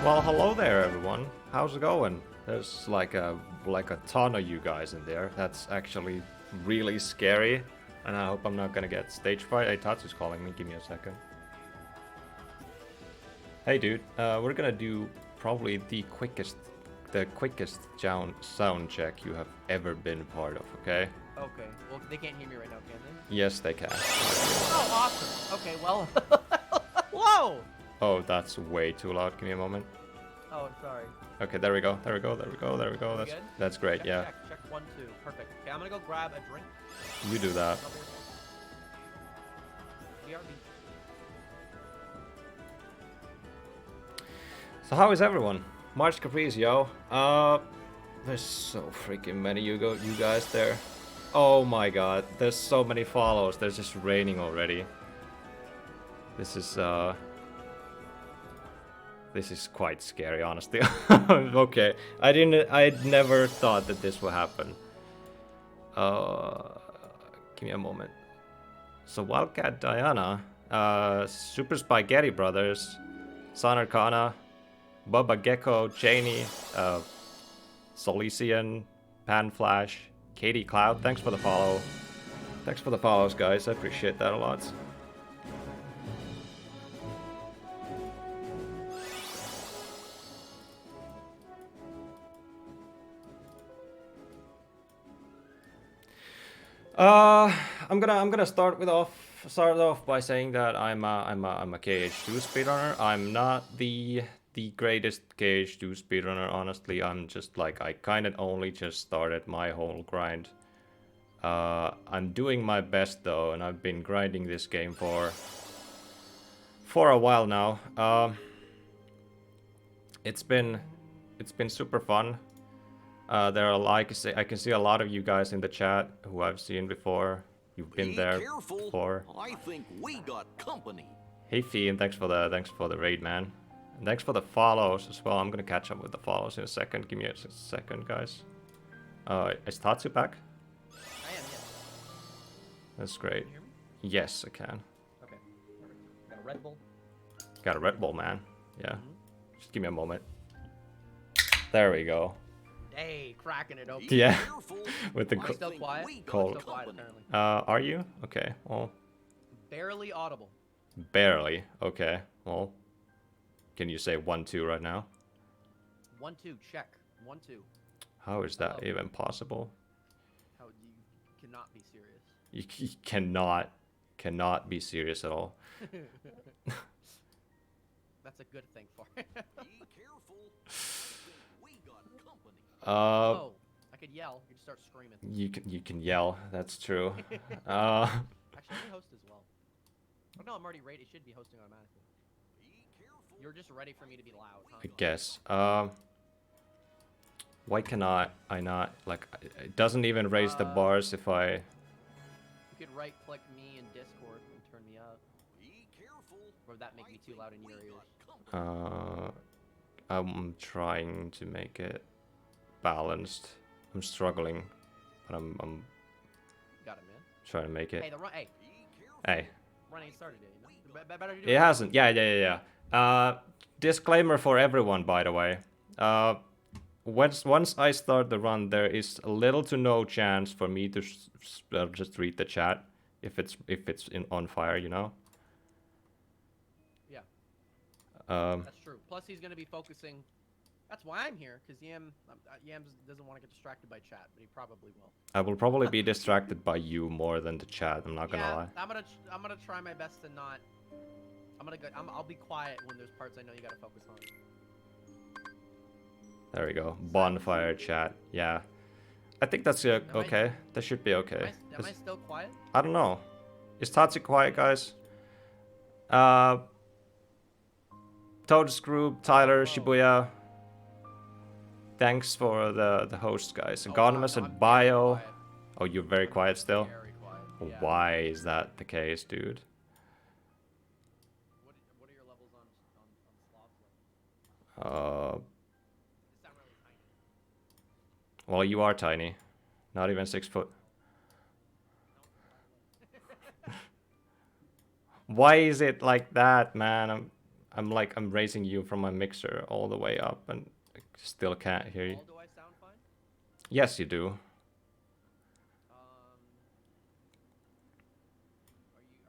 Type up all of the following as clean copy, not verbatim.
Well, hello there, everyone. How's it going? There's like a ton of you guys in there. That's actually really scary, and I hope I'm not gonna get stage fright. Hey, Tatsoo's calling me. Give me a second. Hey, dude. We're gonna do probably the quickest sound check you have ever been part of. Okay? Okay. Well, they can't hear me right now, can they? Yes, they can. Oh, awesome. Okay. Well. Whoa. Oh, that's way too loud. Give me a moment. Oh, sorry. Okay, there we go. There we go. That's great. Check, yeah. Check 1, 2. Perfect. Okay, I'm gonna go grab a drink. You do that. BRB. So how is everyone? March Caprice, yo. There's so freaking many you guys there. Oh my god, there's so many follows. There's just raining already. This is quite scary, honestly. Okay, I'd never thought that this would happen. Give me a moment. So Wildcat Diana, Super Spaghetti Brothers, San Arcana, Bubba Gecko, Janie, Solician, Panflash, Katie Cloud, thanks for the follow. Thanks for the follows, guys. I appreciate that a lot. I'm gonna start off by saying that I'm a KH2 speedrunner. I'm not the greatest KH2 speedrunner, honestly. I'm just like, I kind of only just started my whole grind. I'm doing my best though, and I've been grinding this game for a while now. It's been super fun. There are, like I can see a lot of you guys in the chat who I've seen before. You've been there before. I think we got company. Hey Fiend, thanks for the raid, man. And thanks for the follows as well. I'm gonna catch up with the follows in a second. Give me a second, guys. Is Tatsoo back? I am, yes. That's great. Can you hear me? Yes, I can. Okay. Got a Red Bull. Got a Red Bull, man. Yeah. Just give me a moment. There we go. Hey, cracking it open. Yeah. With the Still quiet? cold. Still quiet, apparently. Are you? Okay. Well. Barely audible. Barely. Okay. Well. Can you say 1, 2 right now? 1, 2. Check. 1, 2. How is that even possible? How you cannot be serious. You cannot be serious at all. That's a good thing for it. Be careful. We got company. Oh, I could yell. You could start screaming. You can yell. That's true. Actually, let me host as well. Oh no, I'm already rated. It should be hosting automatically. Be careful. You're just ready for me to be loud, huh? I guess. Why cannot I not, like, it doesn't even raise the bars if I... You could right-click me in Discord and turn me up. Be careful. Or would that make me too loud in your ears? I'm trying to make it balanced. I'm struggling, but I'm Got it, man. trying to make it. Hey, the run. Hey, Hey. run ain't started yet. You know? Better do It hasn't. Yeah. Disclaimer for everyone, by the way. Once I start the run, there is little to no chance for me to just read the chat if it's on fire, you know. Yeah. Um. That's true. Plus, he's gonna be focusing. That's why I'm here, because Yams doesn't want to get distracted by chat, but he probably will. I will probably be distracted by you more than the chat. I'm not gonna lie. I'm gonna try my best to not. I'll be quiet when there's parts I know you gotta focus on. There we go. Bonfire chat. Yeah. I think that's okay. That should be okay. Am I still quiet? I don't know. Is Tatsoo quiet, guys? Toad's group, Tyler, Shibuya. Thanks for the host, guys. Anonymous and Bio. Oh, you're very quiet still? Very quiet. Yeah. Why is that the case, dude? What are your levels on Sloth? Sound really tiny. Well, you are tiny. Not even 6 foot. Why is it like that, man? I'm raising you from my mixer all the way up and I still can't hear you. Do I sound fine? Yes, you do. Are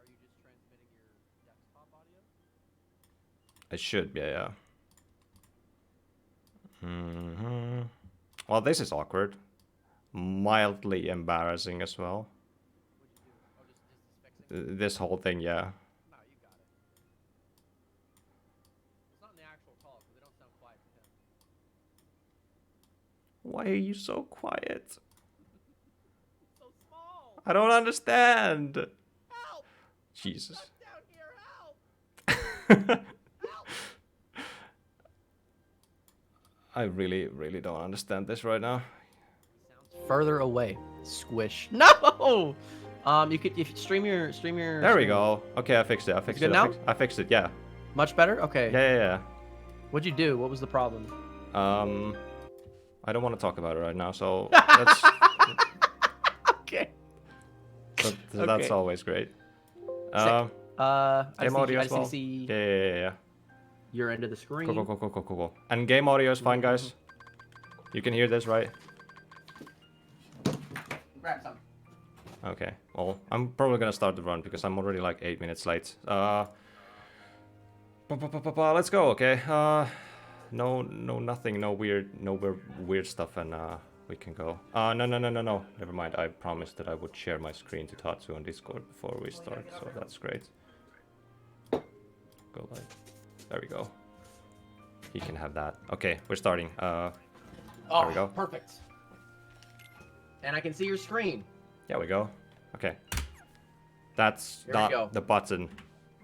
you just transmitting your desktop audio? I should, yeah. Well, this is awkward. Mildly embarrassing as well. What'd you do? Oh, just fixing it? This whole thing, yeah. No, you got it. It's not in the actual call, because they don't sound quiet to him. Why are you so quiet? So small! I don't understand. Help! Jesus. Stuck down here, help! Help! I really don't understand this right now. Sounds further away. Squish. No! You could if you stream your There we go. Okay, I fixed it. good now? I fixed it. Yeah. Much better? Okay. Yeah. What'd you do? What was the problem? I don't want to talk about it right now. So that's Okay. that's Okay. always great. I Game audio as well. see Yeah. your end of the screen. Cool. And game audio is fine, guys. You can hear this, right? Grab some. Okay. Well, I'm probably gonna start the run because I'm already like 8 minutes late. Let's go. Okay. Nothing. No weird stuff, and we can go. No. Never mind. I promised that I would share my screen to Tatsoo on Discord before we start, so that's great. Go like. There we go. He can have that. Okay, we're starting. There we go. Perfect. And I can see your screen. There we go. Okay. That's Here we go. not the button.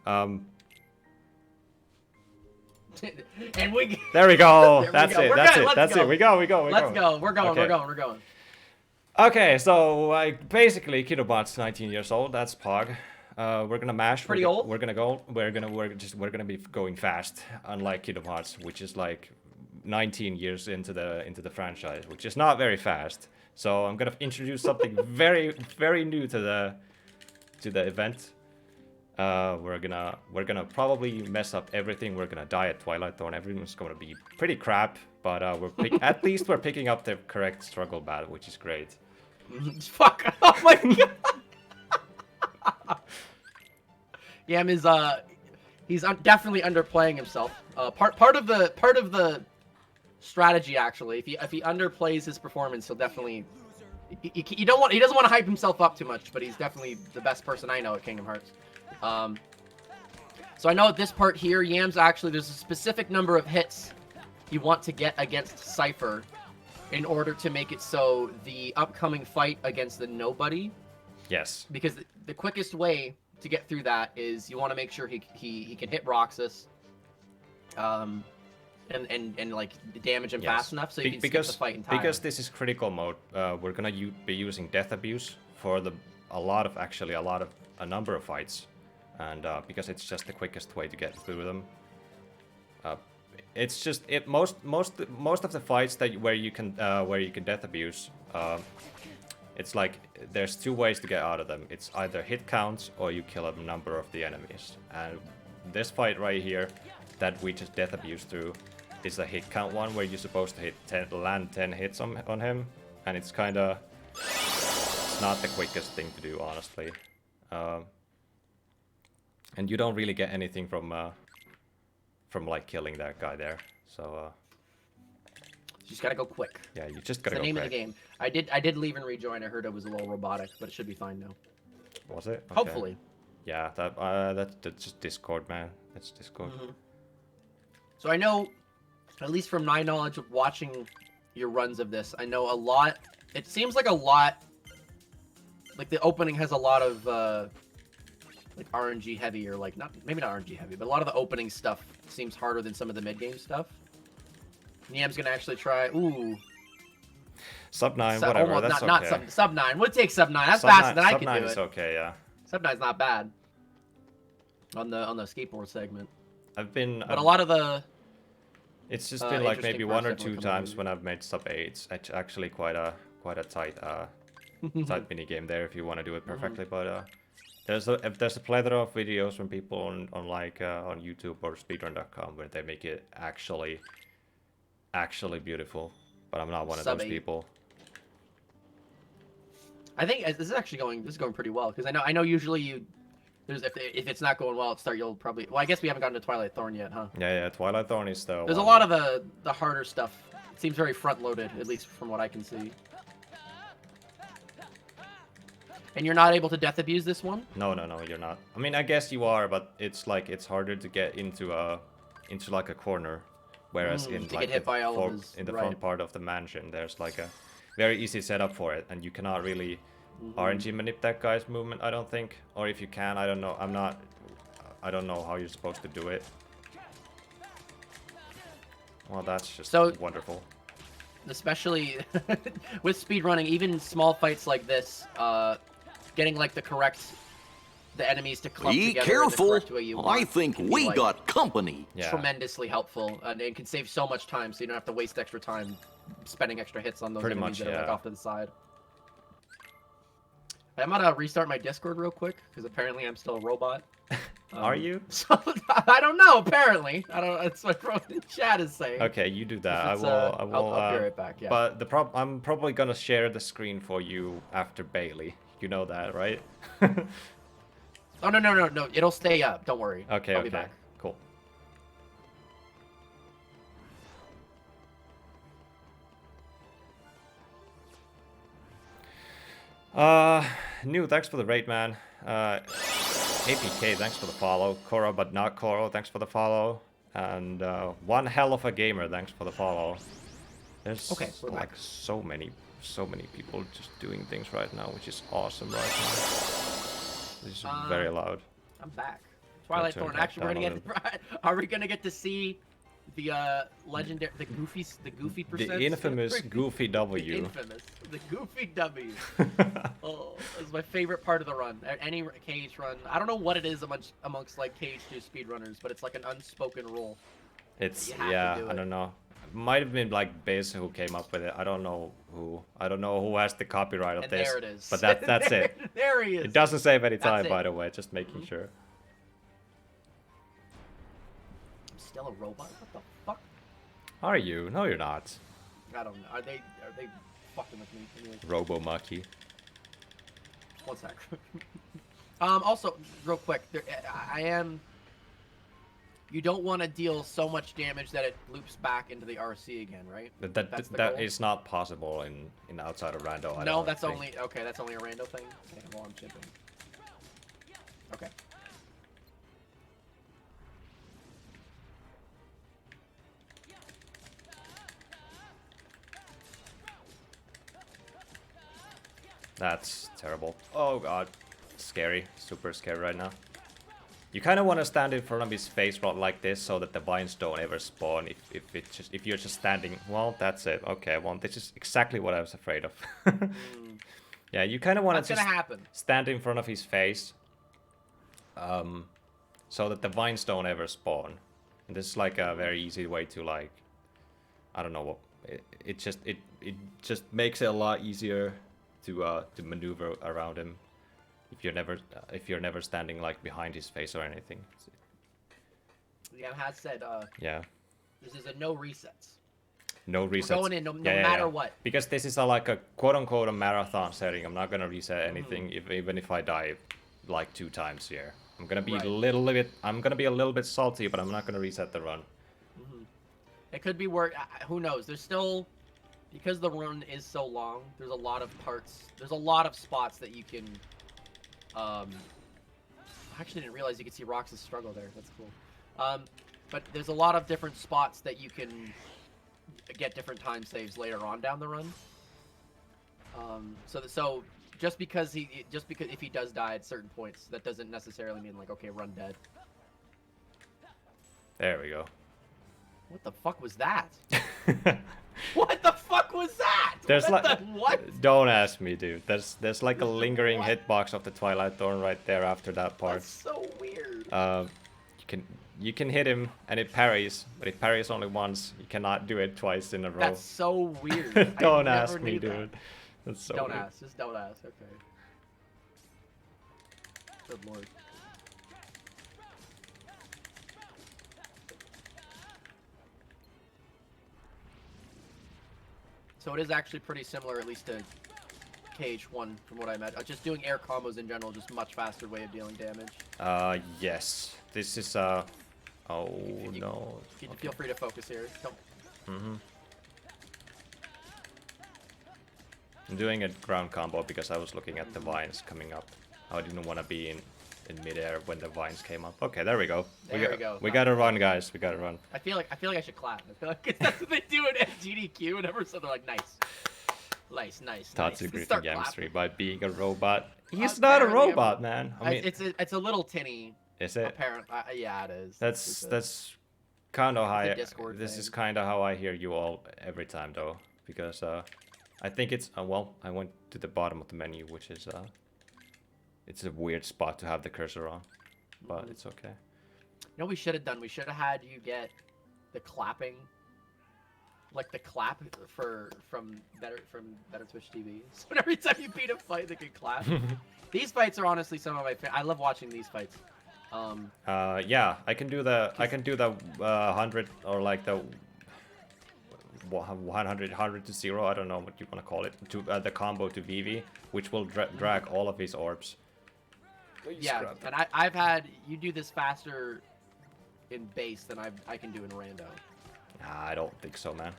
And we. There we go. There we That's go. it. We're That's good. it. Let's That's go. it. We go. Let's go. We're going. Okay. We're going. Okay, so basically Kidobot's 19 years old. That's Pog. We're gonna mash. Pretty old. We're gonna be going fast, unlike Kidobots, which is like 19 years into the franchise, which is not very fast. So I'm gonna introduce something very new to the event. We're gonna probably mess up everything. We're gonna die at Twilight Dawn. Everything's gonna be pretty crap, but at least we're picking up the correct struggle battle, which is great. Fuck! Oh my god! Yam is he's definitely underplaying himself. Part of the strategy actually, if he underplays his performance, he'll definitely. He doesn't want to hype himself up too much, but he's definitely the best person I know at Kingdom Hearts. So I know at this part here, Yam's actually there's a specific number of hits you want to get against Cypher in order to make it so the upcoming fight against the Nobody. Yes. Because the quickest way to get through that is you want to make sure he can hit Roxas, and like damage him fast enough so you can skip the fight entirely. Because this is critical mode, we're gonna be using Death Abuse for a number of fights, and because it's just the quickest way to get through them. It's just most of the fights where you can Death Abuse. It's like there's two ways to get out of them. It's either hit counts or you kill a number of the enemies. And this fight right here that we just Death Abuse through is a hit count one where you're supposed to land 10 hits on him, and it's kind of not the quickest thing to do, honestly. And you don't really get anything from like killing that guy there. So you just gotta go quick. yeah, you just gotta It's go the name quick. of the game. I did leave and rejoin. I heard it was a little robotic, but it should be fine now. Was it? Okay. Hopefully. Yeah, that's just Discord, man. That's Discord. So I know, at least from my knowledge of watching your runs of this, I know a lot. It seems like a lot. Like the opening has a lot of like RNG heavy, or like maybe not RNG heavy, but a lot of the opening stuff seems harder than some of the mid game stuff. Niam's gonna actually try. Ooh. Sub 9, whatever. Almost, that's not okay. sub 9. We'll take sub 9. That's Sub faster 9 than I Sub can 9 do is it. okay, yeah. Sub 9's not bad. On the skateboard segment. But a lot of the. It's just been like maybe one or definitely two coming times when I've made sub 8s. It's actually quite a tight tight mini game there if you want to do it perfectly. But There's a plethora of videos from people on like on YouTube or speedrun.com where they make it actually beautiful. But I'm not one of those Sub 8. people. I think this is actually going. This is going pretty well because I know usually you. There's if it's not going well at start, you'll probably. Well, I guess we haven't gotten to Twilight Thorn yet, huh? Yeah, Twilight Thorn is the There's one. a lot of the harder stuff. It seems very front loaded, at least from what I can see. And you're not able to death abuse this one? No, you're not. I mean, I guess you are, but it's like it's harder to get into like a corner, whereas in to like get hit by all of his, in the right. front part of the mansion, there's like a very easy setup for it, and you cannot really RNG manip that guy's movement. I don't think, or if you can, I don't know. I don't know how you're supposed to do it. Well, that's just So- wonderful. Especially with speedrunning, even small fights like this, getting like the enemies to clump Be together careful. in the correct way you want I think can be, we like, got company. Yeah. tremendously helpful, and it can save so much time, so you don't have to waste extra time spending extra hits on those Pretty enemies much, that are like yeah. off to the side. I'm gonna restart my Discord real quick because apparently I'm still a robot. Are you? So, I don't know. Apparently, I don't. That's what the chat is saying. Okay, you do that. If I it's, will. I'll be right back. Yeah. But I'm probably gonna share the screen for you after Bailey. You know that, right? Oh no! It'll stay up. Don't worry. Okay, I'll be okay, back. cool. New, thanks for the raid, man. APK, thanks for the follow. Koro, but not Koro, thanks for the follow. And one hell of a gamer, thanks for the follow. There's Okay, we're like back. so many people just doing things right now, which is awesome right now. This is very loud. I'm back. Twilight turn Thorn. that Actually, we're down gonna a get. Are we gonna get to see the legendary, the goofy percent? The infamous Goofy The W. infamous, the goofy W. Oh, it's my favorite part of the run. Any KH run. I don't know what it is amongst like KH2 speedrunners, but it's like an unspoken rule. It's You have to yeah, do I it. don't know. Might have been like Biz who came up with it. I don't know who. I don't know who has the copyright of And this. there it is. But that's it. There he is. It doesn't save any That's time, it. by the way. Just making sure. I'm still a robot. What the fuck? Are you? No, you're not. I don't know. Are they fucking with me? Anyways, RoboMaki. one sec. Also, real quick, I am. You don't want to deal so much damage that it loops back into the RC again, right? That's the That goal? is not possible in outside of Rando. I No, don't that's think. only okay. That's only a rando thing. Okay, well I'm chipping. Okay. That's terrible. Oh god, scary. Super scary right now. You kind of want to stand in front of his face like this so that the vines don't ever spawn. If you're just standing, well, that's it. Okay, well, this is exactly what I was afraid of. Yeah, you kind of want What's to gonna just happen? stand in front of his face, so that the vines don't ever spawn. And this is like a very easy way to like, I don't know what. It just makes it a lot easier to maneuver around him. If you're never standing like behind his face or anything. Yeah, has said Yeah. this is a no resets. No We're resets. going in no matter what. Because this is like a quote-unquote a marathon setting. I'm not gonna reset anything even if I die like 2 times here. I'm gonna be Right. I'm gonna be a little bit salty, but I'm not gonna reset the run. It could be work. Who knows? There's still, because the run is so long. There's a lot of parts. There's a lot of spots that you can. I actually didn't realize you could see Rox's struggle there. That's cool. But there's a lot of different spots that you can get different time saves later on down the run. So just because if he does die at certain points, that doesn't necessarily mean like, okay, run dead. There we go. What the fuck was that? What the fuck was that? There's what like the, what? Don't ask me, dude. There's like a lingering What? hitbox of the Twilight Thorn right there after that part. That's so weird. You can hit him and it parries, but it parries only once. You cannot do it twice in a row. That's so weird. Don't I ask never me, knew dude. that. That's so Don't weird. ask. Just don't ask. Okay. Good lord. So it is actually pretty similar, at least to KH1 from what I met. Just doing air combos in general, just much faster way of dealing damage. Yes. This is Oh no. Feel free to focus here. Don't. I'm doing a ground combo because I was looking at the vines coming up. I didn't want to be in midair when the vines came up. Okay, there we go. There we go. We gotta run, guys. We gotta run. I feel like I should clap. I feel like that's what they do in GDQ whenever, so they're like, nice. Nice. Tatsoo Start greeting Game clapping. 3 by being a robot. He's not a robot, man. I mean, it's a little tinny. is it? Apparently, yeah, it is. That's kind of how Discord this thing. is kind of how I hear you all every time, though, because I think it's well, I went to the bottom of the menu, which is it's a weird spot to have the cursor on, but it's okay. You know what we should have done? We should have had you get the clapping, like the clap from Better Twitch TV. So every time you beat a fight, they can clap. These fights are honestly some of my favorite. I love watching these fights. Yeah, I can do the 100 or like the 100 to 0. I don't know what you want to call it. To the combo to Vivi, which will drag all of his orbs. Yeah, and I've had you do this faster in base than I can do in rando. Nah, I don't think so, man.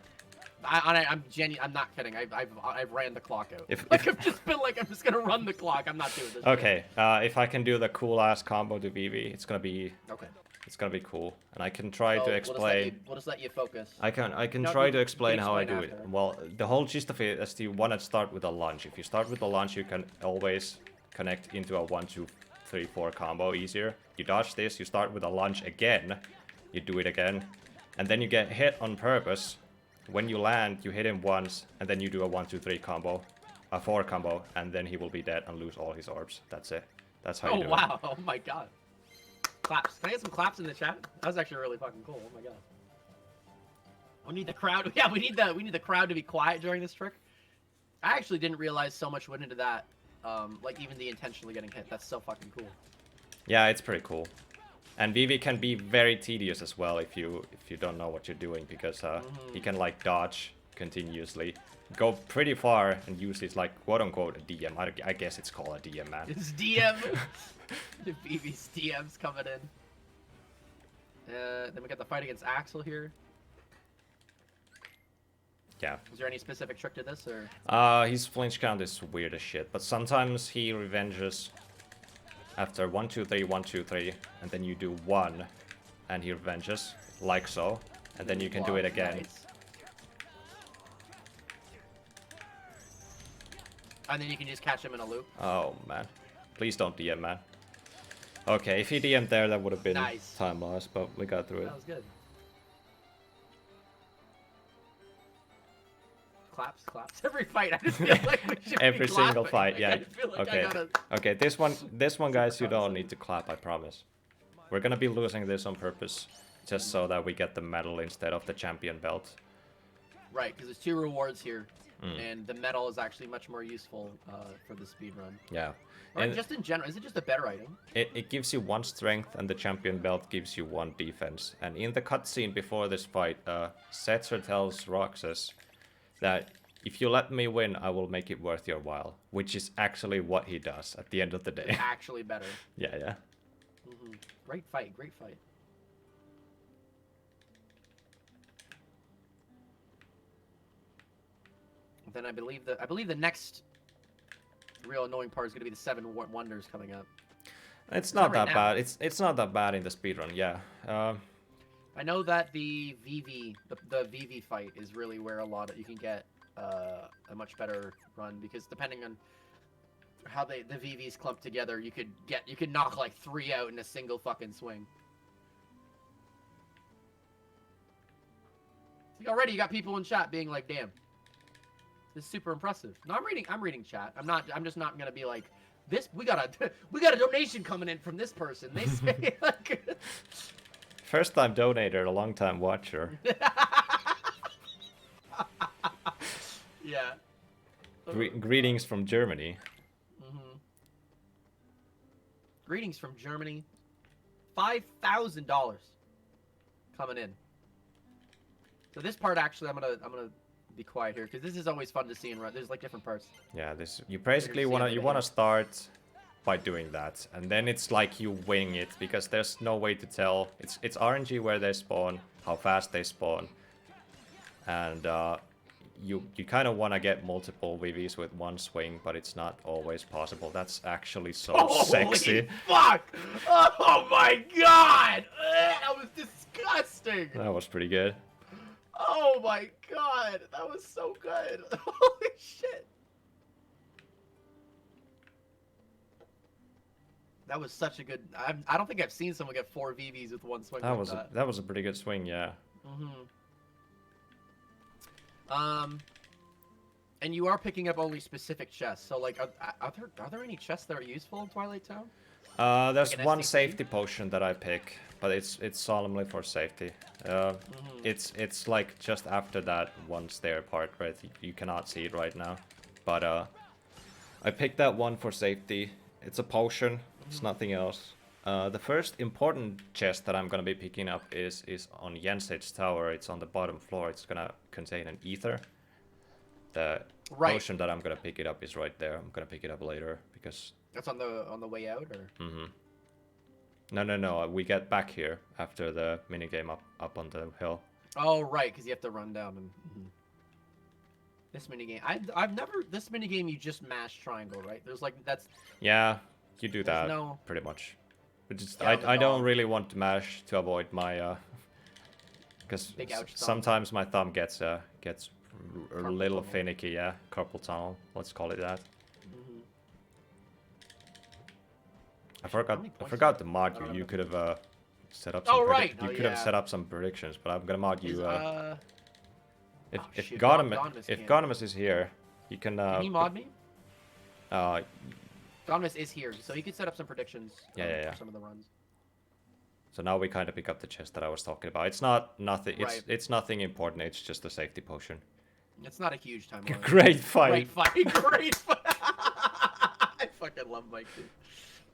I'm not kidding. I've ran the clock out. I've just been like, I'm just gonna run the clock. I'm not doing this. Okay, if I can do the cool ass combo to Vivi, it's gonna be okay. It's gonna be cool, and I can try to explain. We'll just let you focus. I can try to explain how I do it. Well, the whole gist of it is you want to start with a launch. If you start with a launch, you can always connect into a 1, 2, 3, 4 combo easier. You dodge this, you start with a launch again, you do it again, and then you get hit on purpose. When you land, you hit him once, and then you do a 1, 2, 3 combo, a 4 combo, and then he will be dead and lose all his orbs. That's it. That's how you do it. Oh wow! Oh my god. Claps. Can I get some claps in the chat? That was actually really fucking cool. Oh my god. We need the crowd. Yeah, we need the crowd to be quiet during this trick. I actually didn't realize so much went into that. Like even the intentionally getting hit. That's so fucking cool. Yeah, it's pretty cool. And Vivi can be very tedious as well if you don't know what you're doing, because he can like dodge continuously, go pretty far, and use his like quote unquote a DM. I guess it's called a DM, man. It's DM. The Vivi's DM's coming in. Then we got the fight against Axel here. Yeah. Is there any specific trick to this, or? His flinch count is weird as shit, but sometimes he revenges after 1, 2, 3, 1, 2, 3, and then you do 1, and he revenges, like so, and then you can do it again. Nice. And then you can just catch him in a loop. Oh man, please don't DM, man. Okay, if he DM'd there, that would have been Nice. time loss, but we got through it. That was good. Claps. Every fight, I just feel like we should Every be single clapping. fight, Like, yeah. I feel like Okay. I gotta... Okay, this one, guys, you don't need to clap, I promise. We're gonna be losing this on purpose, just so that we get the medal instead of the champion belt. Right, because there's 2 rewards here, and the medal is actually much more useful for the speed run. Yeah. Or And just in general, is it just a better item? it gives you 1 strength, and the champion belt gives you 1 defense. And in the cutscene before this fight, Setzer tells Roxas that if you let me win, I will make it worth your while. Which is actually what he does at the end of the day. Actually better. Yeah. Great fight. Then I believe the next real annoying part is going to be the 7 wonders coming up. It's not not that right bad. It's not that bad in the speedrun, yeah. I know that the VV fight is really where you can get a much better run, because depending on how the VVs clump together, you could knock like 3 out in a single fucking swing. See, already you got people in chat being like, "Damn, this is super impressive." No, I'm reading chat. I'm just not gonna be like, "This we got a donation coming in from this person." They say like. First time donator, a long time watcher. Yeah. Greetings from Germany. Greetings from Germany. $5,000 coming in. So this part actually, I'm gonna be quiet here because this is always fun to see and run. There's like different parts. Yeah, this you basically You're seeing wanna it. start by doing that, and then it's like you wing it because there's no way to tell. It's RNG where they spawn, how fast they spawn, and you kind of want to get multiple VVs with one swing, but it's not always possible. That's actually so sexy. Fuck! Oh my god! That was disgusting! That was pretty good. Oh my god! That was so good! Holy shit! That was such a good... I don't think I've seen someone get 4 VVs with one swing. That was a pretty good swing, yeah. And you are picking up only specific chests. So, like, are there any chests that are useful in Twilight Town? There's Like an one SCP? safety potion that I pick, but it's solemnly for safety. It's like just after that one stair part, right? You cannot see it right now, but I picked that one for safety. It's a potion. It's nothing else. The first important chest that I'm gonna be picking up is on Yensid's tower. It's on the bottom floor. It's gonna contain an ether. The potion that I'm gonna pick it up is right there. I'm gonna pick it up later because That's on the way out, or? No. We get back here after the minigame up on the hill. Oh right, because you have to run down and. This minigame, I've never. This minigame, you just mash triangle, right? There's like that's. Yeah, you do There's that no- pretty much. But just Yeah, the I don't dog. really want to mash to avoid my because Big ouch thumb. sometimes my thumb gets a little tunnel. finicky. Yeah, carpal tunnel. Let's call it that. I many points forgot do to I mod have? I you. don't You know. could have set up. Oh, Some right. You Oh, could have yeah. set up some predictions, but I'm gonna mod you. If shoot, Gonimus can't. Gonimus is here, you can. Can he mod me? Uh, Dominus is here, so he could set up some predictions. Yeah. For some of the runs. So now we kind of pick up the chest that I was talking about. It's not nothing. Right. It's nothing important. It's just a safety potion. It's not a huge timeline. Great fight. Great fight. Great fight. I fucking love Mike, dude.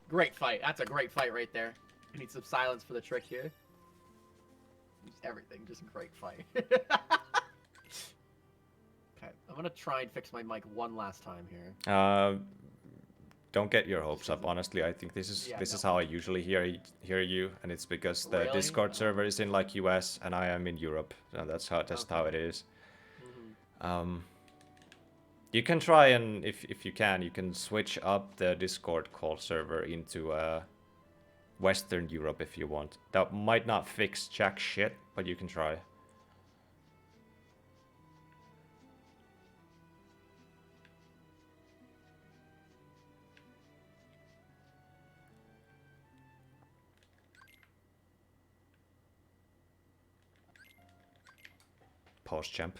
Great fight. That's a great fight right there. I need some silence for the trick here. Just everything. Just a great fight. Okay. I'm going to try and fix my mic one last time here. Don't get your hopes up. Honestly, I think this is how I usually hear you, and it's because the Really? Discord server is in like US and I am in Europe. So that's how it is. You can try and if you can switch up the Discord call server into Western Europe if you want. That might not fix jack shit, but you can try. Pause champ.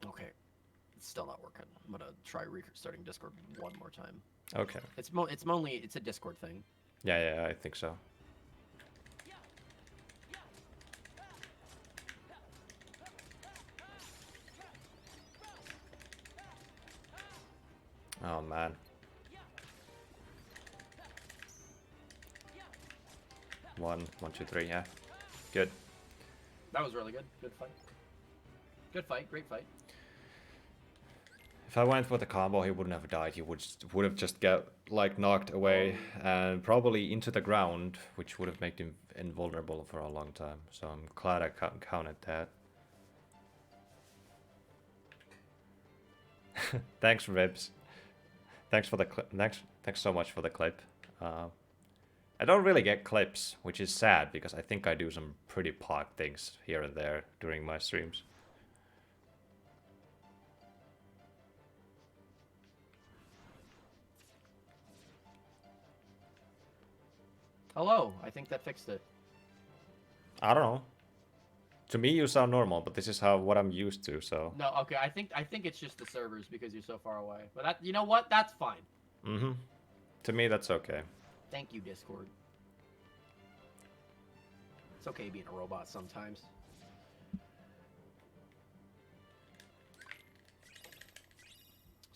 Okay. It's still not working. I'm going to try restarting Discord one more time. Okay. It's a Discord thing. Yeah, I think so. Oh man. One, two, three, yeah. Good. That was really good. Good fight. Good fight. Great fight. If I went with a combo, he wouldn't have died. He would have just get like knocked away and probably into the ground, which would have made him invulnerable for a long time. So I'm glad I counted that. Thanks, Ribs. Thanks for the thanks so much for the clip. I don't really get clips, which is sad because I think I do some pretty pod things here and there during my streams. Hello. I think that fixed it. I don't know. To me, you sound normal, but this is what I'm used to. So. No, okay. I think it's just the servers because you're so far away. But that, you know what? That's fine. Mm-hmm. To me, that's okay. Thank you, Discord. It's okay being a robot sometimes.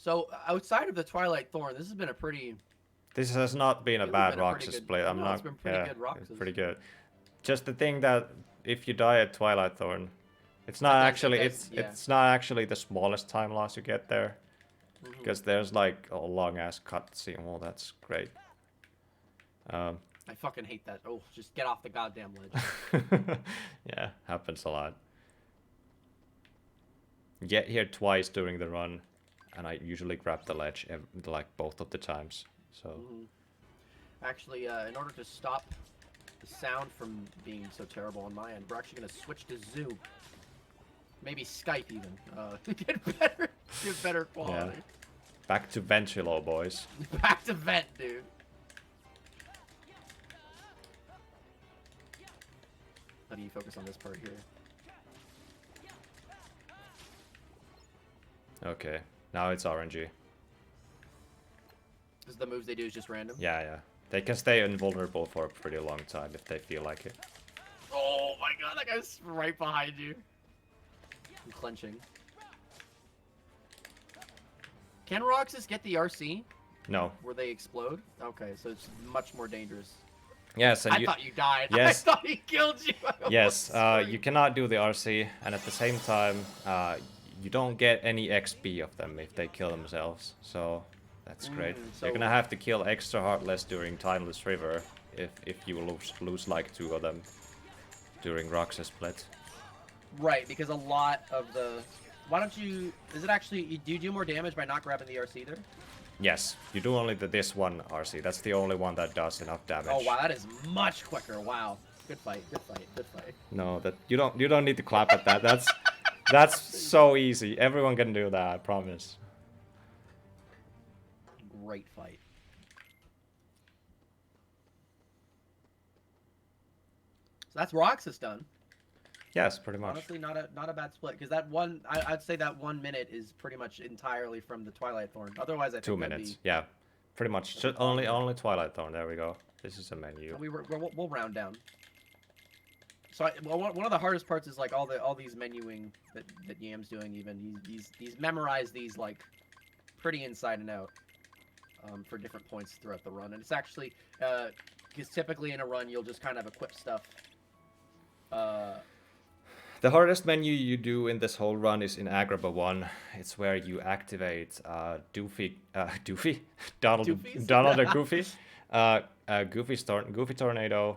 So outside of the Twilight Thorn, this has been a pretty. This has not been a It's bad been a pretty Roxas good- play. I'm no, not. it's been pretty Yeah, good Roxas. it's pretty good. Just the thing that if you die at Twilight Thorn, it's not does- actually it does, yeah. it's not actually the smallest time loss you get there, Mhm. because there's like a long ass cutscene. Well, that's great. I fucking hate that. Oh, just get off the goddamn ledge. Yeah, happens a lot. Get here twice during the run, and I usually grab the ledge like both of the times. So Mhm. Actually, in order to stop the sound from being so terrible on my end, we're actually gonna switch to Zoom. Maybe Skype even. Get better quality. back to Ventulo, boys. Back to vent, dude. How do you focus on this part here? Okay, now it's RNG. Because the moves they do is just random. Yeah, yeah. They can stay invulnerable for a pretty long time if they feel like it. Oh my god, that guy's right behind you. I'm clenching. Can Roxas get the RC No. where they explode? Okay, so it's much more dangerous. Yes, and I thought you died. Yes. I thought he killed you. yes, you cannot do the RC, and at the same time, you don't get any XP of them if they kill themselves. So that's great. so- You're gonna have to kill extra heartless during Timeless River if you lose like 2 of them during Roxas split. Right, because a lot of the. Why don't you? Is it actually? Do you do more damage by not grabbing the RC there? Yes, you do only this one RC. That's the only one that does enough damage. Oh wow, that is much quicker. Wow, good fight, good fight, good fight. No, that you don't need to clap at that. That's so easy. Everyone can do that, I promise. Great fight. So that's Roxas done. Yes, pretty much. Honestly, not a bad split because that one I'd say that 1 minute is pretty much entirely from the Twilight Thorn. Otherwise, I think 2 that'd minutes. Yeah, pretty much. Just only Twilight Thorn. There we go. This is a menu. We'll round down. So one of the hardest parts is like all these menuing that Yam's doing. Even he's memorized these like pretty inside and out for different points throughout the run, and it's actually because typically in a run you'll just kind of equip stuff. The hardest menu you do in this whole run is in Agrabah 1. It's where you activate Doofy, Donald and Goofy. Goofy Tornado.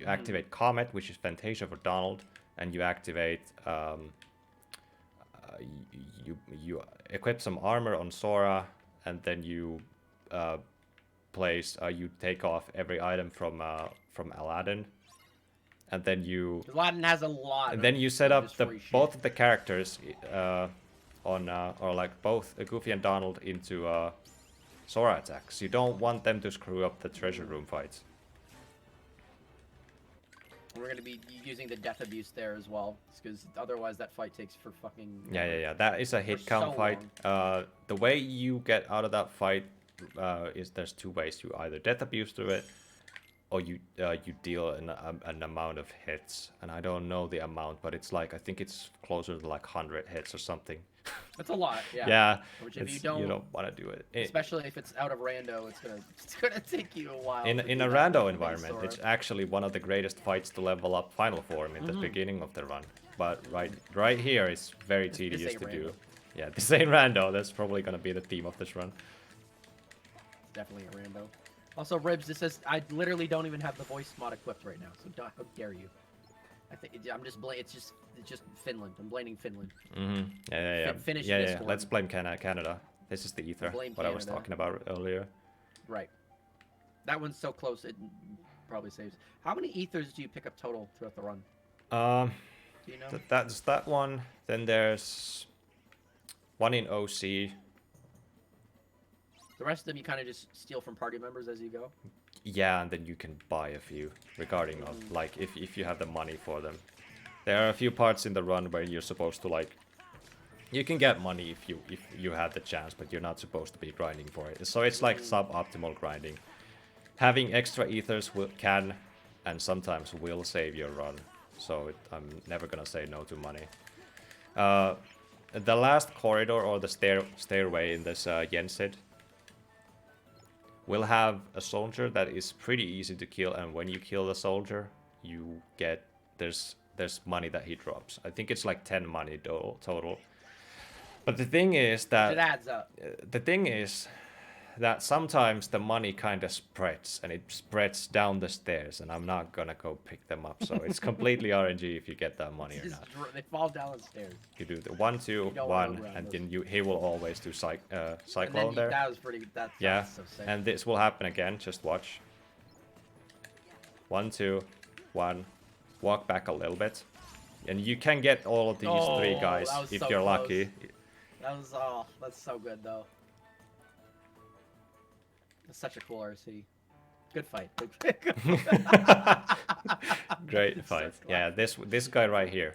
You activate Comet, which is Fantasia for Donald, and you activate. You equip some armor on Sora, and then you you take off every item from Aladdin. And then Aladdin has a lot. And then you set of up just free both shit. of the characters or like both Goofy and Donald into Sora attacks. You don't want them to screw up the treasure room fights. We're gonna be using the death abuse there as well, because otherwise that fight takes for fucking. Yeah. That is a hit For count so fight. The way you get out of that fight is there's 2 ways. You either death abuse through it, or you deal an amount of hits, and I don't know the amount, but it's like I think it's closer to like 100 hits or something. That's a lot. Yeah. Yeah, Which if it's- you don't want to do it. especially if it's out of rando, it's gonna take you a while. In to a do that rando with environment, Sora. it's actually one of the greatest fights to level up Final Form in the beginning of the run. But right here, it's very tedious ain't to do. rando. Yeah, this ain't rando. That's probably gonna be the theme of this run. It's definitely a rando. Also, Ribs, this says I literally don't even have the voice mod equipped right now, so how dare you? I think I'm just it's just Finland. I'm blaming Finland. Mm-hmm. Yeah. Finish yeah, this yeah. one. Let's blame Canada. This is the ether. Blame What I was Canada. talking about earlier. Right. That one's so close it probably saves. How many ethers do you pick up total throughout the run? Do you know? That's that one. Then there's one in OC. The rest of them you kind of just steal from party members as you go. Yeah, and then you can buy a few, regarding of like if you have the money for them. There are a few parts in the run where you're supposed to like, you can get money if you have the chance, but you're not supposed to be grinding for it. So it's like suboptimal grinding. Having extra ethers can and sometimes will save your run. So I'm never gonna say no to money. the last corridor or the stairway in this Yensid will have a soldier that is pretty easy to kill, and when you kill the soldier, you get there's money that he drops. I think it's like 10 money total. But the thing is that It adds up. the thing is that sometimes the money kind of spreads, and it spreads down the stairs, and I'm not gonna go pick them up. So it's completely RNG if you get that money or Just not. they fall down the stairs. You do the 1, 2, don't 1, wanna run and those. then he will always do And then cyclone there. that was pretty. That's Yeah, so sick. and this will happen again. Just watch. 1, 2, 1. Walk back a little bit, and you can get all of these 3 Oh, guys that was if so you're close. lucky. That was that's so good though. It's such a cool RC. Good fight. Great It's fight. so Yeah, this guy right here.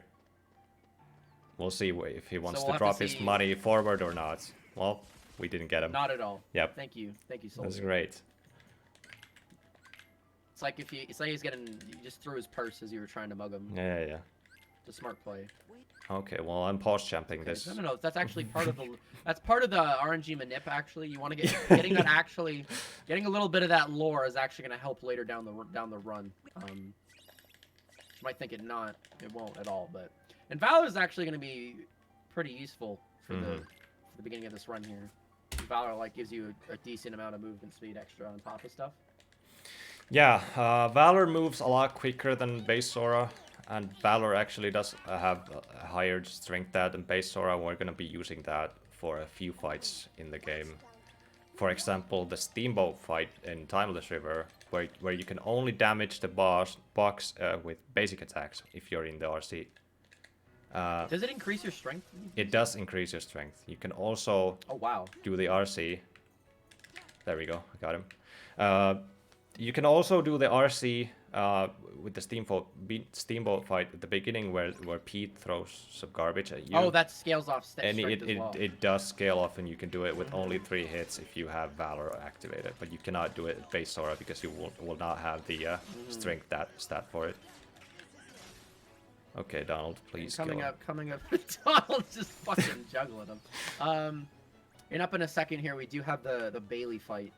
We'll see if he wants we'll to have drop to his see- money forward or not. Well, we didn't get him. Not at all. Yep, Thank you, that's Soldier. great. It's like it's like he's getting. He just threw his purse as you were trying to mug him. Yeah. It's a smart play. Okay, well, I'm pause jumping this. No. That's actually part of the. That's part of the RNG manip. Actually, you want to getting that actually, getting a little bit of that lore is actually going to help later down the run. You might think it not. It won't at all. But and Valor is actually going to be pretty useful for the beginning of this run here. Valor like gives you a decent amount of movement speed extra on top of stuff. Yeah, Valor moves a lot quicker than base Sora, and Valor actually does have a higher strength than base Sora. We're gonna be using that for a few fights in the game. For example, the Steamboat fight in Timeless River, where you can only damage the box with basic attacks if you're in the RC. Does it increase your strength? It does increase your strength. You can also Oh wow. do the RC. There we go, I got him. You can also do the RC with the steamboat fight at the beginning, where Pete throws some garbage at you. Oh, that scales off and strength as well. it does scale off, and you can do it with only 3 hits if you have Valor activated. But you cannot do it with base Sora because you will not have the strength stat for it. Okay, Donald, please coming kill him. coming up. Donald's just fucking juggling them. And up in a second here, we do have the Bailey fight,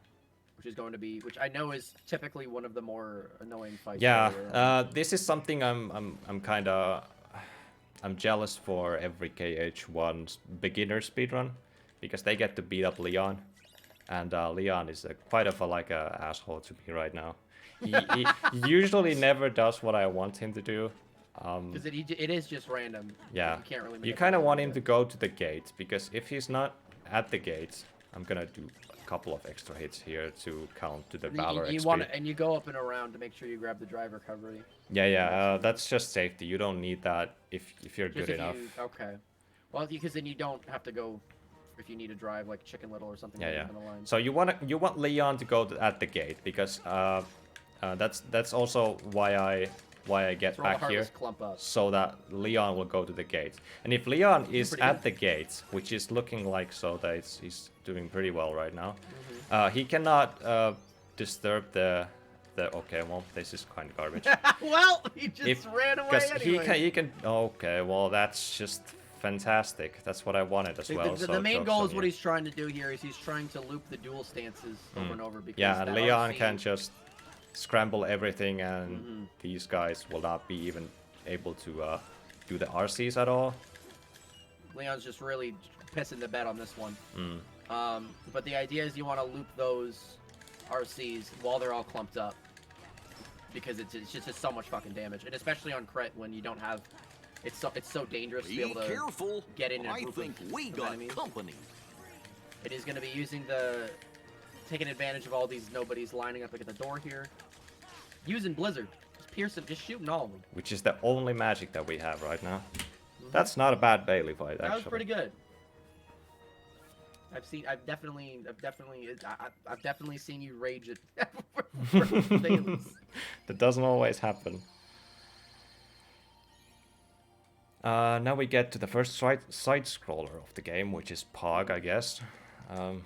which is going to be, which I know is typically one of the more annoying fights. Yeah, this is something I'm kind of jealous for every KH1's beginner speedrun, because they get to beat up Leon, and Leon is quite of a asshole to me right now. He usually never does what I want him to do. Because it is just random. Yeah, You can't really. you kind of want him to go to the gate, because if he's not at the gate, I'm gonna do a couple of extra hits here to count to the Valor XP. And you go up and around to make sure you grab the drive recovery. Yeah, that's just safety. You don't need that if you're Just good enough. Okay. Well, because then you don't have to go if you need to drive like Chicken Little or something. Yeah. Down the line. So you want Leon to go at the gate, because that's also why I get Throw the back here, Heartless Clump up. so that Leon will go to the gate. And if Leon is pretty at good. the gate, which is looking like so that he's doing pretty well right now, Mm-hmm. he cannot disturb the. Okay, well, this is kind of garbage. Well, he just ran away Because anyway. he can. Okay, well, that's just fantastic. That's what I wanted as well. The so main jokes goal on is what you. he's trying to do here is he's trying to loop the dual stances over and over. Because Yeah, and that Leon RC can just scramble everything, and these guys will not be even able to do the RCs at all. Leon's just really pissing the bed on this one. Mm. But the idea is you want to loop those RCs while they're all clumped up, because it's just so much fucking damage, and especially on crit when you don't have. It's so dangerous to be Be able to careful. get in. I a group think we of got enemies. company. It is going to be taking advantage of all these nobodies lining up like at the door here. Using Blizzard, just piercing, just shooting all of them. Which is the only magic that we have right now. That's not a bad Bailey fight, actually. That was pretty good. I've definitely seen you rage at for Baileys. That doesn't always happen. Now we get to the first side scroller of the game, which is Pog, I guess. So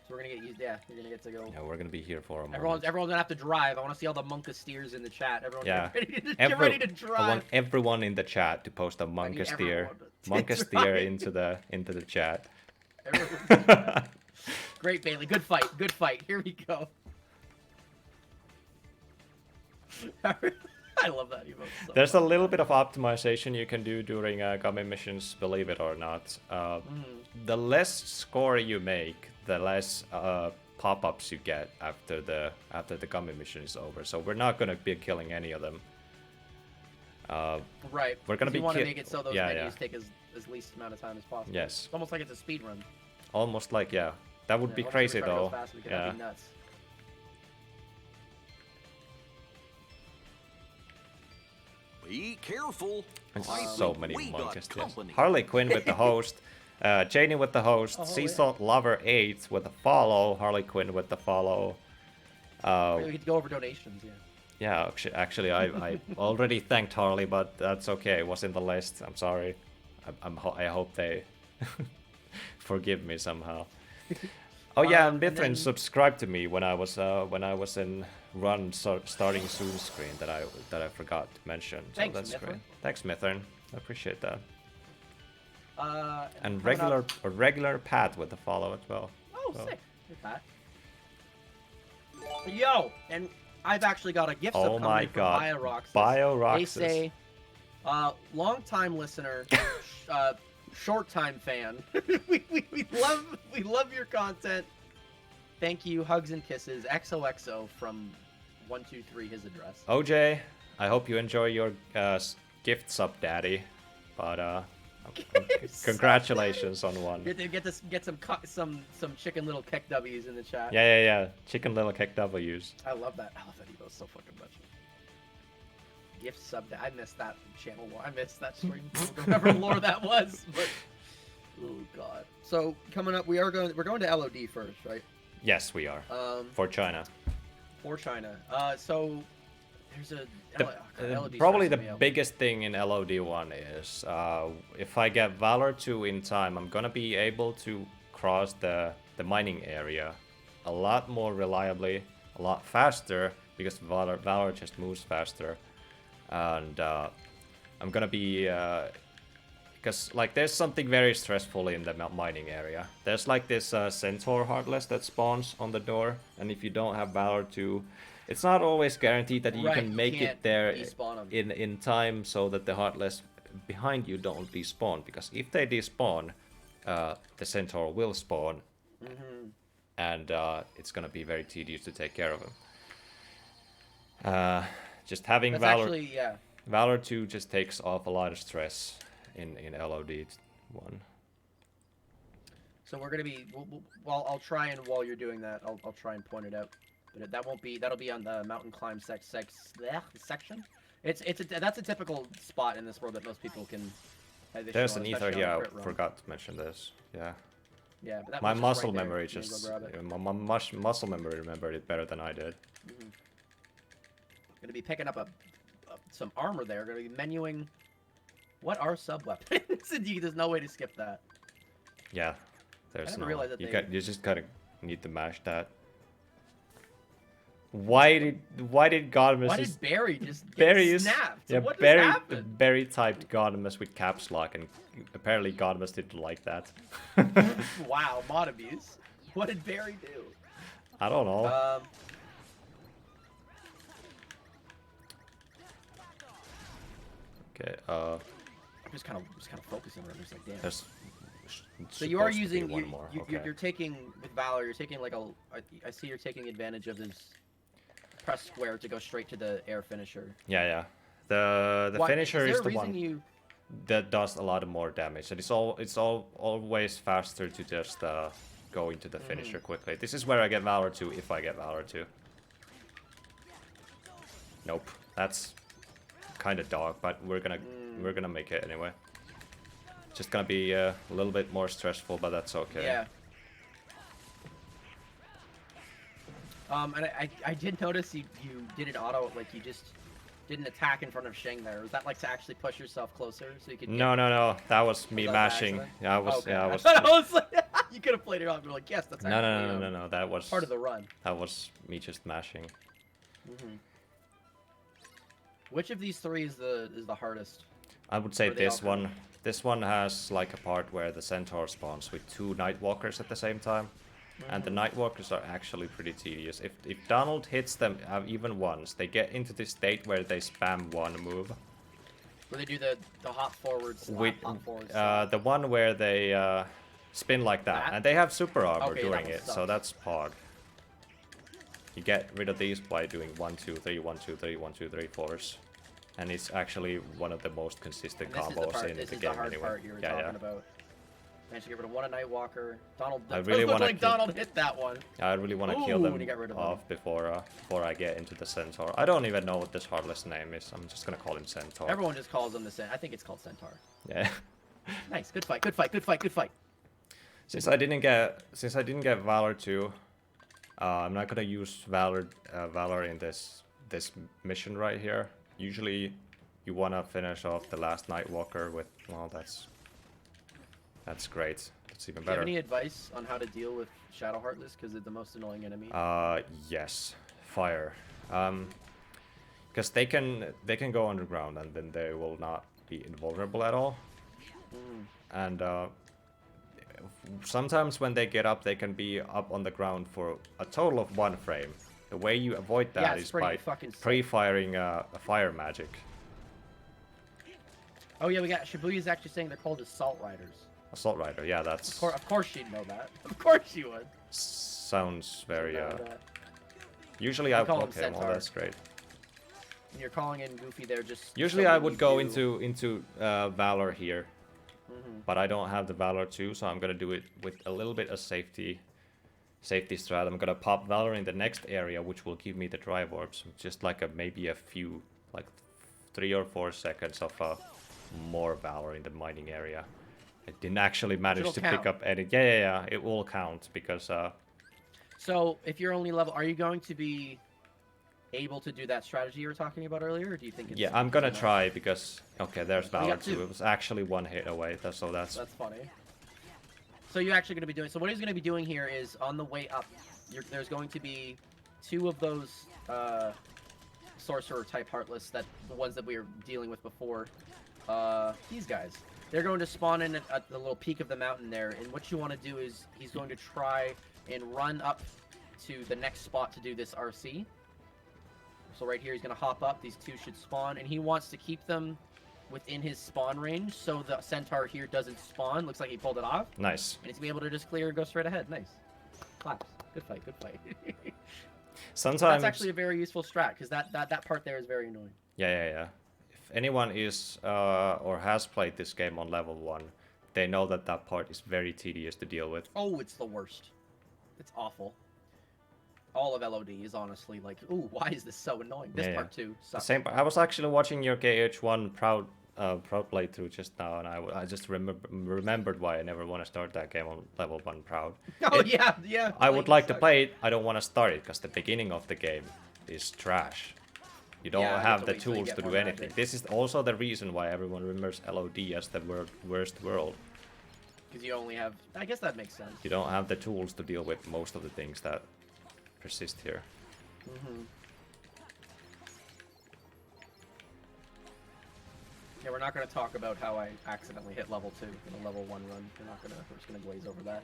we're gonna get used. Yeah, we're gonna get to go. Yeah, we're gonna be here for a moment. Everyone's gonna have to drive. I want to see all the Monka steers in the chat. Everyone, Yeah. get ready to I drive. want everyone in the chat to post a I need Monka steer. everyone Monkasteer into the chat. Great, Bailey. Good fight. Good fight. Here we go. I love that emote. So There's a much. little bit of optimization you can do during gummy missions, believe it or not. The less score you make, the less pop-ups you get after the gummy mission is over. So we're not gonna be killing any of them. Right. We're gonna be want to make it so those yeah, menus yeah. take as least amount of time as possible. Yes. It's almost like it's a speed run. Almost like, yeah. That would be crazy though. That'd Yeah. be nuts. Be careful. There's I so think many we got Monkasteers. company. Harley Quinn with the host. Janie with the host. Oh, Sea yeah. Salt Lover 8 with the follow. Harley Quinn with the follow. We could go over donations, yeah. Yeah, actually, I already thanked Harley, but that's okay. It was in the list. I'm sorry. I hope they forgive me somehow. Oh yeah, and and Mithrin then- subscribed to me when I was in run starting soon screen that I forgot to mention. So Thanks, that's Mithrin. great. Thanks, Mithrin. I appreciate that. And coming regular Pat with the follow as well. Oh, So- sick. Hey, Pat. Yo, and I've actually got a gift Oh sub my coming from God. BioRoxas. BioRoxas. They say, long-time listener, short-time fan. we love your content. Thank you, hugs and kisses. XOXO from 123, his address. OJ, I hope you enjoy your gift sub, daddy. But congratulations on one. Get some chicken little kek W's in the chat. Yeah. Chicken little kek W's. I love that. I love that emote so fucking much. Gift sub. I missed that channel. I missed that stream. I don't remember what lore that was, but oh god. So coming up, we're going to LOD first, right? Yes, we are. For China. For China. So there's a LOD Probably the starts in biggest thing in LOD1 is if I get Valor 2 in time, I'm gonna be able to cross the mining area a lot more reliably, a lot faster, because Valor just moves faster. And I'm gonna be... because like there's something very stressful in the mining area. There's like this Centaur Heartless that spawns on the door, and if you don't have Valor 2, it's not always guaranteed that you Right, can you make can't it there despawn 'em. in time so that the Heartless behind you don't despawn. Because if they despawn, the Centaur will spawn, and it's gonna be very tedious to take care of them. Just having That's Valor. actually, yeah. Valor 2 just takes off a lot of stress in LOD 1. So we're gonna be. Well, I'll try and while you're doing that, I'll try and point it out. But that won't be. That'll be on the mountain climb section. That's a typical spot in this world that most people can. There's an ether here. I forgot to mention this. Yeah. Yeah, but that My was muscle right there. memory You can go just grab it. my muscle memory remembered it better than I did. Gonna be picking up some armor there. Gonna be menuing. What are sub weapons? There's no way to skip that. Yeah. There's didn't no. realize that You they- you just kind of need to mash that. Why did Godmus Why just did Barry just get Barry is snapped? yeah What just Barry happened? Barry typed Godmus with caps lock, and apparently Godmus didn't like that. Wow, mod abuse. What did Barry do? I don't know. Okay. I'm just kind of focusing on it. Just like damn. There's. So you are supposed to be using one more. Okay. you're taking with Valor. You're taking like I see you're taking advantage of his press square to go straight to the air finisher. Yeah. The finisher is there a the reason one you? that does a lot of more damage, and it's always faster to just go into the finisher quickly. This is where I get Valor 2 if I get Valor 2. Nope, that's kind of dog, but we're gonna make it anyway. Just gonna be a little bit more stressful, but that's okay. Yeah. And I did notice you did an auto, like you just didn't attack in front of Sheng there. Was that like to actually push yourself closer so you could? No, that was me Was that by mashing. accident? Yeah, I was. Okay. Yeah, I was. I was like, you could have played it off and be like, yes, that's actually No. That was part of the run. That was me just mashing. Which of these three is the hardest? I would say Or they all this kind one. This one has like a part where the centaur spawns with 2 nightwalkers at the same time. And the nightwalkers are actually pretty tedious. If Donald hits them even once, they get into this state where they spam one move. Where they do the hop forward slap, With hop forward slap. the one where they spin like that. That? And they have super armor Okay, that doing one it, so sucks. that's Pog. You get rid of these by doing 1, 2, 3, 1, 2, 3, 1, 2, 3, 4s. And it's actually one of the most consistent And this is the combos part, in this the is game the hard anyway. part you were talking about. Managed to get rid of one a Nightwalker. Donald I does really look wanna like kill- Donald hit that one. I really want to Ooh, kill them and he got rid of him. off before I get into the Centaur. I don't even know what this Heartless name is. I'm just gonna call him Centaur. Everyone just calls him the Centaur. I think it's called Centaur. Yeah. Nice, good fight, good fight, good fight, good fight. Since I didn't get Valor 2, I'm not gonna use Valor in this mission right here. Usually, you wanna finish off the last Nightwalker with, well, that's great. That's even Do you have better. any advice on how to deal with Shadow Heartless? Because they're the most annoying enemy. Yes, fire. Because they can go underground and then they will not be invulnerable at all. And sometimes when they get up, they can be up on the ground for a total of 1 frame. The way you avoid Yeah, that it's is pretty by fucking sick. pre-firing a fire magic. Oh yeah, we got Shibuya's actually saying they're called Assault Riders. Assault Rider, yeah, that's Of course she'd know that. Of course she would. sounds very. Know that. Usually I call them okay, well Centaur. that's great. And you're calling in Goofy there just. Usually so I when would you go do- into Valor here, but I don't have the Valor 2, so I'm gonna do it with a little bit of safety strat. I'm gonna pop Valor in the next area, which will give me the drive orbs, just like maybe a few, like 3 or 4 seconds of more Valor in the mining area. I didn't actually manage It'll to count. pick up any. Yeah, it will count because So if you're only level, are you going to be able to do that strategy you were talking about earlier, or do you think it's? yeah, I'm gonna enough? try because okay, there's We got Valor 2. 2. It was actually 1 hit away, so that's That's funny. So you're actually going to be doing. So what he's going to be doing here is on the way up, there's going to be 2 of those sorcerer type heartless, that the ones that we were dealing with before. These guys. They're going to spawn in at the little peak of the mountain there, and what you want to do is he's going to try and run up to the next spot to do this RC. So right here he's going to hop up. These 2 should spawn, and he wants to keep them within his spawn range, so the Centaur here doesn't spawn. Looks like he pulled it off, nice. and he's gonna be able to just clear and go straight ahead. Nice. Claps. Good fight. Good fight. Sometimes That's actually a very useful strat, because that part there is very annoying. Yeah. If anyone is or has played this game on level 1, they know that that part is very tedious to deal with. Oh, it's the worst. It's awful. All of LOD is honestly like, ooh, why is this so annoying? This Yeah, part too The sucks. same. I was actually watching your KH1 proud playthrough just now, and I just remembered why I never want to start that game on level 1 proud. Oh It- yeah. I would playing like to sucks. play it. I don't want to start it because the beginning of the game is trash. You don't Yeah, I have have to the wait till you tools get to do more anything. magic. This is also the reason why everyone remembers LOD as the worst world. Because you only have. I guess that makes sense. You don't have the tools to deal with most of the things that persist here. Yeah, we're not going to talk about how I accidentally hit level 2 in a level 1 run. We're just going to glaze over that.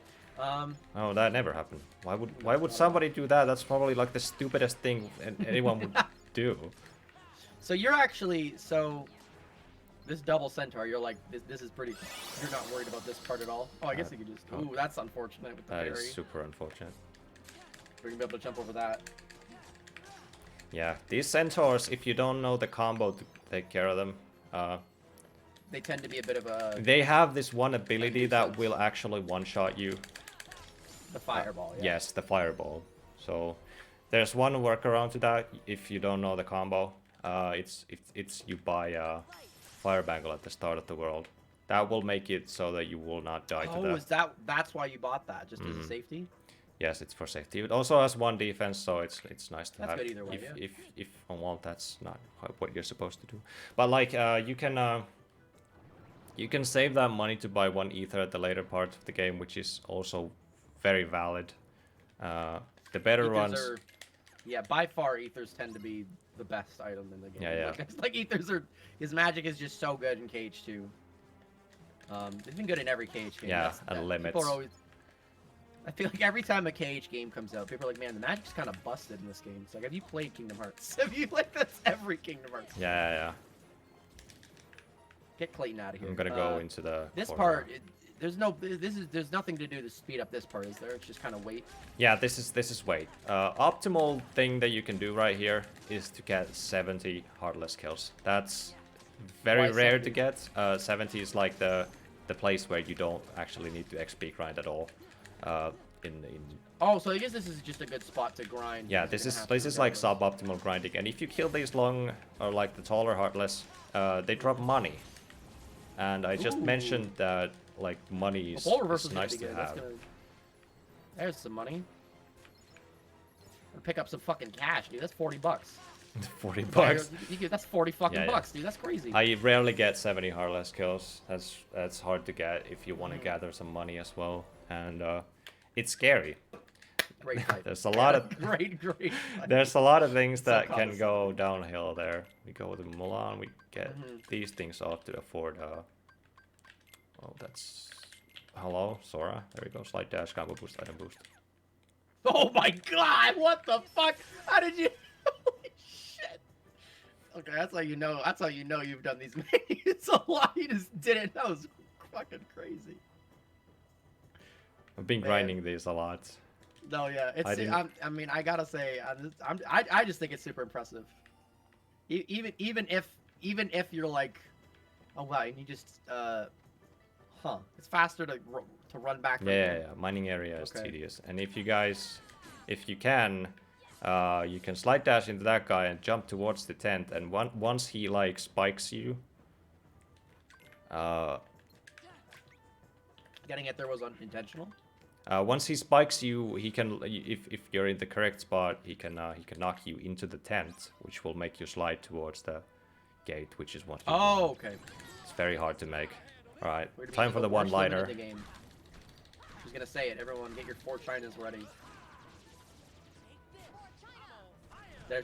Oh, that never happened. Why would somebody do that? That's probably like the stupidest thing anyone would do. So you're actually, this double centaur, you're like, this is pretty, you're not worried about this part at all? Oh, I guess you could just, ooh, that's unfortunate with the That parry. is super unfortunate. We're going to be able to jump over that. Yeah, these centaurs, if you don't know the combo to take care of them, They tend to be a bit of a, they have this one ability that nuisance. will actually one-shot you. the fireball, yeah. Yes, the fireball. So there's one workaround to that. If you don't know the combo, it's you buy a fire bangle at the start of the world. That will make it so that you will not die to Oh, that. that's why you bought that, just as a safety? Yes, it's for safety. It also has 1 defense, so it's nice to That's have. good either way, If well, that's not what you're supposed to do. But like you can save that money to buy 1 ether at the later part of the game, which is also very valid. The better Ethers runs. are, yeah, by far ethers tend to be the best item in the game. Yeah. Like, it's like ethers are, his magic is just so good in KH2. They've been good in every KH game. Yeah, and limits. People are always... I feel like every time a KH game comes out, people are like, man, the magic's kind of busted in this game. It's like, have you played Kingdom Hearts? Have you, like, that's every Kingdom Hearts. Yeah. Get Clayton out of here. I'm gonna go into the this corner. part. There's nothing to do to speed up this part, is there? It's just kind of wait. Yeah, this is wait. Optimal thing that you can do right here is to get 70 heartless kills. That's very Why rare 70? to get. 70 is like the place where you don't actually need to XP grind at all. In Oh, so I guess this is just a good spot to grind. yeah, because this you're gonna is have to like regardless. suboptimal grinding, and if you kill these long or like the taller heartless, they drop money. And I just Ooh. mentioned that like money Well, ball reverse is is gonna nice be to good. That's have. gonna... There's some money. Pick up some fucking cash, dude. That's 40 bucks. 40 bucks. That's 40 fucking Yeah, yeah. bucks, dude. That's crazy. I rarely get 70 heartless kills. That's hard to get if you want to gather some money as well, and it's scary. Great fight. There's a lot of great. Fight. there's a lot of things So that can promising. go downhill there. We go to Mulan, we get Mhm. these things off to afford. Oh, that's hello, Sora. There we go. Slide dash, combo boost, item boost. Oh my god! What the fuck? How did you? Holy shit! Okay, that's how you know. That's how you know you've done these menus a lot. You just didn't. That was fucking crazy. I've been Man. grinding these a lot. No, yeah, I didn't- I mean, I gotta say, I just think it's super impressive. Even if you're like, oh wow, and you just it's faster to run back. from Yeah, there. mining area is Okay. tedious. And if you guys, if you can slide dash into that guy and jump towards the tent. And once he like spikes you, Getting it there was unintentional. once he spikes you, he can, if you're in the correct spot, he can knock you into the tent, which will make you slide towards the gate, which is what you Oh, want. okay. It's very hard to make. All right, We're time for the worst limit one-liner. in the game. I was gonna say it. Everyone, get your 4 Chinas ready.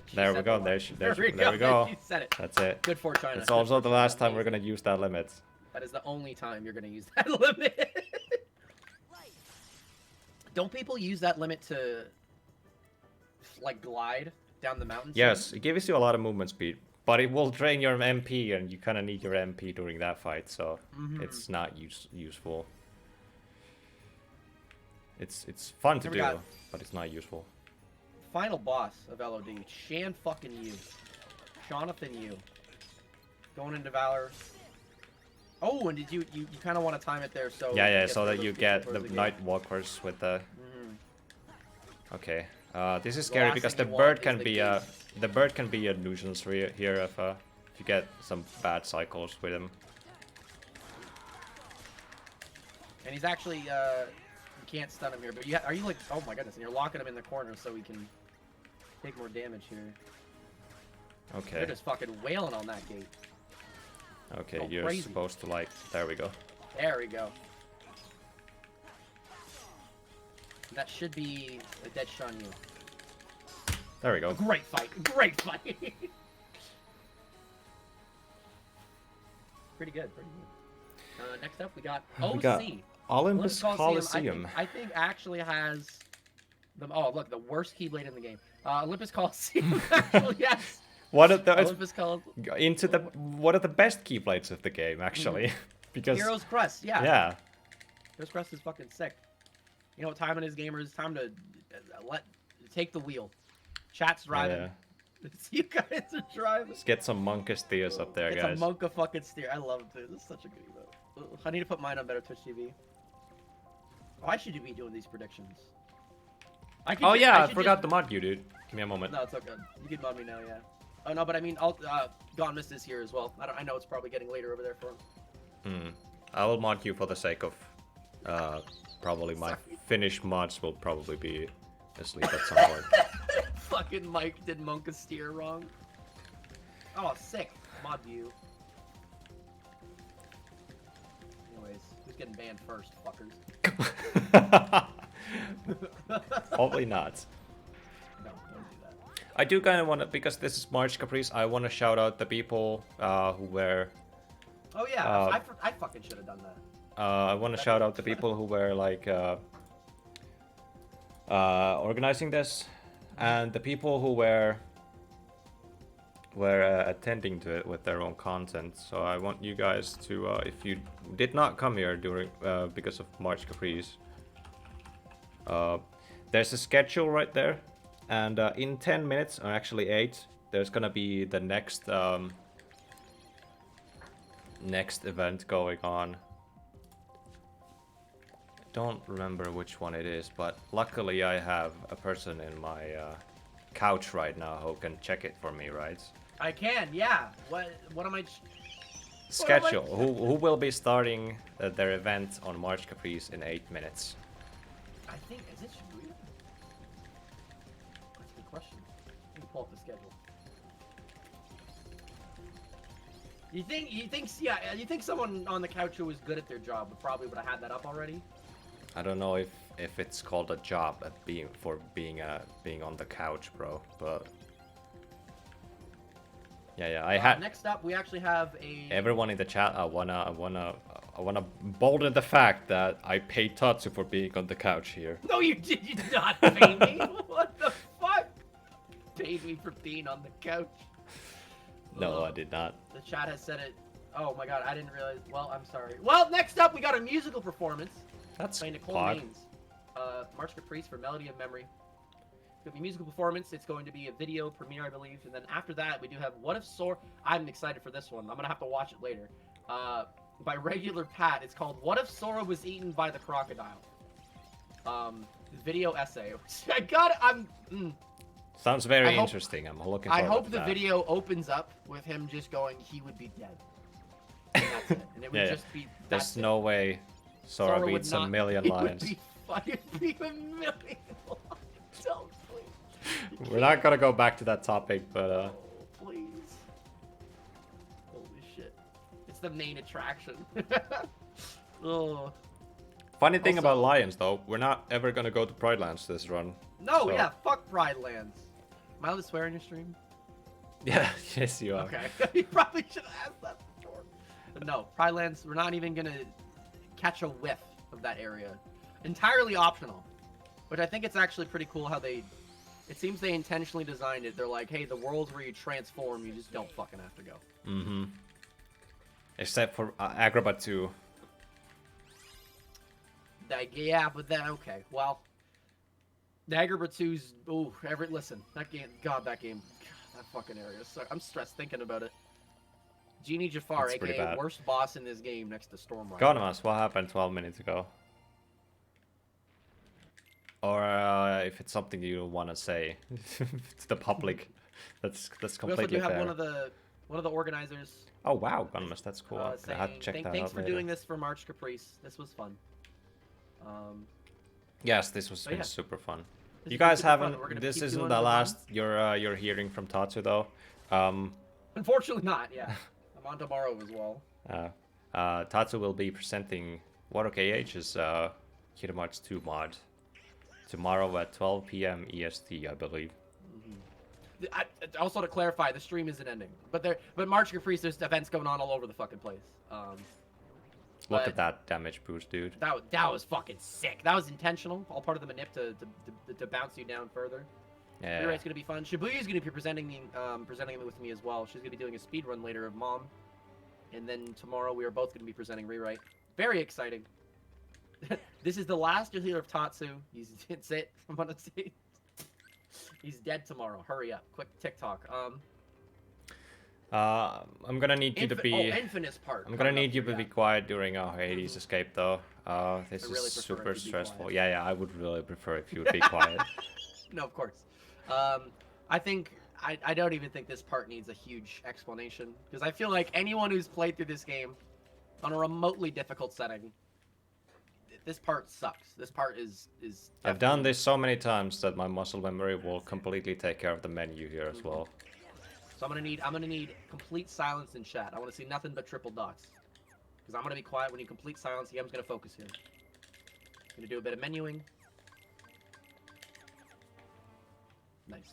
She There we said go. the There, line. there we go. She said it. That's it. Good 4 China. It's also the last time we're gonna use that limit. That is the only time you're gonna use that limit. Don't people use that limit to like glide down the mountain? Yes, it gives you a lot of movement speed, but it will drain your MP, and you kind of need your MP during that fight, so it's not useful. It's fun to Here we do, got- but it's not useful. Final boss of LOD, Shan fucking Yu. Jonathan Yu. Going into Valor. Oh, and did you kind of want to time it there so... Yeah, get so through that those you people get towards the game. night walkers with the. Mhm. Okay, this is The scary last because thing the you bird want can is be the the bird can be a nuisance here if you get some bad cycles with him. And he's actually, you can't stun him here, but are you like, oh my goodness, and you're locking him in the corner so he can take more damage here. Okay. They're just fucking wailing on that gate. Okay, Oh, you're crazy. supposed to like. There we go. There we go. And that should be a dead Shan Yu. There we go. Great fight. Great fight. Pretty good. Pretty good. Next up, we got OC. We got Olympus Coliseum, Coliseum. I think actually has the look, the worst Keyblade in the game. Olympus Coliseum actually yes. One of the Olympus into the one of the best keyblades of the game actually, because Heroes Crest, yeah. yeah, Heroes Crest is fucking sick. You know what time it is, gamers? Time to take the wheel. Chat's driving. yeah. You guys are driving. Let's get some Monka steers up there, It's guys. a Monka fucking steer. I love it, dude. This is such a good emote. I need to put mine on Better Twitch TV. Oh, I should be doing these predictions. Oh yeah, I forgot to mod you, dude. Give me a moment. No, it's okay. You can mod me now, yeah. Oh no, but I mean, Gone Mist is here as well. I know it's probably getting later over there for him. I will mod you for the sake of probably my Sorry. Finnish mods will probably be asleep at some point. Fucking Mike did Monka steer wrong. Oh, sick. Mod you. Anyways, who's getting banned first, fuckers? Probably not. No, don't do that. I do kind of want to, because this is March Caprice, I want to shout out the people who were Oh yeah, I fucking should have done that. I want to shout out the people who were like organizing this, and the people who were attending to it with their own content. So I want you guys to, if you did not come here during because of March Caprice, there's a schedule right there, and in 10 minutes, or actually 8, there's gonna be the next next event going on. I don't remember which one it is, but luckily I have a person in my couch right now who can check it for me, right? I can, yeah. What am I? Schedule. Who will be starting their event on March Caprice in 8 minutes? I think, is it Shibuya? That's a good question. Let me pull up the schedule. You think someone on the couch who was good at their job probably would have had that up already? I don't know if it's called a job at being on the couch, bro, but yeah, I had. Next up, we actually have a. Everyone in the chat, I wanna bolden the fact that I paid Tatsoo for being on the couch here. No, you did not pay me. What the fuck? Paid me for being on the couch. No, I did not. The chat has said it. Oh my god, I didn't realize. Well, I'm sorry. Well, next up, we got a musical performance. That's by Nicole odd. Maines. March Caprice for Melody of Memory. It's going to be a musical performance. It's going to be a video premiere, I believe. And then after that, we do have What If Sora... I'm excited for this one. I'm going to have to watch it later. By Regular Pat. It's called What If Sora Was Eaten by the Crocodile? Video essay. I got it. Sounds very interesting. I'm looking forward to that. I hope the video opens up with him just going, he would be dead. And that's it. And it would just be... There's no way Sora beats a million lions. It would be a million lions. Don't, please. We're not gonna go back to that topic, but oh, please. Holy shit. It's the main attraction. Oh. Funny thing about lions, though, we're not ever gonna go to Pride Lands this run. No, so... yeah, fuck Pride Lands. Am I allowed to swear in your stream? Yeah, yes you are. Okay, you probably should have asked that before. But no, Pride Lands, we're not even gonna catch a whiff of that area. Entirely optional. Which I think it's actually pretty cool how they... It seems they intentionally designed it. They're like, hey, the worlds where you transform, you just don't fucking have to go. Mm-hmm. Except for Agrabah 2. Yeah, but then, okay, well... Agrabah 2's... Ooh, listen, that game... God, that game... God, that fucking area. So, I'm stressed thinking about it. Genie Jafar, That's aka worst boss in this game next to Stormrider. Gonamas, what happened 12 minutes ago? Or if it's something you want to say to the public, that's completely We also do fair. have one of the organizers. Oh wow, Gonamas, that's cool. I have to check that out Thanks for later. doing this for March Caprice. This was fun. Yes, this was yeah. super fun. This You has been guys super fun. haven't. We're gonna This keep isn't doing the the last you're hearing from Tatsoo though. Unfortunately not. Yeah, I'm on tomorrow as well. Tatsoo will be presenting Water KH's Kingdom Hearts 2 mod tomorrow at 12 p.m. EST, I believe. Also to clarify, the stream isn't ending, but March Caprice, there's events going on all over the fucking place. Look at that damage boost, dude. That was fucking sick. That was intentional, all part of the manip to bounce you down further. Yeah. Rewrite's gonna be fun. Shibuya's gonna be presenting with me as well. She's gonna be doing a speed run later of Mom, and then tomorrow we are both gonna be presenting Rewrite. Very exciting. This is the last you'll hear of Tatsu. It's it. I'm gonna say. He's dead tomorrow. Hurry up. Quick TikTok. I'm gonna need you to be. Infinite's part. I'm gonna need you to be quiet during our Hades escape, though. This I really is prefer super if you'd be stressful. quiet. Yeah, I would really prefer if you would be quiet. No, of course. I think I don't even think this part needs a huge explanation because I feel like anyone who's played through this game on a remotely difficult setting, this part sucks. This part is. I've done this so many times that my muscle memory will completely take care of the menu here as well. So I'm gonna need complete silence in chat. I want to see nothing but triple dots. Because I'm gonna be quiet when you complete silence. The game's gonna focus here. I'm gonna do a bit of menuing. Nice.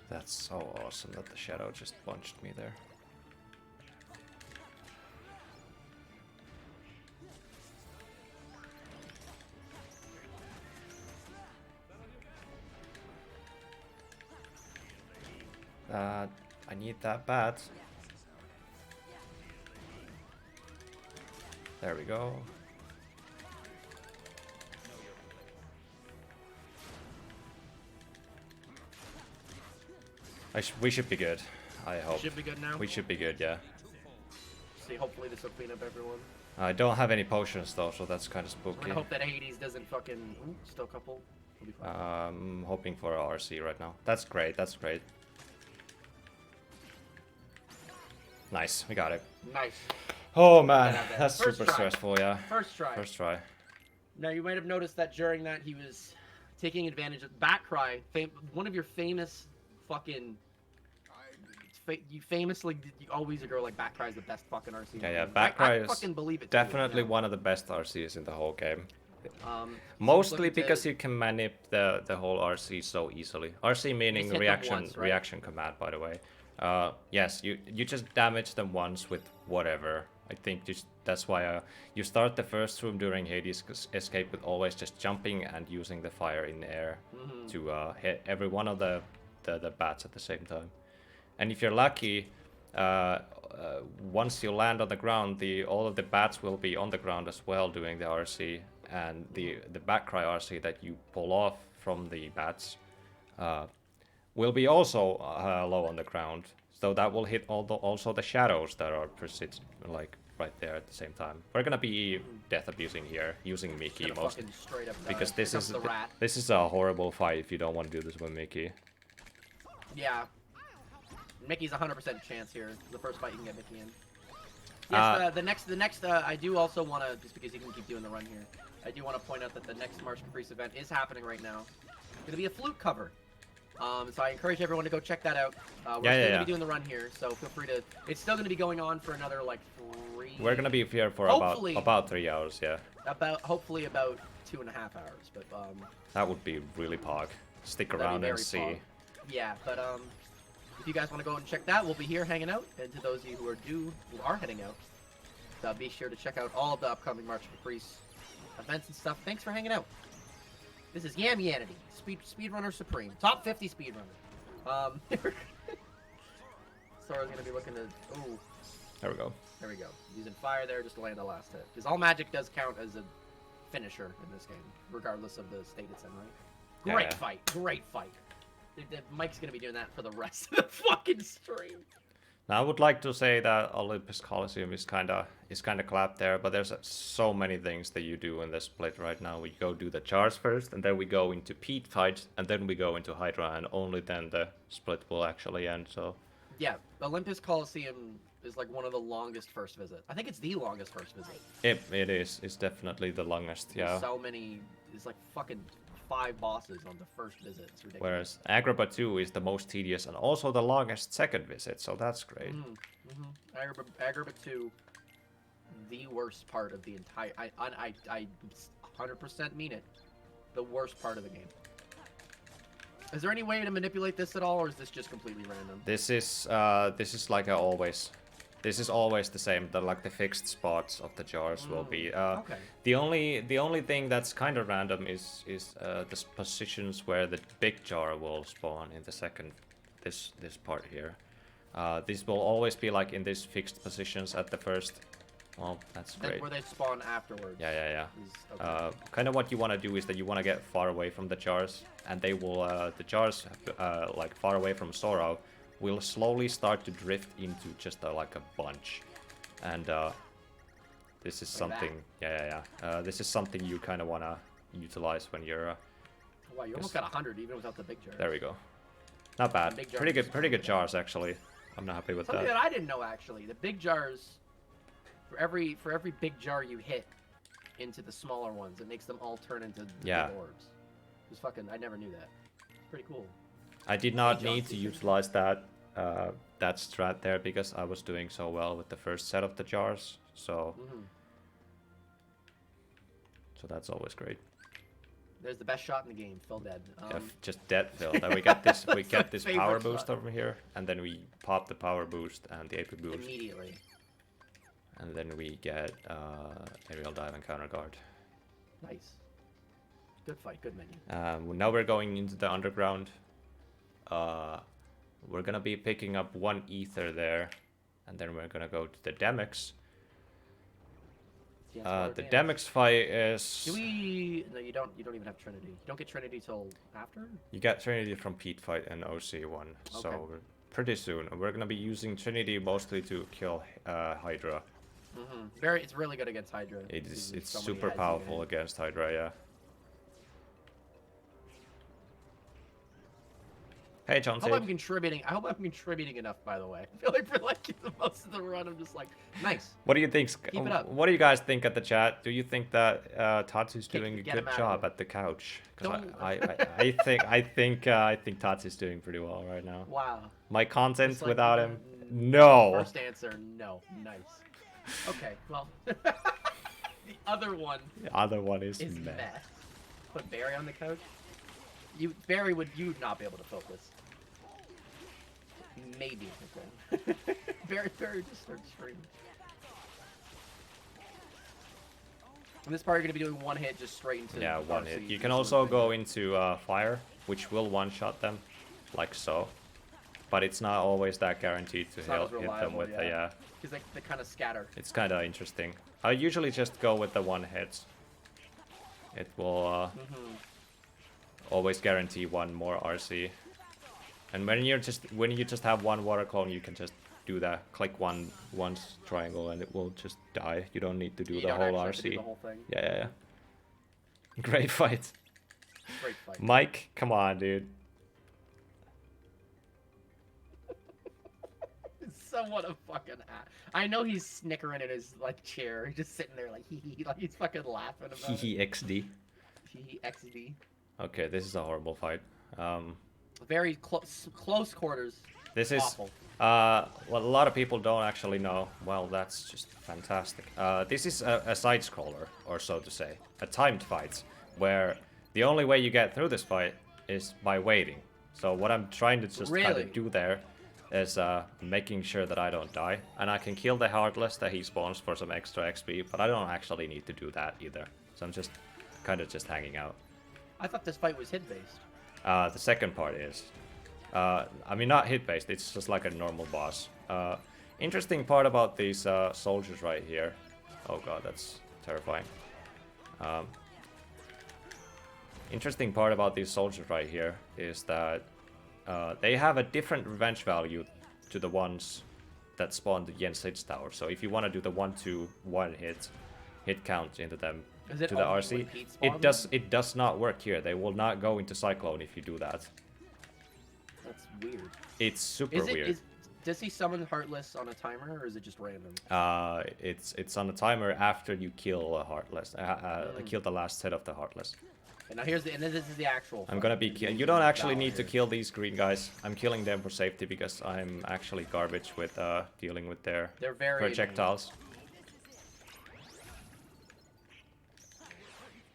That's so awesome that the shadow just punched me there. I need that bat. There we go. We should be good. I hope. Should be good now. We should be good, yeah. See, hopefully this will clean up everyone. I don't have any potions though, so that's kind of I'm spooky. gonna hope that Hades doesn't fucking. Ooh, still a couple. We'll be fine. I'm hoping for a RC right now. That's great, that's great. Nice, we got it. Nice. Oh man, Gotta have that. that's First super try. stressful, yeah. First try. First try. Now you might have noticed that during that he was taking advantage of Batcry, one of your famous fucking. You famously, you always go like Batcry is the best fucking RC. Yeah, yeah, I Batcry is fucking believe it. definitely too, one of the best RCs in the whole game. Mostly Mostly because you can manip the whole RC so easily. RC meaning hit them reaction once, right? reaction command, by the way. Yes, you just damage them once with whatever. I think that's why you start the first room during Hades escape with always just jumping and using the fire in the air to hit every one of the bats at the same time. And if you're lucky, once you land on the ground, all of the bats will be on the ground as well doing the RC, and the Batcry RC that you pull off from the bats will be also low on the ground. So that will hit also the shadows that are like right there at the same time. We're gonna be death abusing here, using Mickey most, straight up, because here comes the rat. this is a horrible fight if you don't want to do this with Mickey. Yeah. Mickey's 100% chance here. The first fight you can get Mickey in. Yes, the next. I do also want to, just because you can keep doing the run here, I do want to point out that the next March Caprice event is happening right now. It's gonna be a flute cover. So I encourage everyone to go check that out. We're still gonna be doing the run here, so feel free to. It's still gonna be going on for another like 3. We're gonna be here for about 3 hours, yeah. Hopefully about 2.5 hours, but That would be really pog. Stick that'd be around and very see. fun. Yeah, but if you guys want to go and check that, we'll be here hanging out. And to those of you who are heading out, be sure to check out all of the upcoming March Caprice events and stuff. Thanks for hanging out. This is Yamianity, Speedrunner Supreme, top 50 speedrunner. Sora's gonna be looking to. Ooh, There we go. there we go. Using fire there just to land the last hit. Because all magic does count as a finisher in this game, regardless of the state it's in, right? Yeah, Great yeah. fight, great fight. Mike's gonna be doing that for the rest of the fucking stream. Now I would like to say that Olympus Coliseum is kinda clapped there, but there's so many things that you do in this split right now. We go do the charge first, and then we go into Pete fight, and then we go into Hydra, and only then the split will actually end. So Yeah, Olympus Coliseum is like one of the longest first visits. I think it's the longest first visit. it is. It's definitely the longest. Yeah. There's so many. There's like fucking 5 bosses on the first visit. It's ridiculous. Whereas Agrabah 2 is the most tedious and also the longest second visit, so that's great. Agrabah 2, the worst part of the entire. I 100% mean it. The worst part of the game. Is there any way to manipulate this at all, or is this just completely random? This is like always. This is always the same. The fixed spots of the jars will be. Okay. The only thing that's kind of random is the positions where the big jar will spawn in the second this part here. This will always be like in these fixed positions at the first. Oh, that's great. Where they spawn afterwards. Yeah. Okay. Kind of what you want to do is that you want to get far away from the jars, and they will the jars like far away from Sora will slowly start to drift into just like a bunch, and this is something. This is something you kind of want to utilize when you're. Wow, you almost got 100 even without the big jar. There we go. Not bad. Big jars Pretty good jars actually. I'm not happy with Something that. that I didn't know actually. The big jars, for every big jar you hit into the smaller ones, it makes them all turn into the big orbs. Just fucking, I never knew that. It's pretty cool. I did not need to utilize that strat there because I was doing so well with the first set of the jars. So so that's always great. There's the best shot in the game. Phil dead. Yeah, just dead filled. And we get this That's my power favorite boost shot. over here, and then we pop the power boost and the AP boost, Immediately. and then we get aerial dive and counter guard. Nice. Good fight. Good menu. Now we're going into the underground. We're gonna be picking up 1 ether there, and then we're gonna go to the Demix. The Demix fight is. Do we? No, you don't. You don't even have Trinity. You don't get Trinity till after. You get Trinity from Pete fight and OC1, so Okay. pretty soon. We're gonna be using Trinity mostly to kill Hydra. Very. It's really good against Hydra. It's There's so many super heads you powerful get. against Hydra, yeah. Hey, John. I hope I'm contributing. I hope I'm contributing enough. By the way, I feel like for like the most of the run, I'm just like, nice. What do you think? Keep it up. What do you guys think at the chat? Do you think that Tatsoo's Okay, doing a get good him out of job here. at the couch? 'Cause Don't- I think Tatsoo's doing pretty well right now. Wow. My content Just like without the- him, no. First answer, no. Nice. Okay, well, the other one The other one is is meh. meh. Put Barry on the couch. Barry would not be able to focus. Maybe. Okay. Barry just starts screaming. In this part, you're gonna be doing 1 hit just straight into. Yeah, 1 hit. RC, You can just also one thing. go into fire, which will one-shot them, like so. But it's not always that guaranteed to It's not as hit them reliable, with yeah. Because they kind of scatter. It's kind of interesting. I usually just go with the 1 hit. It will always guarantee 1 more RC. And when you just have 1 water clone, you can just do that. Click once triangle, and it will just die. You don't need to do You the don't whole actually have to do RC. the whole thing. Yeah. Great fight. Great fight. Mike, come on, dude. Somewhat a fucking I know he's snickering in his like chair. He's just sitting there like hee like he's fucking laughing about it. Hehe XD. Hee XD. Okay, this is a horrible fight. Very close quarters. This is Awful. what a lot of people don't actually know. Well, that's just fantastic. This is a side scroller, or so to say, a timed fight, where the only way you get through this fight is by waiting. So what I'm trying to just kind Really? of do there is making sure that I don't die, and I can kill the Heartless that he spawns for some extra XP, but I don't actually need to do that either. So I'm just kind of just hanging out. I thought this fight was hit based. The second part is, I mean, not hit based, it's just like a normal boss. Interesting part about these soldiers right here. Oh god, that's terrifying. Interesting part about these soldiers right here is that they have a different revenge value to the ones that spawn the Jens Hits Tower. So if you want to do the 1-2-1 hit count into them, Is it to the only RC, when Pete spawns? it does not work here. They will not go into Cyclone if you do that. That's weird. It's super weird. Does he summon Heartless on a timer, or is it just random? It's on a timer after you kill a Heartless. Kill the last set of the Heartless. And now this is the actual. I'm fight. gonna be. This is You don't the actually battle need to here. kill these green guys. I'm killing them for safety because I'm actually garbage with dealing with their They're very projectiles.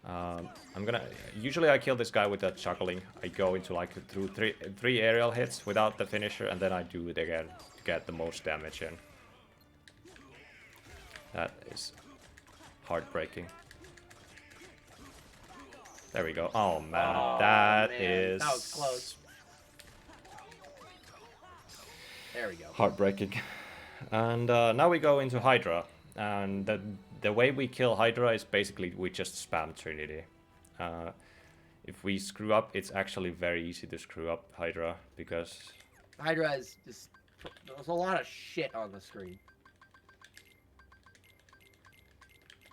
I'm gonna. Usually I kill this guy with a chuckling. I go into like through three aerial hits without the finisher, and then I do it again to get the most damage in. That is heartbreaking. There we go. Oh man, Oh, that man. is. That was close. There we go. Heartbreaking. And now we go into Hydra, and the way we kill Hydra is basically we just spam Trinity. If we screw up, it's actually very easy to screw up Hydra because Hydra is just. There's a lot of shit on the screen.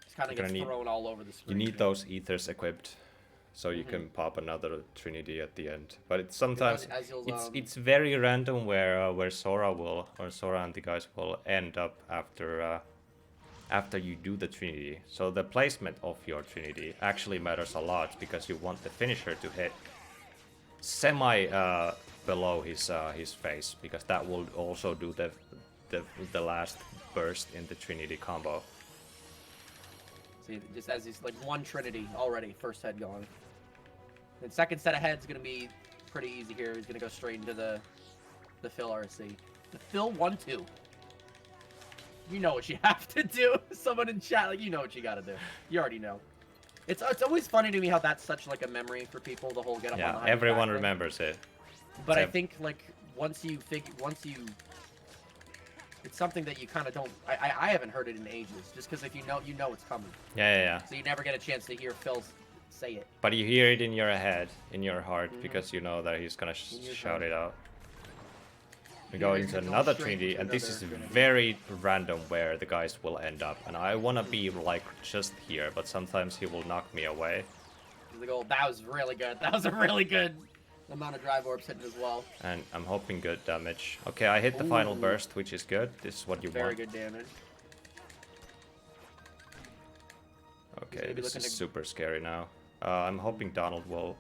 Just kind of You're gets gonna thrown all over the you screen. need those ethers equipped, so you can pop another Trinity at the end. But it's sometimes As you'll, it's very random where Sora and the guys will end up after you do the Trinity. So the placement of your Trinity actually matters a lot because you want the finisher to hit semi below his face, because that will also do the last burst in the Trinity combo. See, just as he's like one Trinity already, first head gone. And second set of heads gonna be pretty easy here. He's gonna go straight into the fill RC. The fill 1-2. You know what you have to do. Someone in chat, like, you know what you gotta do. You already know. It's always funny to me how that's such like a memory for people. The whole get up on the Yeah, high everyone back thing. remembers it. But I Except- think like once you it's something that you kind of don't. I haven't heard it in ages. Just because if you know it's coming. Yeah. So you never get a chance to hear Phil say it. But you hear it in your head, in your heart, Mhm. because you know that he's gonna In your shout heart. it out. We Here go he's into gonna go another straight Trinity, into and this is another Trinity. very random where the guys will end up. And I wanna be like just here, but sometimes he will knock me away. The goal. That was really good. That was a really good amount of drive orbs hitting as well. And I'm hoping good damage. Okay, I hit the final Ooh. burst, which is good. This is what you Very want. good damage. Okay, gonna be this looking is to- super scary now. I'm hoping Donald will...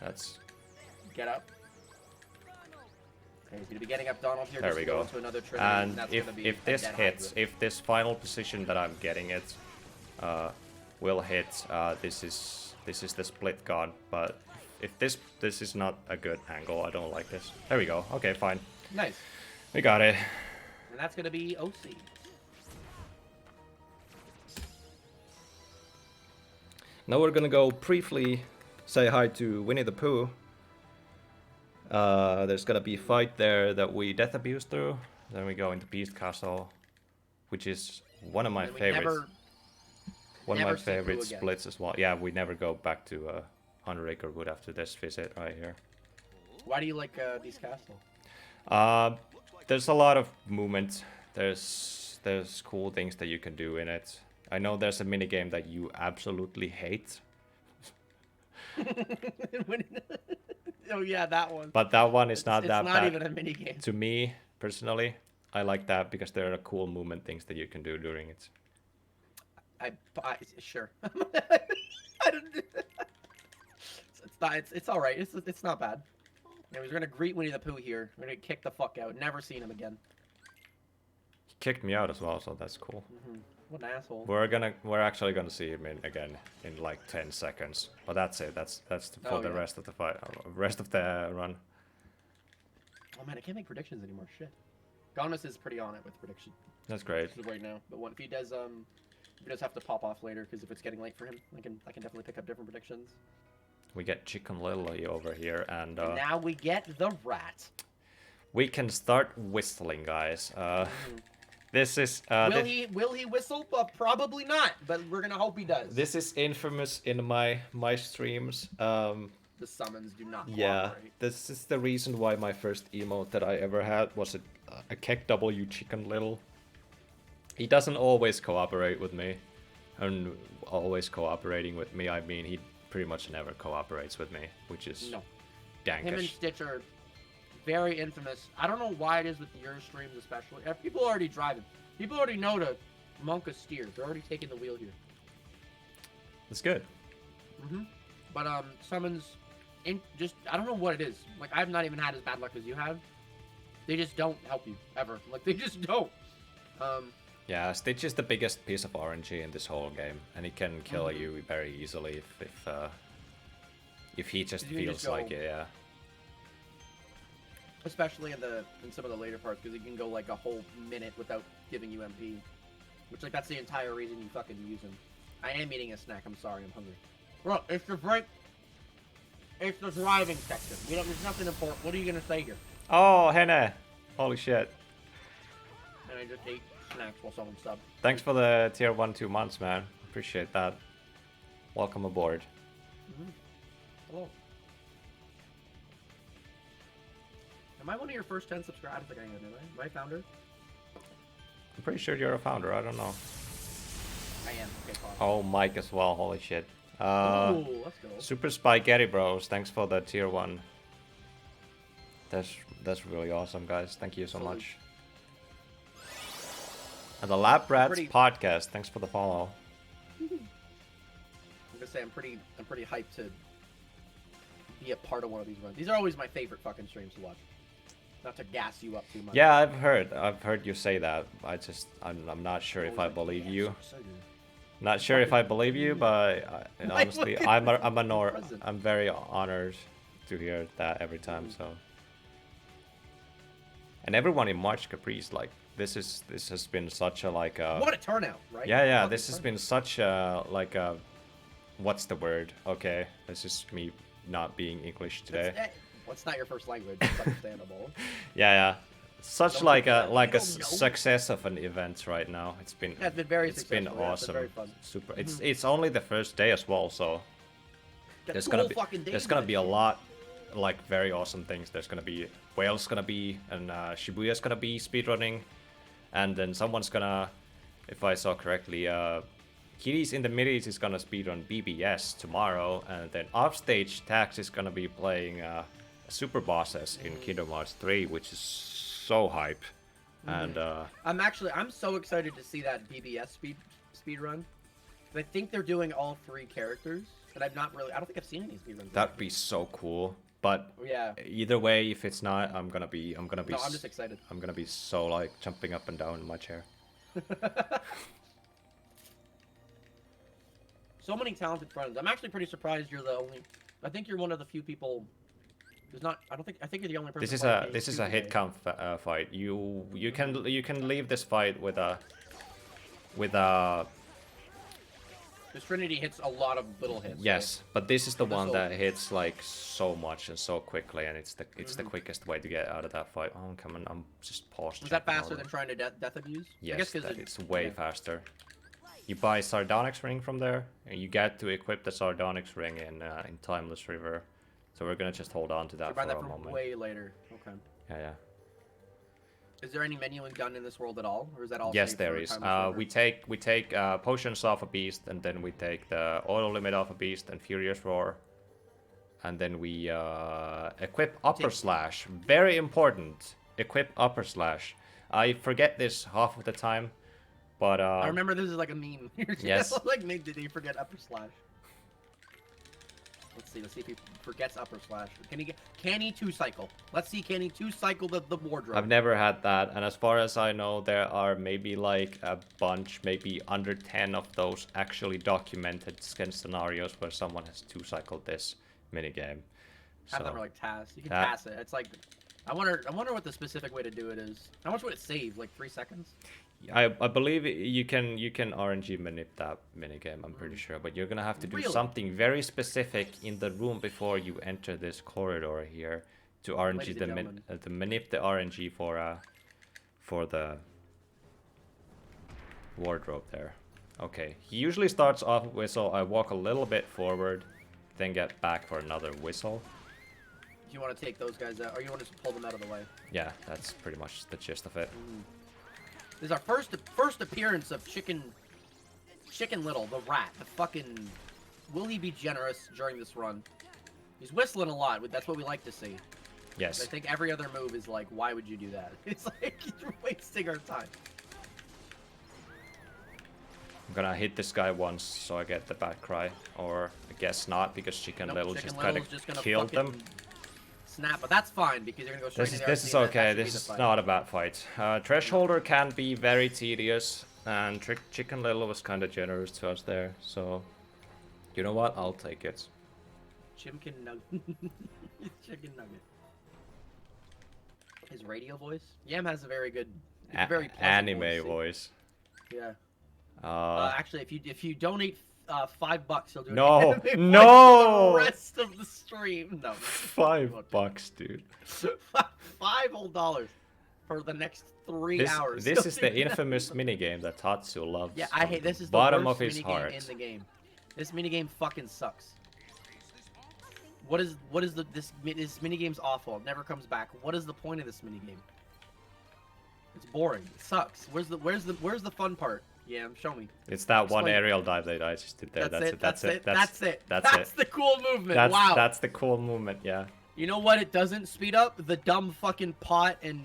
That's... Get up. Okay, he's gonna be getting up Donald here. There just we to go go. into another Trinity, And that's if, gonna be if a this dead hits, Hydra. if this final position that I'm getting it will hit, this is the split god. But if this is not a good angle, I don't like this. There we go. Okay, fine. Nice. We got it. And that's gonna be OC. Now we're gonna go briefly say hi to Winnie the Pooh. There's gonna be a fight there that we death abuse through. Then we go into Beast Castle, which is one of my And we favorites. One of my never see Pooh favorite again. splits as well. Yeah, we never go back to 100 Acre Wood after this visit right here. Why do you like Beast Castle? There's a lot of movement. There's cool things that you can do in it. I know there's a mini game that you absolutely hate, Oh yeah, that one. but that one is not it's that not bad. even a mini game. To me personally, I like that because there are cool movement things that you can do during it. Sure. I don't. It's not. It's all right. It's not bad. Anyways, we're gonna greet Winnie the Pooh here. We're gonna kick the fuck out. Never seen him again. He kicked me out as well, so that's cool. What an asshole. We're actually gonna see him again in like 10 seconds. But that's it. That's for Oh, the yeah. rest of the fight, rest of the run. Oh man, I can't make predictions anymore. Shit. Gonus is pretty on it with prediction That's great. right now. But if he does have to pop off later because if it's getting late for him, I can definitely pick up different predictions. We get Chicken Lily over here, and And now we get the rat. we can start whistling, guys. This is Will he whistle? Probably not. But we're gonna hope he does. this is infamous in my streams. The summons do not Yeah, cooperate. this is the reason why my first emote that I ever had was a Keck W Chicken Little. He doesn't always cooperate with me, and always cooperating with me, I mean he pretty much never cooperates with me, which is No. Him and dankish. Stitch are very infamous. I don't know why it is with your streams especially. People are already driving. People already know to monk a steer. They're already taking the wheel here. It's good. But summons, I don't know what it is. Like I've not even had as bad luck as you have. They just don't help you ever. Like they just don't. Yeah, Stitch is the biggest piece of RNG in this whole game, and he can kill you very easily if he just You can feels just go- like it. Yeah. Especially in some of the later parts, because you can go like a whole minute without giving you MP. Which like that's the entire reason you fucking use him. I am eating a snack. I'm sorry. I'm hungry. Bro, it's the break. It's the driving section. There's nothing important. What are you gonna say here? Oh, Henne! Holy shit! And I just ate snacks while someone subbed. Thanks for the tier 1 2 months, man. Appreciate that. Welcome aboard. Hello. Am I one of your first 10 subscribers? I don't think I am. Am I founder? I'm pretty sure you're a founder. I don't know. I am. Okay, fine. Oh, Mike as well. Holy shit. Ooh, let's go. Super Spaghetti Bros. Thanks for the tier 1. That's really awesome, guys. Thank you so Salute. much. And the Lab Rats Pretty- podcast. Thanks for the follow. I'm gonna say I'm pretty hyped to be a part of one of these runs. These are always my favorite fucking streams to watch. Not to gas you up too much. Yeah, I've heard you say that. I'm not sure if I believe you. Not sure if I believe you, but and Why honestly, would present? I'm very honored to hear that every time. So, and everyone in March Caprice, like this has been such a like a What a turnout, right? yeah, Fucking this has turnout. been such a like a what's the word? Okay, this is me not being English today. Well, it's not your first language. It's understandable. Yeah. Such Don't like you a feel- like you a don't know? success of an event right now. It's been Yeah, it's been very it's been successful, yeah, it's been awesome. very fun. Super. It's only the first day as well, so Got there's 2 gonna whole be fucking days there's of gonna it. be a lot like very awesome things. There's gonna be Wales gonna be and Shibuya's gonna be speedrunning, and then someone's gonna, if I saw correctly, Kitties in the Middies is gonna speedrun BBS tomorrow, and then offstage Tax is gonna be playing Super Bosses in Kingdom Hearts 3, which is so hype. And I'm so excited to see that BBS speed run. I think they're doing all 3 characters, but I don't think I've seen any speed runs. that'd be so cool. But Yeah. either way, if it's not, I'm gonna be No, I'm just excited. I'm gonna be so like jumping up and down in my chair. So many talented friends. I'm actually pretty surprised you're the only. I think you're one of the few people. Who's not. I think you're the only person. This is a hit count fight. You can leave this fight with a Because Trinity hits a lot of little hits. yes, but this is the one that soldiers. hits like so much and so quickly, and it's the quickest way to get out of that fight. Oh, come on, I'm just paused. Right? Is that faster than trying to death abuse? I Yes, guess 'cause it's way yeah. faster. You buy Sardonyx ring from there, and you get to equip the Sardonyx ring in Timeless River. So we're gonna just hold on to that You for buy that a for moment. way later. Okay. Yeah. Is there any menuing done in this world at all, or is that all? Yes, saved there for is. Timeless River? We take potions off a beast, and then we take the auto limit off a beast and Furious Roar, and then we equip Upper Slash. Very important. Equip Upper Slash. I forget this half of the time, but I remember this is like a meme. Yes. Like, did he forget upper slash? Let's see if he forgets upper slash. Can he 2-cycle? Let's see, can he 2-cycle the wardrobe? I've never had that, and as far as I know, there are maybe like a bunch, maybe under 10 of those actually documented scenarios where someone has 2-cycled this minigame. Have them like TAS. You can TAS it. It's like, I wonder what the specific way to do it is. How much would it save? Like 3 seconds? I believe you can RNG manip that minigame, I'm pretty sure, but you're gonna have to do Really? something very specific in the room before you enter this corridor here to RNG Ladies the and gentlemen. to manip the RNG for the wardrobe there. Okay, he usually starts off with whistle. I walk a little bit forward, then get back for another whistle. Do you want to take those guys out, or you want to just pull them out of the way? Yeah, that's pretty much the gist of it. This is our first appearance of Chicken Little, the rat. The fucking. Will he be generous during this run? He's whistling a lot. That's what we like to see. Yes. I think every other move is like, why would you do that? It's like you're wasting our time. I'm gonna hit this guy once so I get the bad cry, or I guess not because Chicken Nope, Little Chicken just kind Little's just of gonna killed them. fucking Snap, but that's fine because you're gonna go straight to the This RC, is and okay. that should be This the is fight. not a bad fight. Thresholder can be very tedious, and Chicken Little was kind of generous to us there. So, you know what? I'll take it. Chimkin Nugget. Chicken Nugget. His radio voice? Yam has a very good, very pleasant Anime voice. voice. Yeah. Uh, Actually, if you donate $5, he'll do an No, anime voice no! for the rest of the stream. No. $5, dude. $5 whole dollars for the next 3 hours. This He'll is do the that. infamous minigame that Tatsoo loves. Yeah, I hate this. Is the bottom worst of his minigame heart. in the game. This minigame fucking sucks. What is this minigame's awful. It never comes back. What is the point of this minigame? It's boring. It sucks. Where's the fun part? Yeah, show me. It's that one Explain. aerial dive that I just did there. That's it. That's the cool movement. Wow. That's the cool movement. Yeah. You know what? It doesn't speed up the dumb fucking pot and.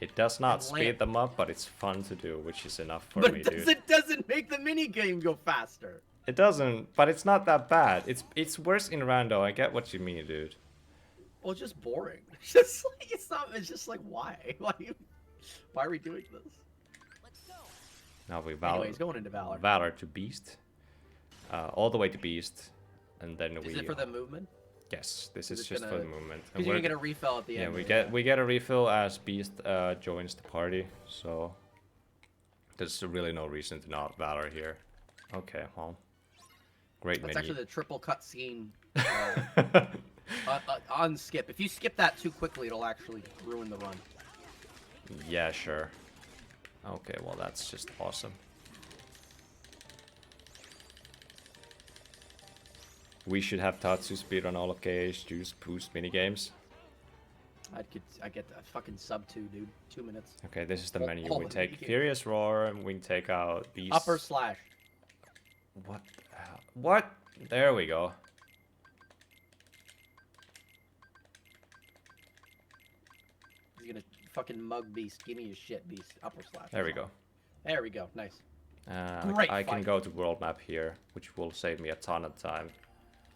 It does not And speed lamp. them up, but it's fun to do, which is enough for But me, it dude. doesn't make the minigame go faster. It doesn't, but it's not that bad. It's worse in rando. I get what you mean, dude. Well, it's just boring. It's just like it's just like why? Why are we doing this? Now we Anyways, going into Valor. Valor to Beast. All the way to Beast. And then Is it for the movement? Yes, this Is is it just for gonna- the movement. And Because you're gonna get a refill at the yeah, end. we get a refill as Beast joins the party. So there's really no reason to not Valor here. Okay, well, great That's menu. actually the triple cutscene on skip. If you skip that too quickly, it'll actually ruin the run. Yeah, sure. Okay, well that's just awesome. We should have Tatsoo speed on all of KH2's boost minigames. I get a fucking sub 2, dude. 2 minutes. Okay, this is the All- menu. all We the take minigames. Furious Roar and we take out Beast. Upper slash. What the hell? What? There we go. He's gonna fucking mug Beast. Give me your shit, Beast. Upper slash. There we go. There we go. Nice. I can fight. go to world map here, which will save me a ton of time.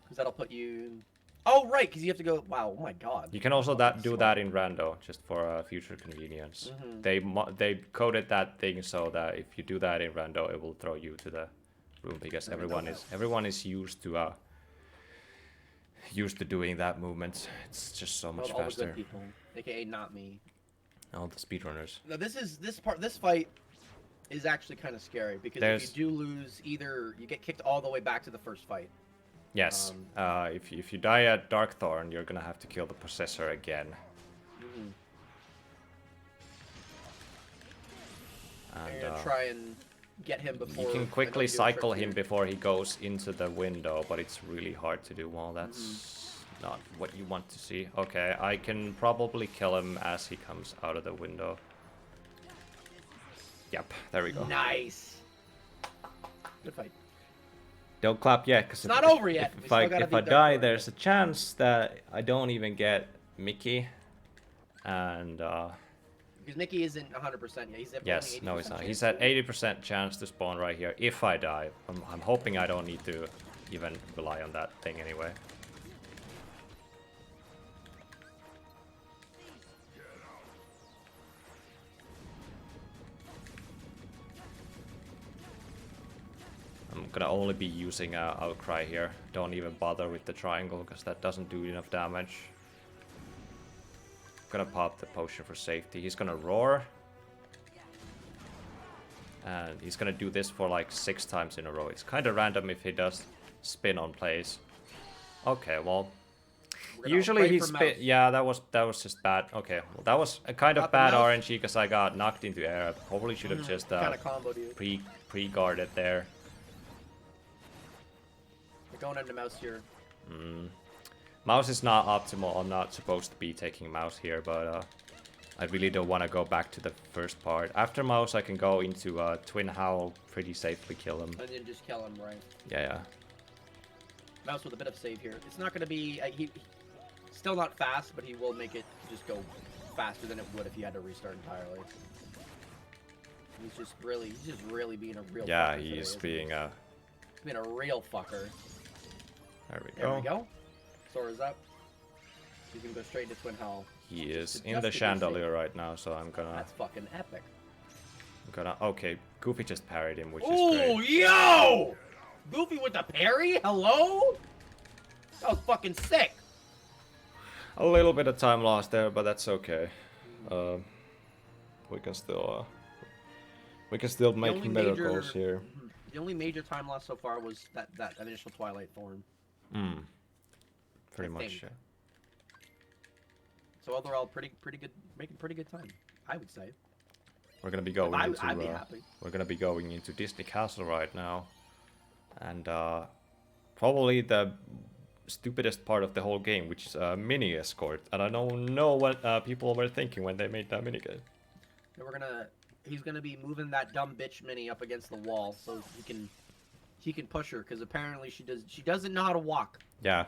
Because that'll put you... Oh, right, because you have to go... Wow, oh my god. You can also do that in rando, just for future convenience. They coded that thing so that if you do that in rando, it will throw you to the room because everyone is used to doing that movement. It's just so much all the faster. good people, aka not me. All the speedrunners. Now this fight is actually kind of scary because if you do lose, either you get kicked all the way back to the first fight. Yes. If you die at Darkthorn, you're gonna have to kill the Possessor again. And try and get him before... you can quickly cycle him before he goes into the window, but it's really hard to do. Well, that's not what you want to see. Okay, I can probably kill him as he comes out of the window. Yep, there we go. Nice. Good fight. Don't clap yet, because It's not over yet. We If still gotta I beat die, Darkthorn. there's a chance that I don't even get Mickey. And Because Mickey isn't 100% yet. He's at yes, only no, he's 80% not. chance. He's at 80% chance to spawn right here if I die. I'm hoping I don't need to even rely on that thing anyway. I'm gonna only be using Outcry here. Don't even bother with the triangle because that doesn't do enough damage. Gonna pop the potion for safety. He's gonna roar. And he's gonna do this for like 6 times in a row. It's kind of random if he does spin on plays. Okay, well, usually he spin. Yeah, that was just bad. Okay, well, that was a kind of bad RNG because I got knocked into air. I probably should have just kind of comboed you. pre-guarded there. We're going into mouse here. Mouse is not optimal. I'm not supposed to be taking mouse here, but I really don't want to go back to the first part. After mouse, I can go into Twin Howl, pretty safely kill him. And then just kill him, right? Yeah. Mouse with a bit of save here. It's not going to be... he's still not fast, but he will make it just go faster than it would if you had to restart entirely. He's just really being a real Yeah, fucker today, he's isn't being a... He's being a real fucker. There we There go. we go. Sora's up. You can go straight into Twin Howl. He is Just in to the be chandelier safe. right now, so I'm gonna... That's fucking epic. Okay, Goofy just parried him, which is Oh, great. yo! Goofy with the parry? Hello? That was fucking sick. A little bit of time lost there, but that's okay. We can still make only miracles here. The only major time loss so far was that initial Twilight Thorn. Pretty much, think. yeah. So overall, pretty good, making pretty good time, I would say. We're gonna be going I'd into be happy. we're gonna be going into Disney Castle right now, and probably the stupidest part of the whole game, which is a mini escort. And I don't know what people were thinking when they made that minigame. He's gonna be moving that dumb bitch mini up against the wall so he can push her because apparently she doesn't know how to walk. Yeah.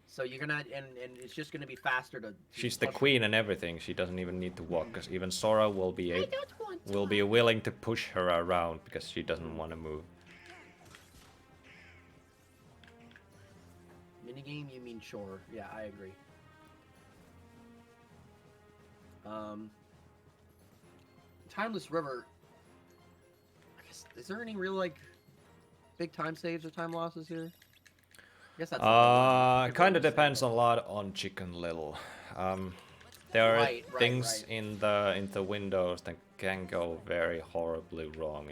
So you're gonna and it's just gonna be faster to. She's the push her. queen and everything. She doesn't even need to walk, because even Sora will be willing to push her around because she doesn't want to move. Minigame, you mean sure? Yeah, I agree. Timeless River. Is there any real like big time saves or time losses here? I guess that's Kind of depends a lot on Chicken Little. There are Right, things right. in the windows that can go very horribly wrong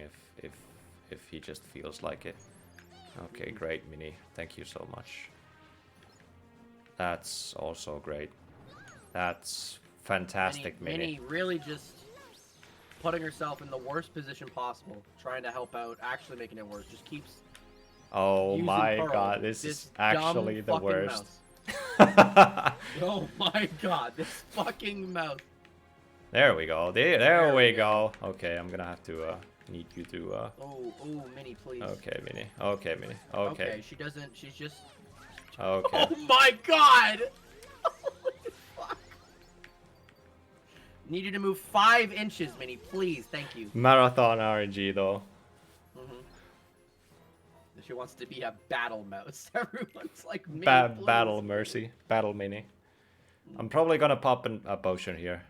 if he just feels like it. Okay, great, Mini. Thank you so much. That's also great. That's fantastic, Minnie really just putting herself in the worst position possible, trying to help out, actually making it worse. Just keeps. Oh using my Pearl, god, this is dumb actually the fucking worst. mouse. Oh my god, this fucking mouse. There we go. There we go. Okay, I'm gonna have to need you to Oh, Minnie, please. Okay, Mini. Okay, Mini. Okay. Okay, she doesn't. She's just. Okay. Oh my god! Holy fuck! Need you to move 5 inches, Minnie, please. Thank you. Marathon RNG though. She wants to be a battle mouse. Everyone's like, Minnie, please. Battle Mercy. Battle Mini. I'm probably gonna pop a potion here.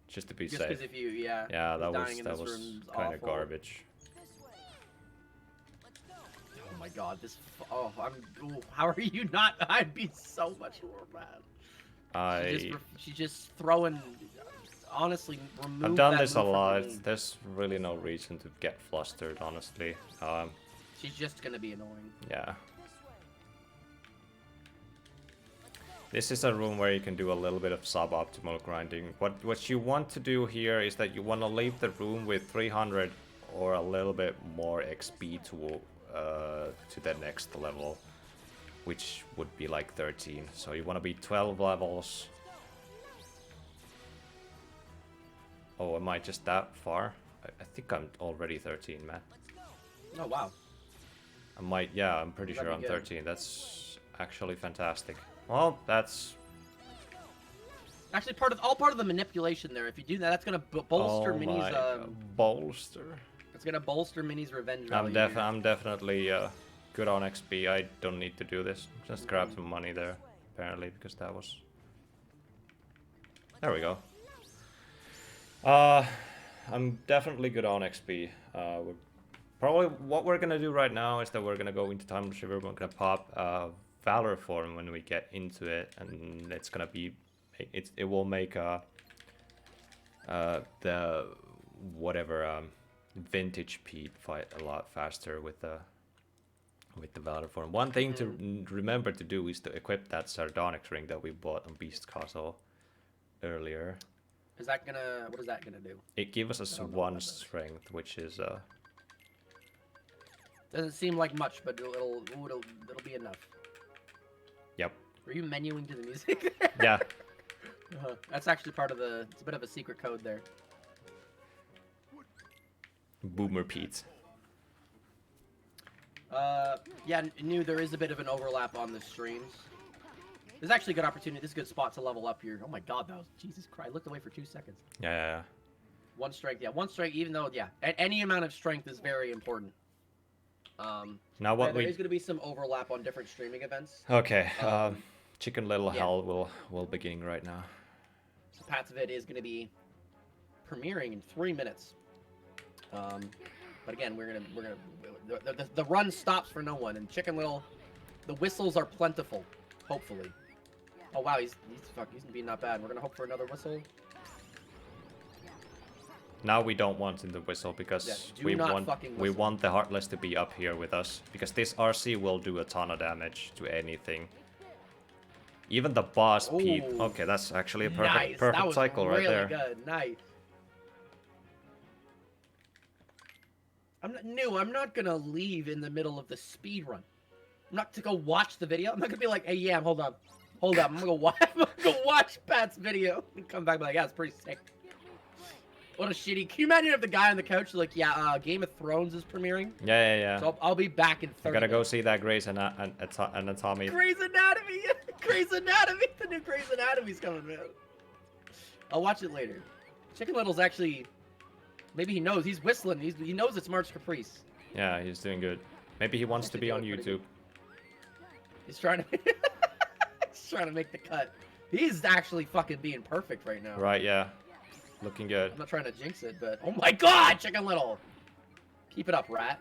Just to be Just safe. because if you, yeah. Yeah, that dying in this was room's kind of awful. garbage. Oh my god, this. Oh, how are you not? I'd be so much more mad. She's just throwing. Honestly, remove I've done that this a move from lot. me. There's really no reason to get flustered, honestly. She's just gonna be annoying. Yeah. This is a room where you can do a little bit of suboptimal grinding. What you want to do here is that you want to leave the room with 300 or a little bit more XP to the next level, which would be like 13. So you want to be 12 levels. Oh, am I just that far? I think I'm already 13, man. Oh wow. I might, yeah, I'm pretty That'd sure be I'm good. 13. That's actually fantastic. Well, that's Actually, all part of the manipulation there. If you do that, that's gonna bolster oh Minnie's. my bolster. It's gonna bolster Minnie's revenge I'm value. I'm definitely good on XP. I don't need to do this. Just grab some money there, apparently, because that was. There we go. I'm definitely good on XP. Probably what we're gonna do right now is that we're gonna go into Time Shiver. We're gonna pop Valor form when we get into it, and it's gonna be, it will make the whatever vintage Pete fight a lot faster with the Valor form. One thing to remember to do is to equip that Sardonyx ring that we bought on Beast Castle earlier. Is that gonna? What is that gonna do? It gives us I don't know one about that. strength, which is Doesn't seem like much, but it'll be enough. Yep. Were you menuing to the music? Yeah. That's actually part of the. It's a bit of a secret code there. Boomer Pete. Yeah, knew there is a bit of an overlap on the streams. There's actually a good opportunity. This is a good spot to level up here. Oh my god, that was Jesus Christ! I looked away for 2 seconds. Yeah. One strength, yeah, one strength. Even though, yeah, any amount of strength is very important. Now what there we is going to be some overlap on different streaming events. okay. Chicken Little yeah. Hell will begin right now. So Pat's vid is going to be premiering in 3 minutes. But again, the run stops for no one, and Chicken Little, the whistles are plentiful. Hopefully. Oh wow, he's being not bad. We're gonna hope for another whistle. Now we don't want in the whistle because Yeah, we do not want fucking we whistle. want the Heartless to be up here with us because this RC will do a ton of damage to anything. Even the boss Pete. Ooh. Okay, that's actually a Nice. That perfect was cycle right really there. good. Nice. I'm not gonna leave in the middle of the speed run. I'm not to go watch the video. I'm not gonna be like, hey, yeah, hold up. I'm gonna go watch Pat's video and come back and be like, yeah, it's pretty sick. What a shitty. Can you imagine if the guy on the couch is like, yeah, Game of Thrones is premiering? Yeah. So I'll be back in 30 I gotta go minutes. see that Grey's Anatomy. Grey's Anatomy! Grey's Anatomy! The new Grey's Anatomy's coming, man. I'll watch it later. Chicken Little's actually... Maybe he knows. He's whistling. He knows it's March Caprice. Yeah, he's doing good. Maybe he wants to be on YouTube. He's trying to... He's trying to make the cut. He's actually fucking being perfect right now. Right, yeah. Looking good. I'm not trying to jinx it, but... Oh my god, Chicken Little! Keep it up, rat.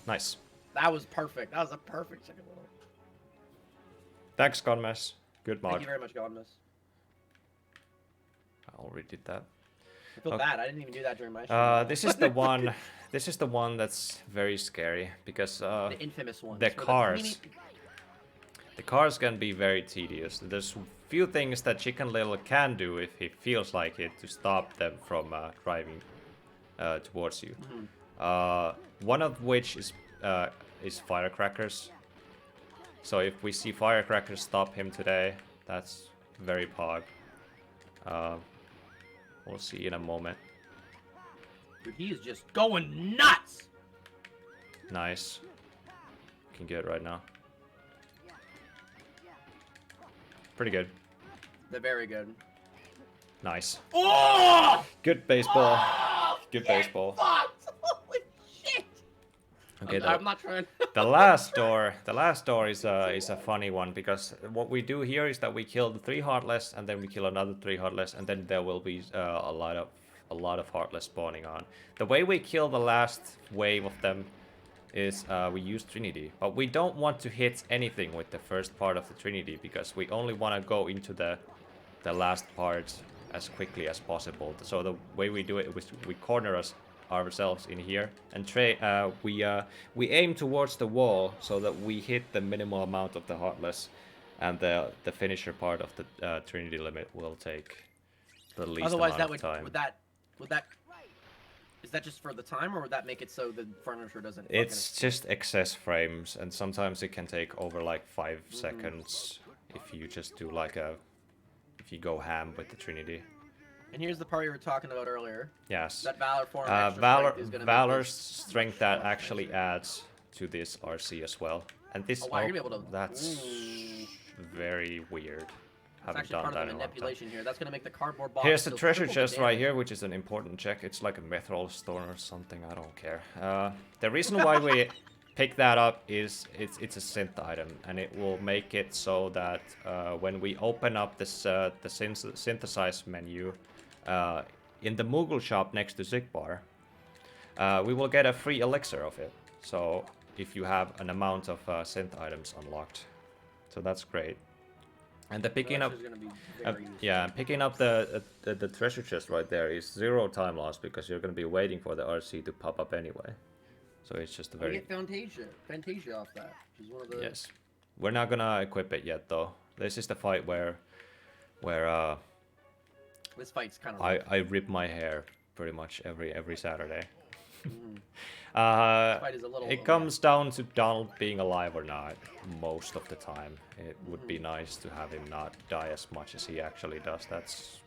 Nice. That was perfect. That was a perfect second level. Thanks, Gunmess. Good Thank mod. you very much, Godness. I already did that. I feel Okay. bad. I didn't even do that during my show. This is the one. This is the one that's very scary because The infamous one. the cars. The cars can be very tedious. There's few things that Chicken Little can do if he feels like it to stop them from driving towards you. One of which is firecrackers. So if we see firecrackers stop him today, that's very pog. We'll see in a moment. Dude, he is just going nuts! Nice. Can get it right now. Pretty good. They're very good. Nice. Oh! Good baseball. Oh, Good get baseball. fucked! Holy shit! Okay, I'm not trying. the last door is a funny one because what we do here is that we kill the 3 heartless and then we kill another 3 heartless and then there will be a lot of heartless spawning on. The way we kill the last wave of them is we use Trinity, but we don't want to hit anything with the first part of the Trinity because we only want to go into the last part as quickly as possible. So the way we do it is we corner ourselves in here and we aim towards the wall so that we hit the minimal amount of the heartless, and the finisher part of the Trinity limit will take the least Otherwise, amount of time. would that is that just for the time, or would that make it so the furniture doesn't? It's just excess frames, and sometimes it can take over like 5 seconds if you just do like if you go ham with the Trinity. And here's the part you were talking about earlier. Yes. That Valor form. Valor's strength that actually adds to this RC as well, and this. Oh, wow, you're gonna be able to. That's Ooh. very weird. It's Haven't actually done part that of in the a long time. manipulation here. That's gonna make the cardboard box. Here's the deal treasure triple chest the right damage. here, which is an important check. It's like a mithril stone or something. I don't care. The reason why we pick that up is it's a synth item, and it will make it so that when we open up this the synthesize menu in the Moogle shop next to Zigbar, we will get a free elixir of it. So if you have an amount of synth items unlocked, so that's great. And the picking up, yeah, picking up the treasure chest right there is 0 time loss because you're gonna be waiting for the RC to pop up anyway. So it's just a very. You get Fantasia off that, which is one of the. Yes, we're not gonna equip it yet though. This is the fight where This fight's kind of. I rip my hair pretty much every Saturday. Fight is a little. It comes down to Donald being alive or not most of the time. It would be nice to have him not die as much as he actually does. That's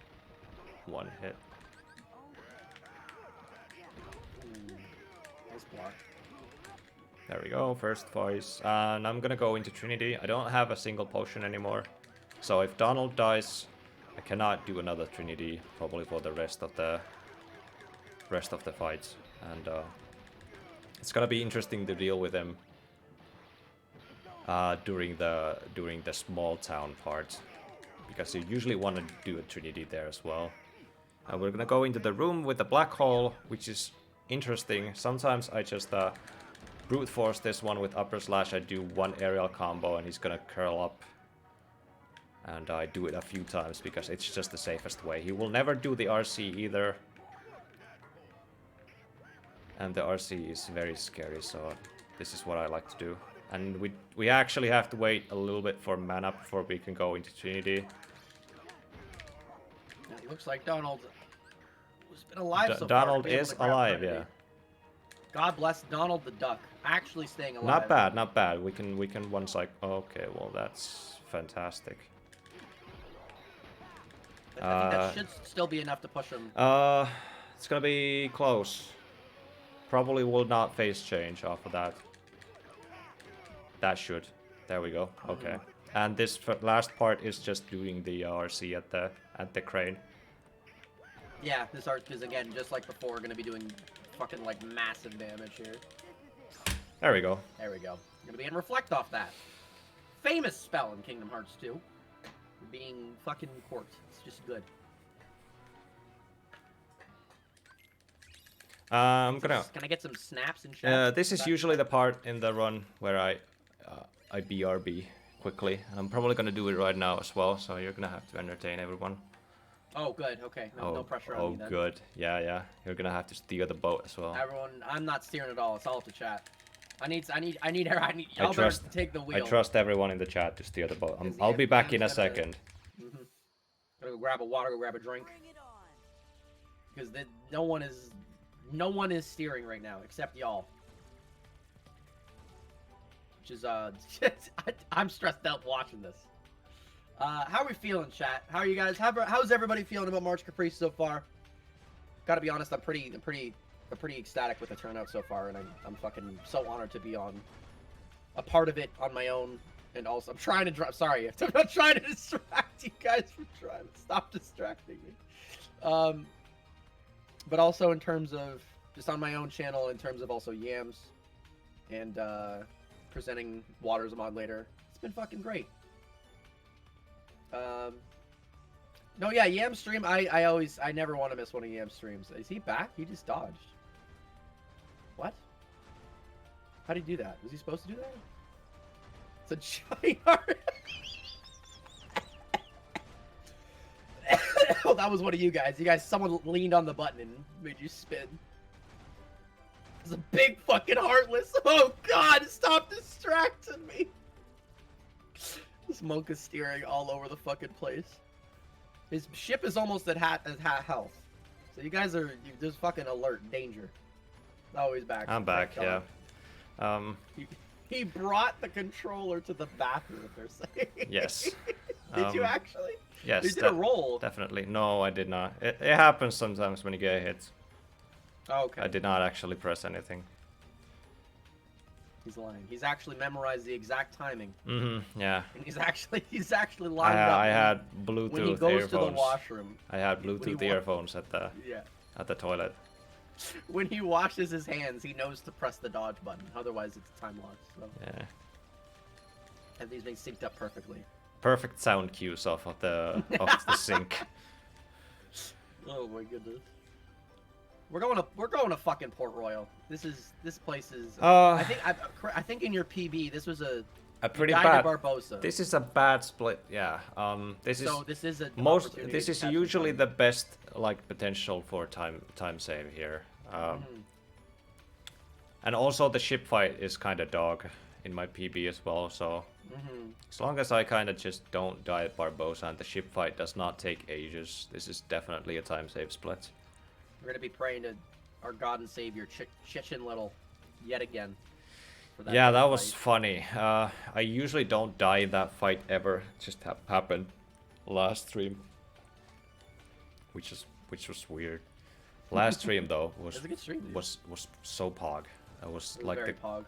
one hit. Nice block. There we go, first voice. And I'm gonna go into Trinity. I don't have a single potion anymore. So if Donald dies, I cannot do another Trinity probably for the rest of the fights. And it's gonna be interesting to deal with him during the small town part, because you usually want to do a Trinity there as well. And we're gonna go into the room with the black hole, which is interesting. Sometimes I just brute force this one with upper slash. I do one aerial combo and he's gonna curl up. And I do it a few times because it's just the safest way. He will never do the RC either. And the RC is very scary, so this is what I like to do. And we actually have to wait a little bit for mana before we can go into Trinity. Yeah, it looks like Donald has been alive so far. Donald is alive, yeah. God bless Donald the Duck, actually staying alive. Not bad, not bad. We can one cycle. Okay, well that's fantastic. I think that should still be enough to push him. It's gonna be close. Probably will not phase change off of that. That should. There we go. Okay. And this last part is just doing the RC at the crane. Yeah, this art is again just like before. We're gonna be doing fucking like massive damage here. There we go. There we go. Gonna be able to reflect off that famous spell in Kingdom Hearts 2. Being fucking corked. It's just good. I'm gonna. Can I get some snaps and chat? This is usually the part in the run where I BRB quickly. I'm probably gonna do it right now as well, so you're gonna have to entertain everyone. Oh, good. Okay. No pressure on me then. Oh, good. Yeah. You're gonna have to steer the boat as well. Everyone, I'm not steering at all. It's all up to chat. I need y'all better take the wheel. I trust everyone in the chat to steer the boat. I'll be back in a second. Gotta go grab a water, go grab a drink. Because no one is steering right now except y'all. Which is I'm stressed out watching this. How are we feeling, chat? How are you guys? How's everybody feeling about March Caprice so far? Gotta be honest, I'm pretty ecstatic with the turnout so far, and I'm fucking so honored to be on a part of it on my own. And also, I'm trying to sorry, I'm not trying to distract you guys from trying to stop distracting me. But also in terms of just on my own channel, in terms of also Yams and presenting Waters mod later, it's been fucking great. No, yeah, Yam stream. I never want to miss one of Yam's streams. Is he back? He just dodged. What? How did he do that? Was he supposed to do that? It's a giant heart. Oh, that was one of you guys. Someone leaned on the button and made you spin. It's a big fucking heartless. Oh God, stop distracting me. This monk is steering all over the fucking place. His ship is almost at half health. So you guys are just fucking alert, danger. Oh, he's back. I'm back, yeah. He brought the controller to the bathroom, they're saying. Yes. Did you actually? Yes. You did a roll. Definitely. No, I did not. It happens sometimes when you get hit. Oh, okay. I did not actually press anything. He's lying. He's actually memorized the exact timing. Yeah. And he's actually lined up. I had Bluetooth when he goes earphones. to the washroom. I had Bluetooth earphones at the toilet. When he washes his hands, he knows to press the dodge button. Otherwise, it's time locked. So. Yeah. Everything's being synced up perfectly. Perfect sound cues off of the sink. Oh my goodness. We're going to fucking Port Royal. This place is. I think in your PB this was a pretty bad. Barbosa. This is a bad split. Yeah. This is This is usually the best like potential for time save here. And also the ship fight is kind of dog in my PB as well. So as long as I kind of just don't die at Barbosa and the ship fight does not take ages, this is definitely a time save split. We're gonna be praying to our God and Savior Chichen Little yet again. Yeah, that was funny. I usually don't die in that fight ever. It just happened last stream, which was weird. Last stream though was a good stream, was so pog. It was like very pog.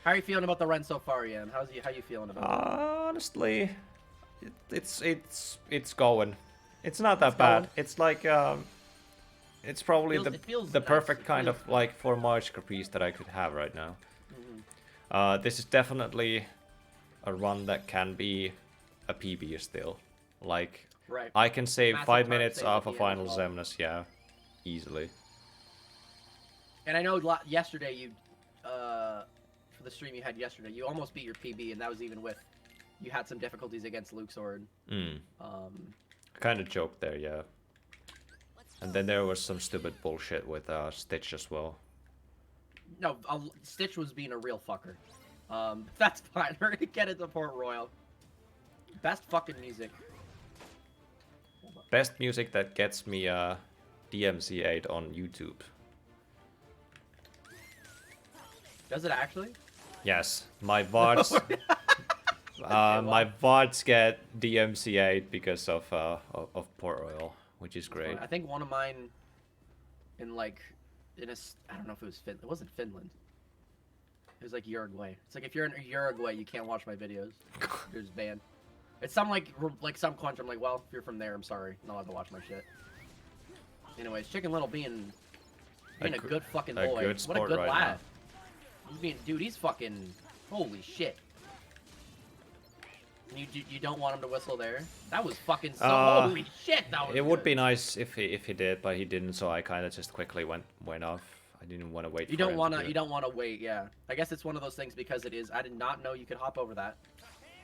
How are you feeling about the run so far, Ian? How you feeling about it? Honestly, it's going. It's not that bad. Going. It's like it's probably the perfect kind of like for March Caprice that I could have right now. This is definitely a run that can be a PB still. Like, right. I can save Massive 5 time minutes save off at a the final end as well. Zemnis, yeah, easily. And I know yesterday you, for the stream you had yesterday, you almost beat your PB, and that was even with, you had some difficulties against Luxord. Kind of joked there, yeah. And then there was some stupid bullshit with Stitch as well. No, Stitch was being a real fucker. That's fine. We're gonna get into Port Royal. Best fucking music. Best music that gets me DMC8 on YouTube. Does it actually? Yes, my VODs. My VODs get DMCA because of Port Royal, which is great. I think one of mine, I don't know if it was Finland. It wasn't Finland. It was like Uruguay. It's like if you're in Uruguay, you can't watch my videos. You're just banned. It's some like some country. I'm like, well, if you're from there, I'm sorry, not allowed to watch my shit. Anyways, Chicken Little being a good fucking boy. What a good lad. He's being, dude, he's fucking, holy shit. You don't want him to whistle there? That was fucking so. Holy shit! That was. It would good. be nice if he did, but he didn't. So I kind of just quickly went off. I didn't want to wait. You for don't him want to to. do You it. don't want to wait. Yeah. I guess it's one of those things because it is. I did not know you could hop over that.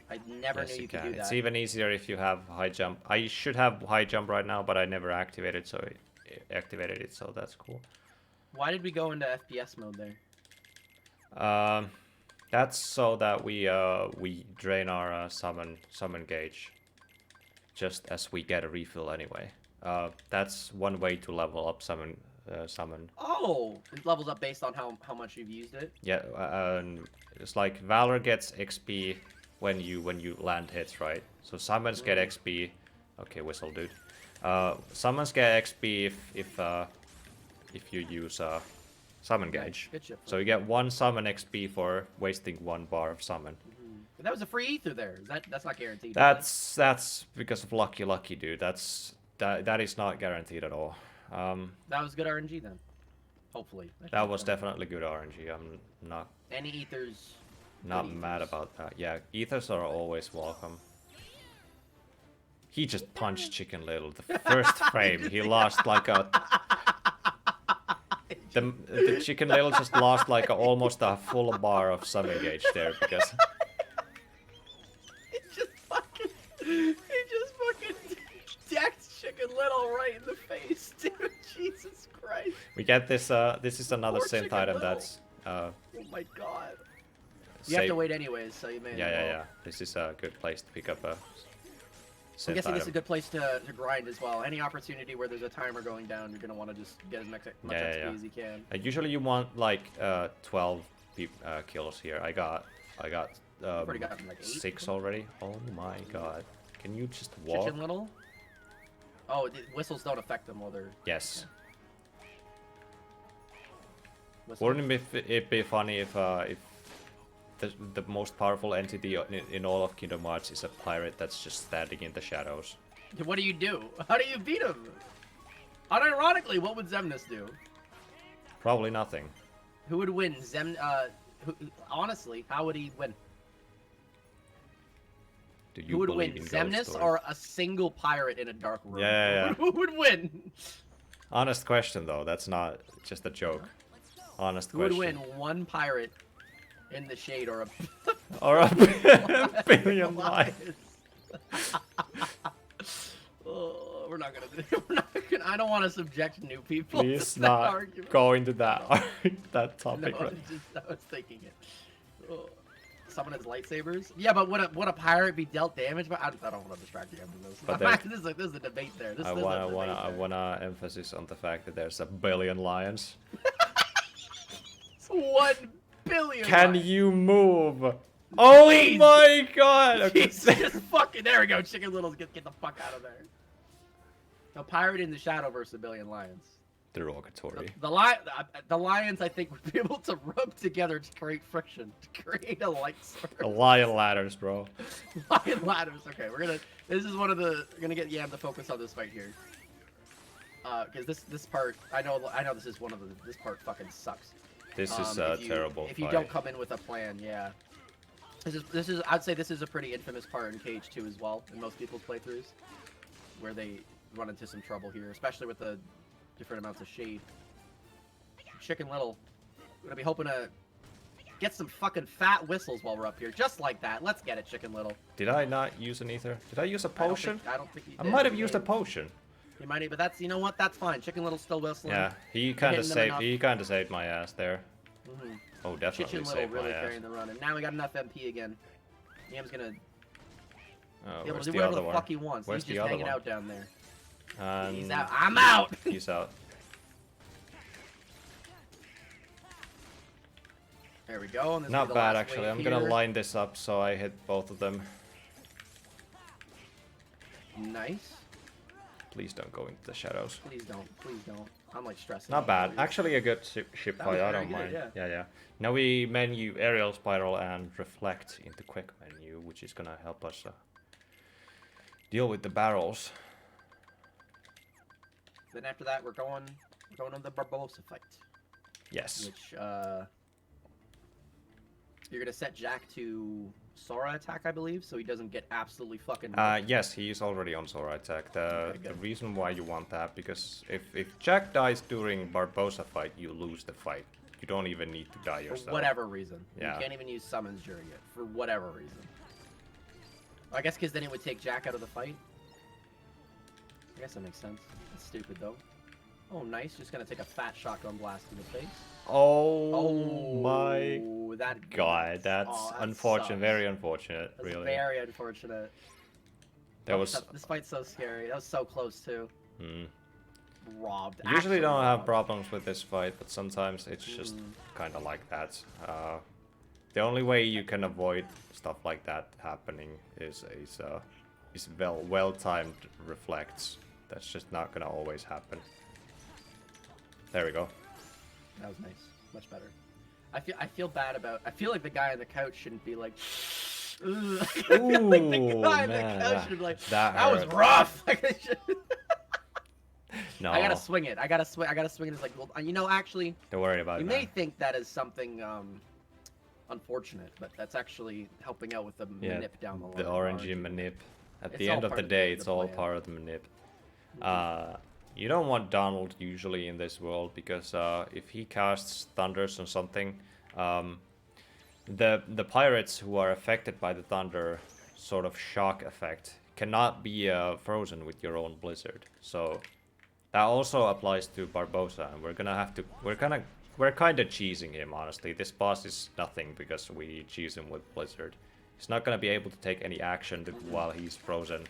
I never Yes, knew you could can. do It's that. even easier if you have high jump. I should have high jump right now, but I never activated, so activated it. So that's cool. Why did we go into FPS mode there? That's so that we drain our summon gauge, just as we get a refill anyway. That's one way to level up summon. Oh, it levels up based on how much you've used it. Yeah, and it's like Valor gets XP when you land hits, right? So summons get XP. Okay, whistle, dude. Summons get XP if you use summon gauge. Good shit. So you get 1 summon XP for wasting 1 bar of summon. But that was a free ether there. That's not guaranteed. That's because of lucky, dude. That is not guaranteed at all. That was good RNG then. Hopefully. That was definitely good RNG. I'm not Any ethers. not good mad ethers. about that. Yeah, ethers are always welcome. He just punched Chicken Little. The first frame, he lost like a. The Chicken Little just lost like almost a full bar of summon gauge there because. He just fucking decked Chicken Little right in the face, dude. Jesus Christ. We get this. This is another Poor synth Chicken item Little. that's. Oh my god. You have to wait anyways, so you may as well. Yeah. This is a good place to pick up a. I'm Synth guessing this is a item. good place to grind as well. Any opportunity where there's a timer going down, you're gonna want to just get as much XP as you can. Usually you want like 12 kills here. I got already gotten, like, 8 6 already. Oh my god! Can you just walk? Chicken Little? Oh, the whistles don't affect them while they're... Yes. whistling. Wouldn't it be funny if the most powerful entity in all of Kingdom Hearts is a pirate that's just standing in the shadows? What do you do? How do you beat him? Unironically, what would Xemnas do? Probably nothing. Who would win? Honestly, how would he win? Do you Who would believe win? in ghost Xemnas stories? or a single pirate in a dark room? Yeah. Who would win? Honest question though. That's not just a joke. Honest Who would question. win? One pirate in the shade or a Or a billion lions. Oh, we're not gonna. We're not gonna. I don't want to subject new people. Please to that not argument. go into that that No, topic. Right? I was thinking it. Oh. Summon his lightsabers. Yeah, but would a pirate be dealt damage? But I don't want to distract you after this. But This is a debate there. This I is a debate wanna there. emphasis on the fact that there's a billion lions. It's 1 billion. Can lions. you move? Oh Please. my god! Okay. Jesus fucking. There we go. Chicken Littles get the fuck out of there. A pirate in the shadow versus a billion lions. Derogatory. The lions, I think, would be able to rub together to create friction, to create a light The sword. lion ladders, bro. Lion ladders. Okay, this is we're gonna get Yam to focus on this fight here. Because this part, I know this is this part fucking sucks. This is a If you- terrible If you fight. don't come in with a plan, yeah. This is I'd say this is a pretty infamous part in KH2 as well, in most people's playthroughs, where they run into some trouble here, especially with the different amounts of shade. Chicken Little, we're gonna be hoping to get some fucking fat whistles while we're up here, just like that. Let's get it, Chicken Little. Did I not use an ether? Did I use a potion? I don't think you I did. might have used a potion. You might, but that's, you know what? That's fine. Chicken Little's still whistling. Yeah, he kind of hitting them saved. enough. He kind of saved my ass there. Mhm. Oh, definitely Chicken Little saved really my ass. carrying the run, and now we got enough MP again. Yam's gonna be Oh, able where's to do the whatever other the one? fuck he wants. Where's He's the just other hanging one? out down there. And He's out. I'm out. He's out. There we go. And this will Not be the bad last actually. wave I'm gonna here. line this up so I hit both of them. Nice. Please don't go into the shadows. Please don't. Please don't. I'm like stressing. Not out bad. for you. Actually, a good ship That fight. was I very don't good, mind. yeah. Yeah. Now we menu aerial spiral and reflect into quick menu, which is gonna help us deal with the barrels. Then after that, we're going on the Barbosa fight, Yes. which You're gonna set Jack to Sora attack, I believe, so he doesn't get absolutely fucking. Yes, he is already on Sora attack. Okay, The good. reason why you want that, because if Jack dies during Barbossa fight, you lose the fight. You don't even need to die For yourself. whatever reason. Yeah. You can't even use summons during it. For whatever reason. I guess because then it would take Jack out of the fight. I guess that makes sense. That's stupid though. Oh, nice. Just gonna take a fat shotgun blast to the face. Oh, my that god, that's that unfortunate. sucks. Very unfortunate, That's really. very unfortunate. That was. This fight's so scary. That was so close too. Hmm. Robbed. Usually Actually don't have robbed. problems with this fight, but sometimes it's just Mm. kind of like that. The only way you can avoid stuff like that happening is well-timed reflects. That's just not gonna always happen. There we go. That was nice. Much better. I feel bad about. I feel like the guy on the couch shouldn't be like. Ugh. I feel like the Ooh, guy on man, the couch should be like. that That was hurt." rough. Like, I should- No, I gotta swing it. I gotta swing it. It's like, well, you know, actually, don't worry about you it. may man. think that is something unfortunate, but that's actually helping out with the Yeah, manip down the line. the orangey manip. At It's the all end of part the of day, the it's all plan. part of the manip. You don't want Donald usually in this world because if he casts thunders on something, the pirates who are affected by the thunder sort of shock effect cannot be frozen with your own blizzard. So that also applies to Barbossa, and we're kind of cheesing him, honestly. This boss is nothing because we cheese him with blizzard. He's not gonna be able to take any action while he's frozen,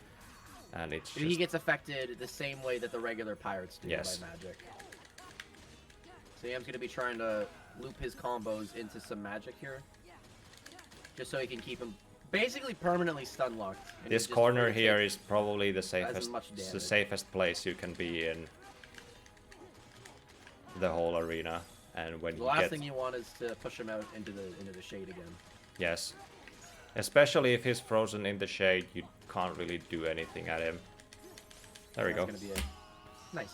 and it's just... He gets affected the same way that the regular pirates do Yes. by magic. So Yam's gonna be trying to loop his combos into some magic here, just so he can keep him basically permanently stun locked. and he This just corner really here takes- is probably the safest, much the damage. safest place you can be in the whole arena. And when The you last get... thing you want is to push him out into the shade again. Yes. Especially if he's frozen in the shade, you can't really do anything at him. There we go. That's gonna be it. Nice.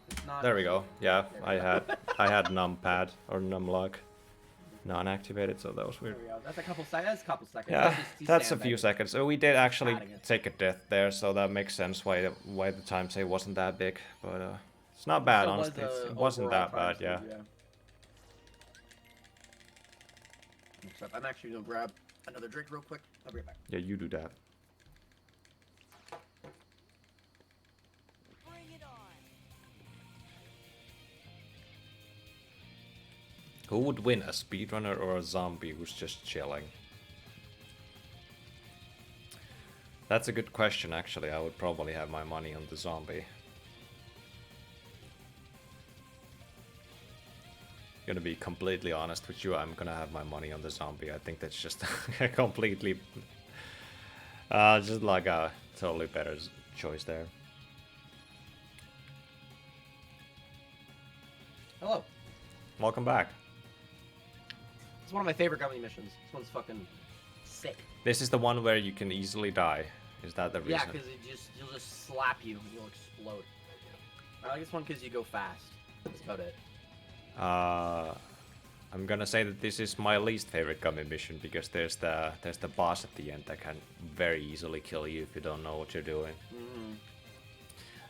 It's not. There we go. Yeah, There we go. I had numpad or numlock non-activated, so that was weird. There we go. That's a couple seconds. That's a couple seconds. Yeah, He's that's a few sandbagging. seconds. So we did actually Padding it. take a death there, so that makes sense why the time save wasn't that big. But it's not bad, Still was, honestly. It wasn't overall that bad, time yeah. save, Except I'm actually gonna grab another drink real quick. I'll be right back. Yeah, you do that. Bring it on. Who would win, a speedrunner or a zombie who's just chilling? That's a good question, actually. I would probably have my money on the zombie. Gonna be completely honest with you, I'm gonna have my money on the zombie. I think that's just a completely... just like a totally better choice there. Hello. Welcome back. It's one of my favorite gummy missions. This one's fucking sick. This is the one where you can easily die. Is that the reason? Yeah, because you'll just slap you and you'll explode. I like this one because you go fast. That's about it. I'm gonna say that this is my least favorite gummy mission because there's the boss at the end that can very easily kill you if you don't know what you're doing. Mm-hmm.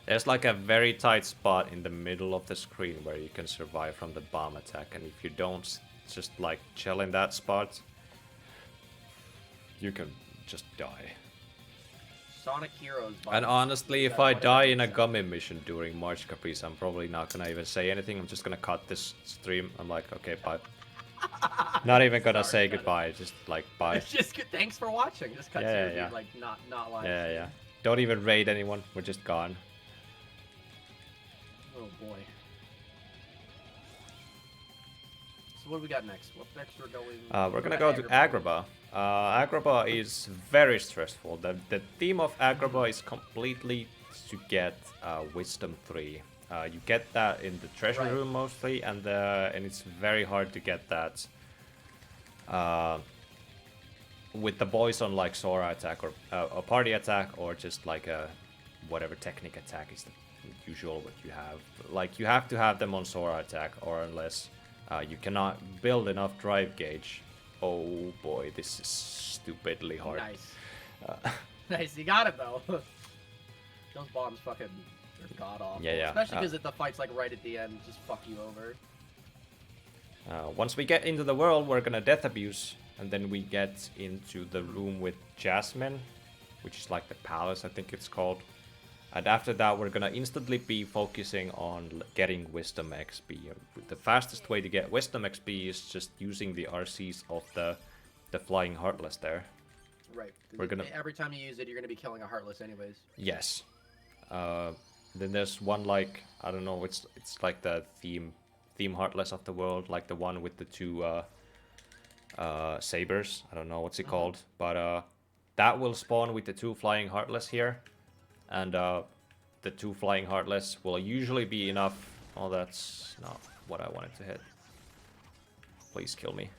There's like a very tight spot in the middle of the screen where you can survive from the bomb attack, and if you don't just like chill in that spot, you can just die. Sonic Heroes. And honestly, if I die in a gummy mission during March Caprice, I'm probably not gonna even say anything. I'm just gonna cut this stream. I'm like, okay, bye. Not even gonna say goodbye. Just like bye. It's just good. Thanks for watching. Just cut Yeah, to yeah. like not live. Yeah, yeah. Don't even raid anyone. We're just gone. Oh boy. So what do we got next? What next we're going? We're gonna go to Agrabah. Agrabah is very stressful. The theme of Agrabah is completely to get Wisdom 3. You get that in the treasure Right. room mostly, and it's very hard to get that with the boys on like Sora attack or a party attack or just like a whatever technic attack is the usual what you have. Like you have to have them on Sora attack or unless You cannot build enough drive gauge. Oh boy, this is stupidly hard. Nice. Nice, you got it though. Those bombs fucking are god awful. Yeah. Especially because the fight's like right at the end, just fuck you over. Once we get into the world, we're gonna death abuse, and then we get into the room with Jasmine, which is like the palace, I think it's called. And after that, we're gonna instantly be focusing on getting Wisdom XP. The fastest way to get Wisdom XP is just using the RCs of the Flying Heartless there. Right. We're gonna... Every time you use it, you're gonna be killing a Heartless anyways. Yes. Then there's one like, I don't know, it's like the theme Heartless of the world, like the one with the two sabers. I don't know what's it called, but that will spawn with the two Flying Heartless here. And the two Flying Heartless will usually be enough. Oh, that's not what I wanted to hit. Please kill me.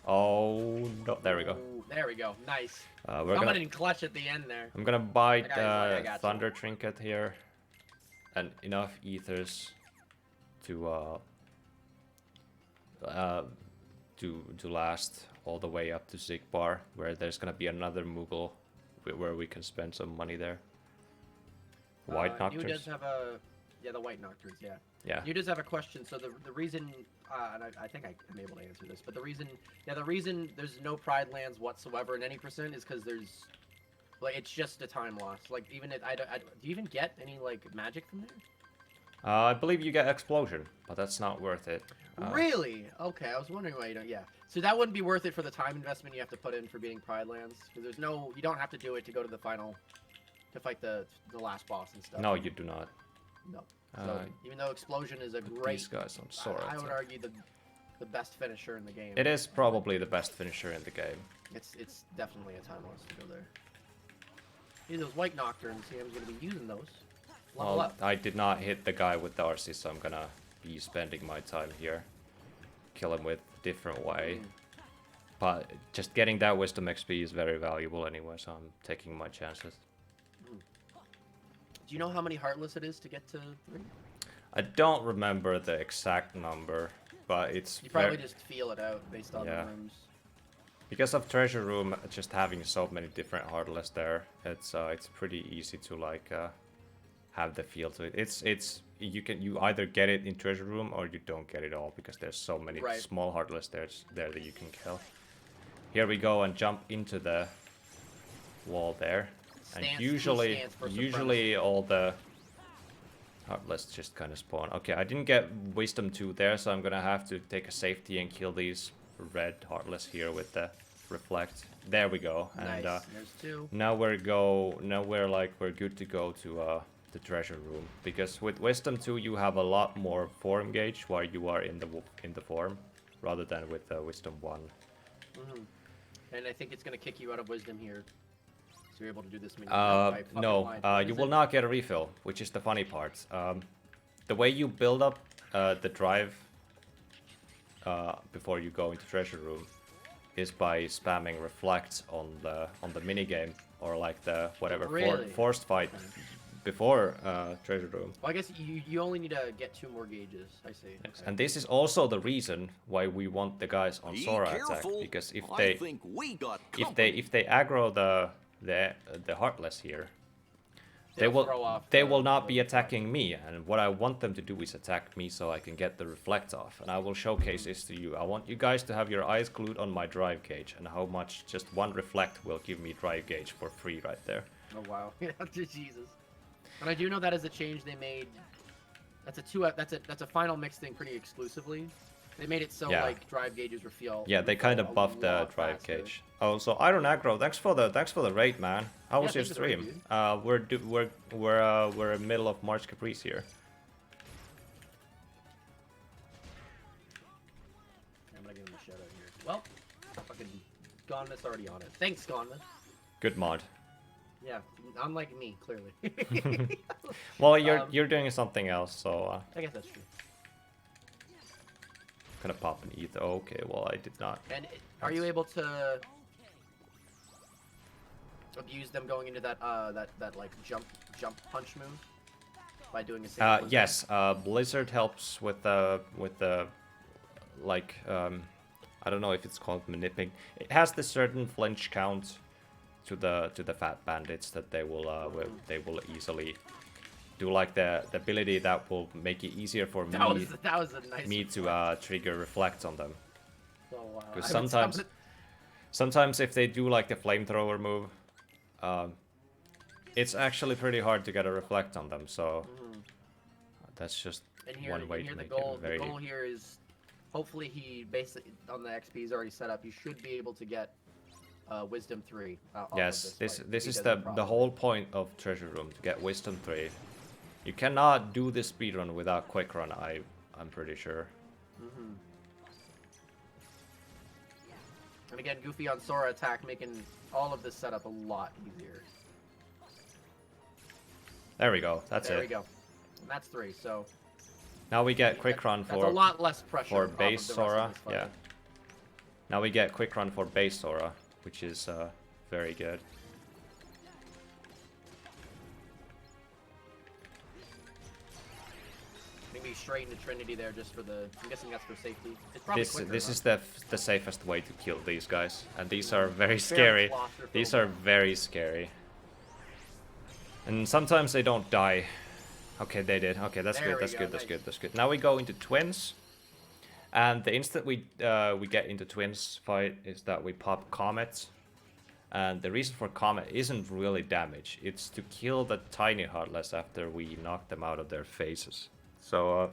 Oh, no. There we go. Ooh, there we go. Nice. We're Someone gonna... in clutch at the end there. I'm gonna buy I got Thunder you. Trinket here. And enough ethers to last all the way up to Zigbar, where there's gonna be another Moogle where we can spend some money there. White Nocturnes. You does have a... Yeah, the White Nocturnes, yeah. Yeah. You does have a question. So the reason, and I think I am able to answer this, but the reason there's no Pride lands whatsoever in any percent is because there's, like, it's just a time loss. Like, even if do you even get any, like, magic from there? I believe you get Explosion, but that's not worth it. Really? Okay, I was wondering why you don't. Yeah. So that wouldn't be worth it for the time investment you have to put in for beating Pride lands, because there's no, you don't have to do it to go to the final, to fight the last boss and stuff. No, you do not. No. So even though Explosion is a Put great, these guys on Sora. I would argue the best finisher in the game. It is probably the best finisher in the game. It's definitely a time loss to go there. See those White Nocturnes. See, I'm gonna be using those. Level Well, up. I did not hit the guy with the RC, so I'm gonna be spending my time here. Kill him with a different way. But just getting that Wisdom XP is very valuable anyway, so I'm taking my chances. Do you know how many Heartless it is to get to 3? I don't remember the exact number, but it's You probably just feel it out based on Yeah. the rooms. because of Treasure Room just having so many different Heartless there. It's pretty easy to like have the feel to it. It's you either get it in Treasure Room or you don't get it all because there's so many Right. small Heartless there that you can kill. Here we go and jump into the wall there. And Stance, usually all the Heartless just kind of spawn. Okay, I didn't get Wisdom 2 there, so I'm gonna have to take a safety and kill these red Heartless here with the Reflect. There we go. And Nice. There's 2. now we're good to go to the Treasure Room, because with Wisdom 2 you have a lot more form gauge while you are in the form, rather than with Wisdom 1. And I think it's gonna kick you out of Wisdom here. So you're able to do this many No, you will not get a refill, which is the funny part. The way you build up the drive before you go into Treasure Room is by spamming Reflect on the minigame, or like the whatever Really? forced fight before Treasure Room. Well, I guess you only need to get 2 more gauges. I see. Yes. Okay. And this is also the reason why we want the guys on Be Sora attack, careful. because if I think we got company. if they aggro the Heartless here, they They'll will throw off they the- will not be attacking me, and what I want them to do is attack me so I can get the Reflect off, and I will showcase this to you. I want you guys to have your eyes glued on my drive gauge and how much just one Reflect will give me drive gauge for free right there. Oh wow. Jesus. And I do know that is a change they made. That's a final mix thing pretty exclusively. They made it so Yeah. like drive gauges refill. Yeah, they kind of buffed the lot drive faster. gauge. Oh, so Iron Aggro, thanks for the raid, man. How was your thanks for the raid, stream? We're in middle of March Caprice here. I'm gonna give him a shout out here. Well, fucking Gonmus already on it. Thanks, Gonmus. Good mod. Yeah, unlike me, clearly. Well, you're doing something else, so I guess that's true. gonna pop an ether. Okay, well I did not. And are you able to abuse them going into that that like jump punch move by doing a single? Yes, Blizzard helps with the like I don't know if it's called maniping. It has this certain flinch count to the fat bandits that they will easily do, like the ability that will make it easier for that was a nice me to trigger reflect on them. Oh, wow. Because sometimes if they do like the flamethrower move, it's actually pretty hard to get a reflect on them. So that's just one way to make it very. The goal here is, hopefully he basically on the XP he's already set up. He should be able to get Wisdom 3. Yes, this is the whole point of Treasure Room, to get Wisdom 3. You cannot do this speedrun without Quick Run, I'm pretty sure. And again, Goofy on Sora attack, making all of this setup a lot easier. There we go, that's it. There we go. And that's 3, so... Now we get Quick Run that's a lot less pressure for base Sora, yeah. Now we get Quick Run for base Sora, which is very good. Maybe straight into Trinity there just for the... I'm guessing that's for safety. It's probably this is the safest way to kill these guys, and these are very scary. These are very scary. And sometimes they don't die. Okay, they did. Okay, that's good. That's good. That's good. That's good. Now we go into twins, and the instant we get into twins fight is that we pop Comet, and the reason for Comet isn't really damage. It's to kill the tiny Heartless after we knock them out of their faces. So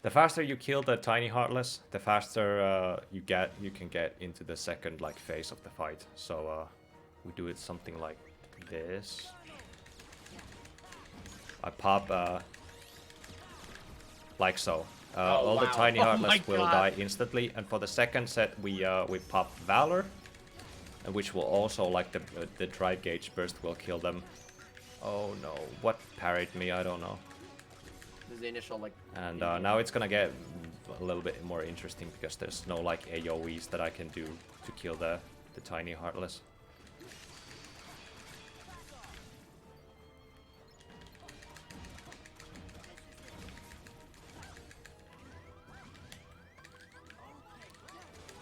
the faster you kill the tiny Heartless, the faster you can get into the second phase of the fight. So we do it something like this. I pop like so. All the tiny Heartless will die instantly, and for the second set we pop Valor, which will also, like the Drive Gauge Burst will kill them. Oh no, what parried me? I don't know. This is the initial And now it's gonna get a little bit more interesting because there's no AoEs that I can do to kill the tiny Heartless.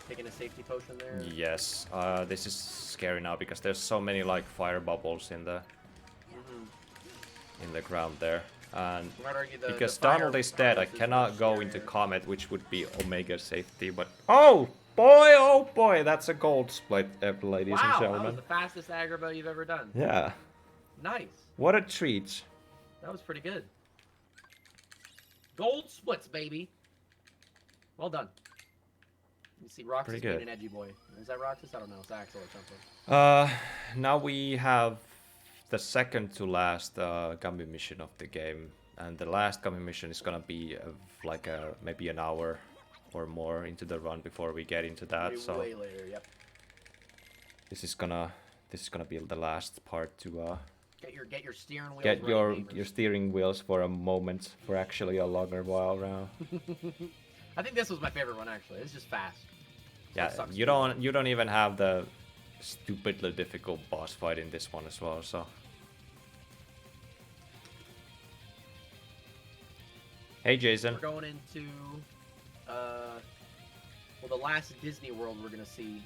Taking a safety potion there. Yes, this is scary now because there's so many fire bubbles in the ground there. And because Donald is dead, I cannot go into Comet, which would be Omega safety. But oh boy, that's a gold split, ladies and gentlemen. That was the fastest aggro you've ever done. Yeah. Nice. What a treat. That was pretty good. Gold splits, baby. Well done. You see Roxas being an edgy boy. Is that Roxas? I don't know. It's Axel or something. Now we have the second to last Gummy mission of the game, and the last Gummy mission is gonna be maybe an hour or more into the run before we get into that. So way later, yep. This is gonna be the last part to get your steering wheels. Get your steering wheels for a moment, for actually a longer while now. I think this was my favorite one actually. It's just fast. Yeah, you don't even have the stupidly difficult boss fight in this one as well, so. Hey Jason. We're going into the last Disney World we're gonna see.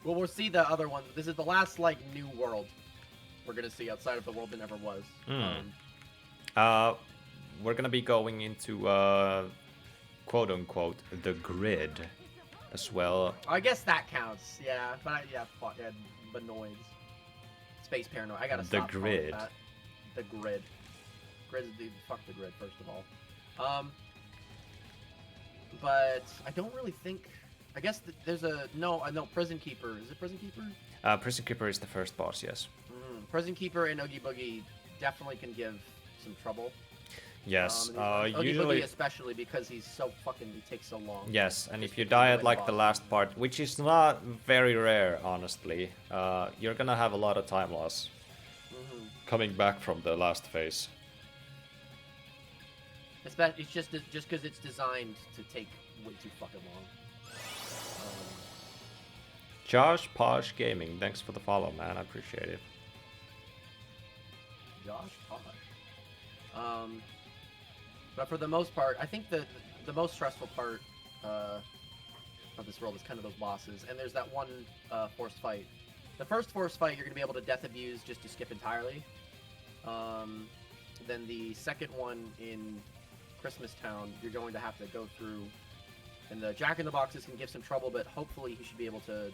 Well, we'll see the other one. This is the last new world we're gonna see outside of the world that never was. We're gonna be going into quote unquote the grid as well. I guess that counts. Yeah, but Benoids. Space Paranoid. I gotta stop the grid. That. The grid. Fuck the grid, first of all. But I don't really think. I guess there's no Prison Keeper. Is it Prison Keeper? Prison Keeper is the first boss, yes. Prison Keeper and Oogie Boogie definitely can give some trouble. Yes, Oogie usually Boogie especially because he takes so long. Yes, and if you die at the last part, which is not very rare, honestly, you're gonna have a lot of time loss coming back from the last phase. It's just because it's designed to take way too fucking long. Josh Posh Gaming, thanks for the follow, man. I appreciate it. Josh Posh. But for the most part, I think the the most stressful part of this world is kind of those bosses, and there's that one forced fight. The first forced fight, you're gonna be able to death abuse just to skip entirely. Then the second one in Christmas Town, you're going to have to go through, and the Jack-in-the-Boxes can give some trouble, but hopefully he should be able to.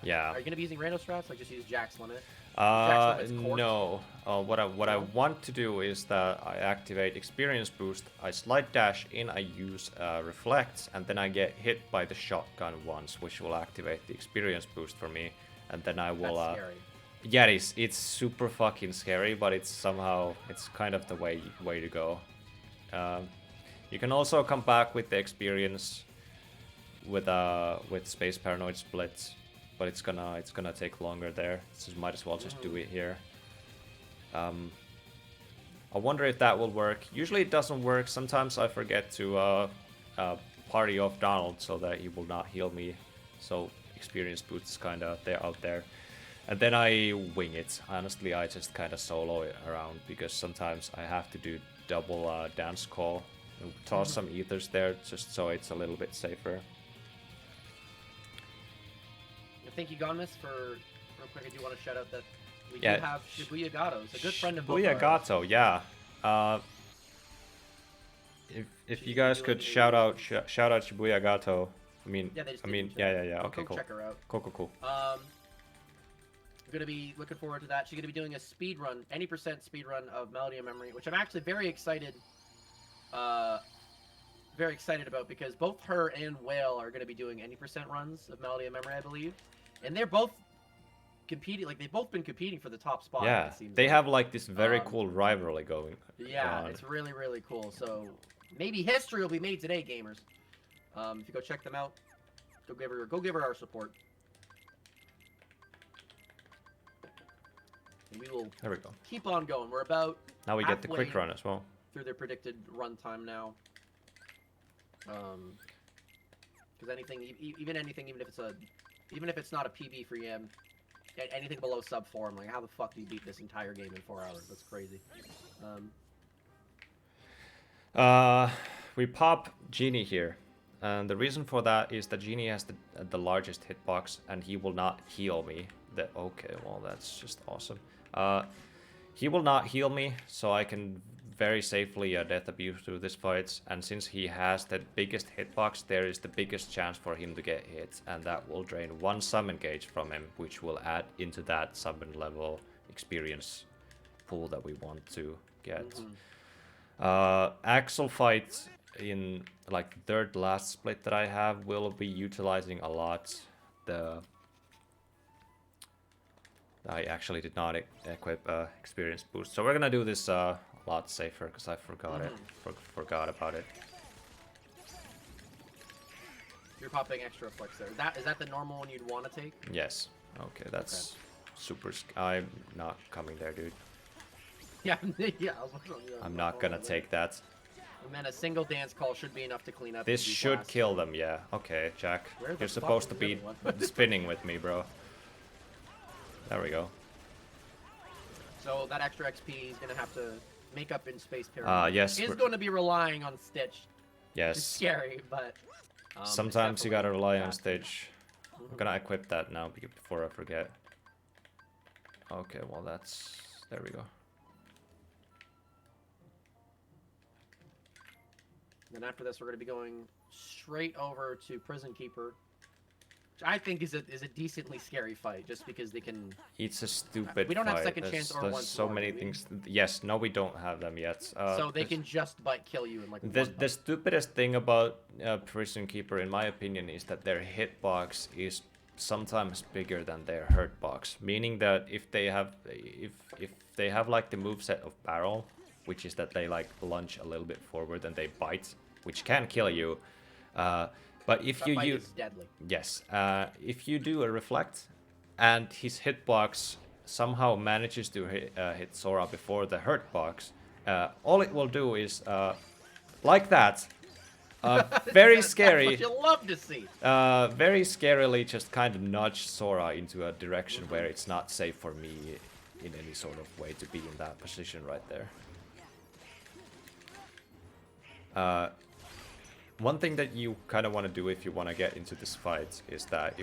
Yeah. Are you gonna be using rando strats? Like just use Jack's limit? Jack's limit's court? No. What I want to do is that I activate experience boost. I slide dash in. I use reflect, and then I get hit by the shotgun once, which will activate the experience boost for me, and then I will. That's scary. Yeah, it's super fucking scary, but it's kind of the way to go. You can also come back with the experience with Space Paranoid Split, but it's gonna take longer there. So might as well just do it here. I wonder if that will work. Usually it doesn't work. Sometimes I forget to party off Donald so that he will not heal me. So experience boost is kind of out there. And then I wing it. Honestly, I just kind of solo it around because sometimes I have to do double dance call. Toss some ethers there just so it's a little bit safer. Thank you, Gonmas, for real quick. I do want to shout out that we do have Shibuya Gato. It's a good friend of both. Shibuya Gato, yeah. If you guys could shout out Shibuya Gato. Yeah. Okay, cool. Check her out. Cool. I'm gonna be looking forward to that. She's gonna be doing a speed run, any percent speed run of Melody of Memory, which I'm actually very excited about because both her and Whale are gonna be doing any percent runs of Melody of Memory, I believe, and they're both competing. Like they've both been competing for the top spot. Yeah, it seems they like. have like this very cool rivalry going. Yeah, it's really cool. So maybe history will be made today, gamers. If you go check them out, go give her our support. And we will keep on going. We're about now we get the quick run as well. Through their predicted run time now. Because anything, even if it's not a PB for EM, anything below sub 4, I'm like, how the fuck do you beat this entire game in 4 hours? That's crazy. We pop Genie here. And the reason for that is that Genie has the largest hitbox, and he will not heal me. Okay, well that's just awesome. He will not heal me, so I can very safely death abuse through this fight. And since he has the biggest hitbox, there is the biggest chance for him to get hit, and that will drain 1 summon gauge from him, which will add into that summon level experience pool that we want to get. Axel fight in like the third last split that I have will be utilizing a lot I actually did not equip experience boost, so we're gonna do this a lot safer because I forgot forgot about it. You're popping extra flex there. Is that the normal one you'd want to take? Yes. Okay, that's super. I'm not coming there, dude. Yeah, yeah. I'm not gonna take that. And then a single dance call should be enough to clean up. This should kill them, yeah. Okay, Jack. You're supposed to be spinning with me, bro. There we go. So that extra XP is gonna have to make up in Space Pyramid. Yes. It's going to be relying on Stitch. Yes. It's scary, but sometimes you gotta rely on Stitch. I'm gonna equip that now before I forget. Okay, well there we go. Then after this, we're going to be going straight over to Prison Keeper, which I think is a decently scary fight, just because they can. It's a stupid. We don't have fight. second chance or once so more, many things. Yes, no, we don't have them yet. So they can just kill you in like. The stupidest thing about Prison Keeper, in my opinion, is that their hitbox is sometimes bigger than their hurt box. Meaning that if they have like the moveset of Barrel, which is that they like lunge a little bit forward and they bite, which can kill you. But if you use deadly. Yes, if you do a reflect, and his hitbox somehow manages to hit Sora before the hurt box, all it will do is like that. Very scary. That's what you love to see. Very scarily, just kind of nudge Sora into a direction where it's not safe for me in any sort of way to be in that position right there. One thing that you kind of want to do if you want to get into this fight is that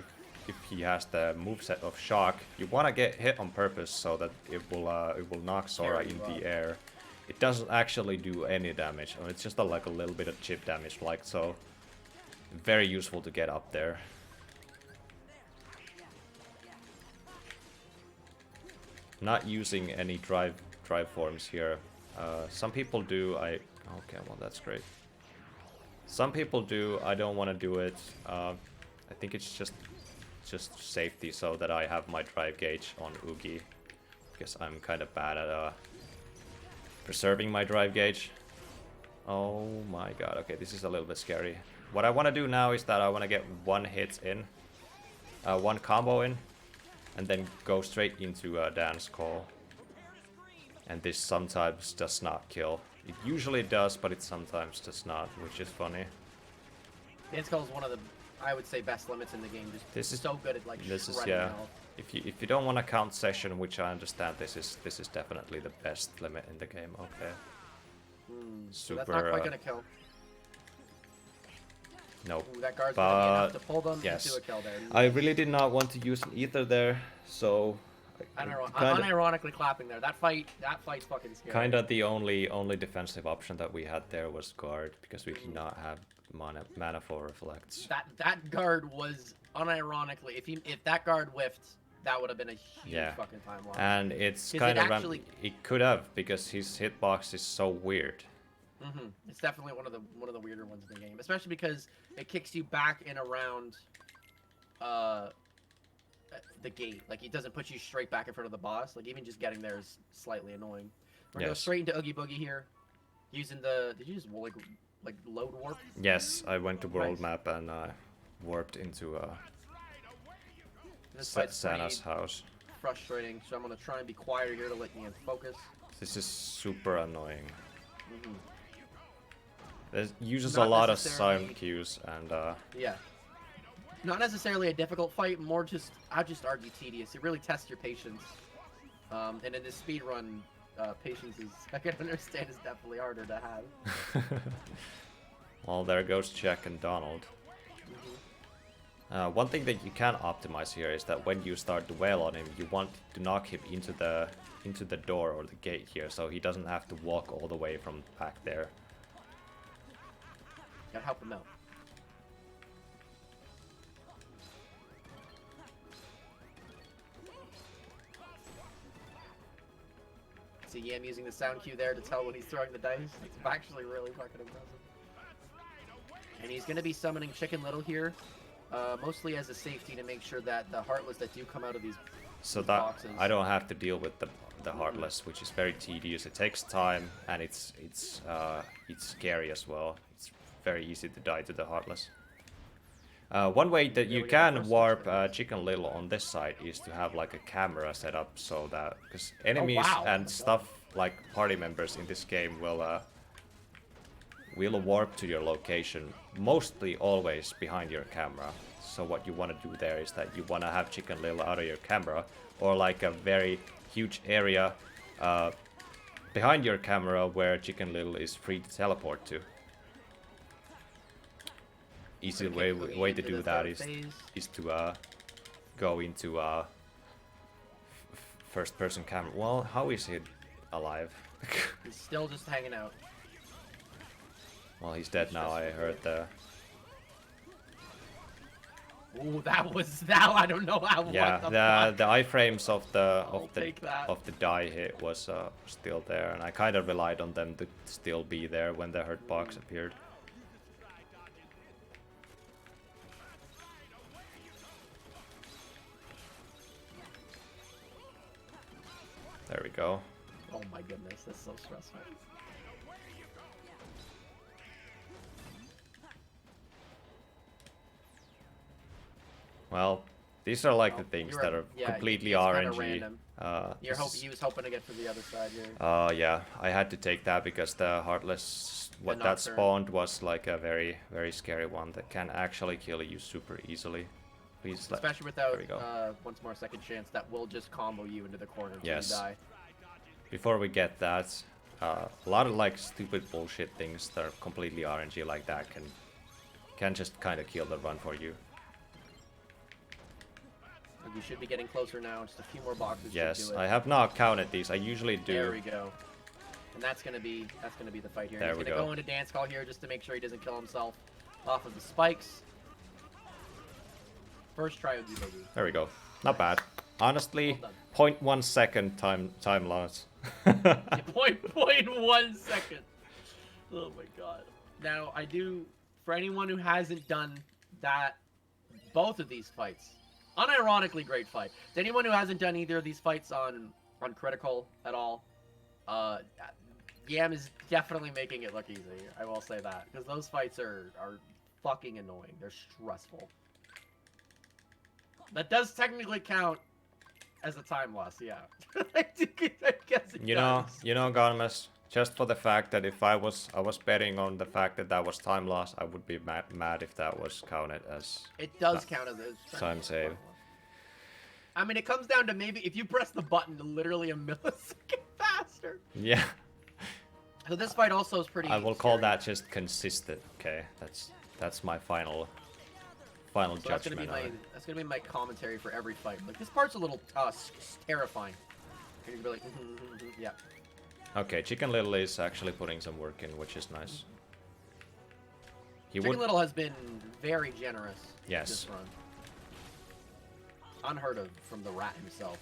if he has the moveset of shock, you want to get hit on purpose so that it will knock Sora in the air. It doesn't actually do any damage, or it's just like a little bit of chip damage, like so. Very useful to get up there. Not using any drive forms here. Some people do. Okay, well that's great. Some people do. I don't want to do it. I think it's just safety, so that I have my drive gauge on Oogie, because I'm kind of bad at preserving my drive gauge. Oh my god. Okay, this is a little bit scary. What I want to do now is that I want to get one hit in, one combo in, and then go straight into a dance call. And this sometimes does not kill. It usually does, but it sometimes does not, which is funny. Dance call is one of the, I would say, best limits in the game. Just This is so good at like This is shredding yeah. health. If you don't want to count session, which I understand, this is definitely the best limit in the game. Okay. So Super. that's not quite gonna kill. Nope. Ooh, that guard's gonna be enough to pull them yes. into a kill there. I really did not want to use an ether there, so. Unironically clapping there. That fight's fucking scary. Kind of the only defensive option that we had there was guard, because we did not have mana for reflects. That guard was unironically, if that guard whiffed, that would have been a huge fucking time loss. And it's 'Cause kind it of actually- it could have, because his hitbox is so weird. It's definitely one of the weirder ones in the game, especially because it kicks you back and around the gate. Like, it doesn't put you straight back in front of the boss. Like, even just getting there is slightly annoying. We're gonna go straight into Oogie Boogie here, using the. Did you just like load warp? Yes, I went to world map and warped into This fight's Sana's pretty house. frustrating, so I'm gonna try and be quieter here to let me in focus. This is super annoying. Mm-hmm. It uses Not a lot of necessarily- sound cues and Yeah. Not necessarily a difficult fight, more just I'll just argue tedious. It really tests your patience. And in this speed run, patience is I can understand is definitely harder to have. well, there goes Jack and Donald. One thing that you can optimize here is that when you start to wail on him, you want to knock him into the door or the gate here, so he doesn't have to walk all the way from back there. Gotta help him out. See, yeah, I'm using the sound cue there to tell when he's throwing the dice. It's actually really fucking impressive. And he's gonna be summoning Chicken Little here, mostly as a safety to make sure that the Heartless that do come out of these So that boxes. I don't have to deal with the Heartless, which is very tedious. It takes time and it's scary as well. It's very easy to die to the Heartless. One way that you can warp Chicken Little on this side is to have like a camera set up so that, because enemies and stuff like party members in this game will warp to your location, mostly always behind your camera. So what you want to do there is that you want to have Chicken Little out of your camera, or like a very huge area behind your camera where Chicken Little is free to teleport to. Easy way to do that is to go into first person camera. Well, how is he alive? He's still just hanging out. Well, he's dead now. I heard the. Ooh, that was that. I don't know how. Yeah, what the iframes of the take that. of the die hit was still there, and I kind of relied on them to still be there when the hurt box appeared. There we go. Oh my goodness, that's so stressful. Well, these are like the things that are completely RNG. He was hoping to get to the other side here. Yeah, I had to take that because the Heartless, what that Nocturne. spawned was like a very, very scary one that can actually kill you super easily. Please let. Especially without There we go. once more second chance, that will just combo you into the corner until Yes. you die. Before we get that, a lot of like stupid bullshit things that are completely RNG like that can Can just kind of kill the run for you. You should be getting closer now. Just a few more boxes. should Yes, do it. I have not counted these. I usually do. There we go. And that's gonna be the fight here. There He's we gonna go. go into dance call here just to make sure he doesn't kill himself off of the spikes. First try would be bogey. There we go. Not bad. Honestly, Well 0.1 second time loss. Yeah, point 1 second. Oh my god. Now I do, for anyone who hasn't done that, both of these fights, unironically great fight. To anyone who hasn't done either of these fights on critical at all, Yam is definitely making it look easy. I will say that, because those fights are fucking annoying. They're stressful. That does technically count as a time loss, yeah. I guess it You does. know, Garmus, just for the fact that if I was betting on the fact that that was time loss, I would be mad if that was counted as It does count as a time save. I mean, it comes down to maybe if you press the button literally a millisecond faster. Yeah. So this fight also is pretty. I will call scary. that just consistent. Okay, that's my final So that's gonna judgment. be my commentary for every fight. Like this part's a little terrifying. You're gonna be like, yeah. Okay, Chicken Little is actually putting some work in, which is nice. He Chicken would. Little has been very generous. Yes. This run. Unheard of from the rat himself.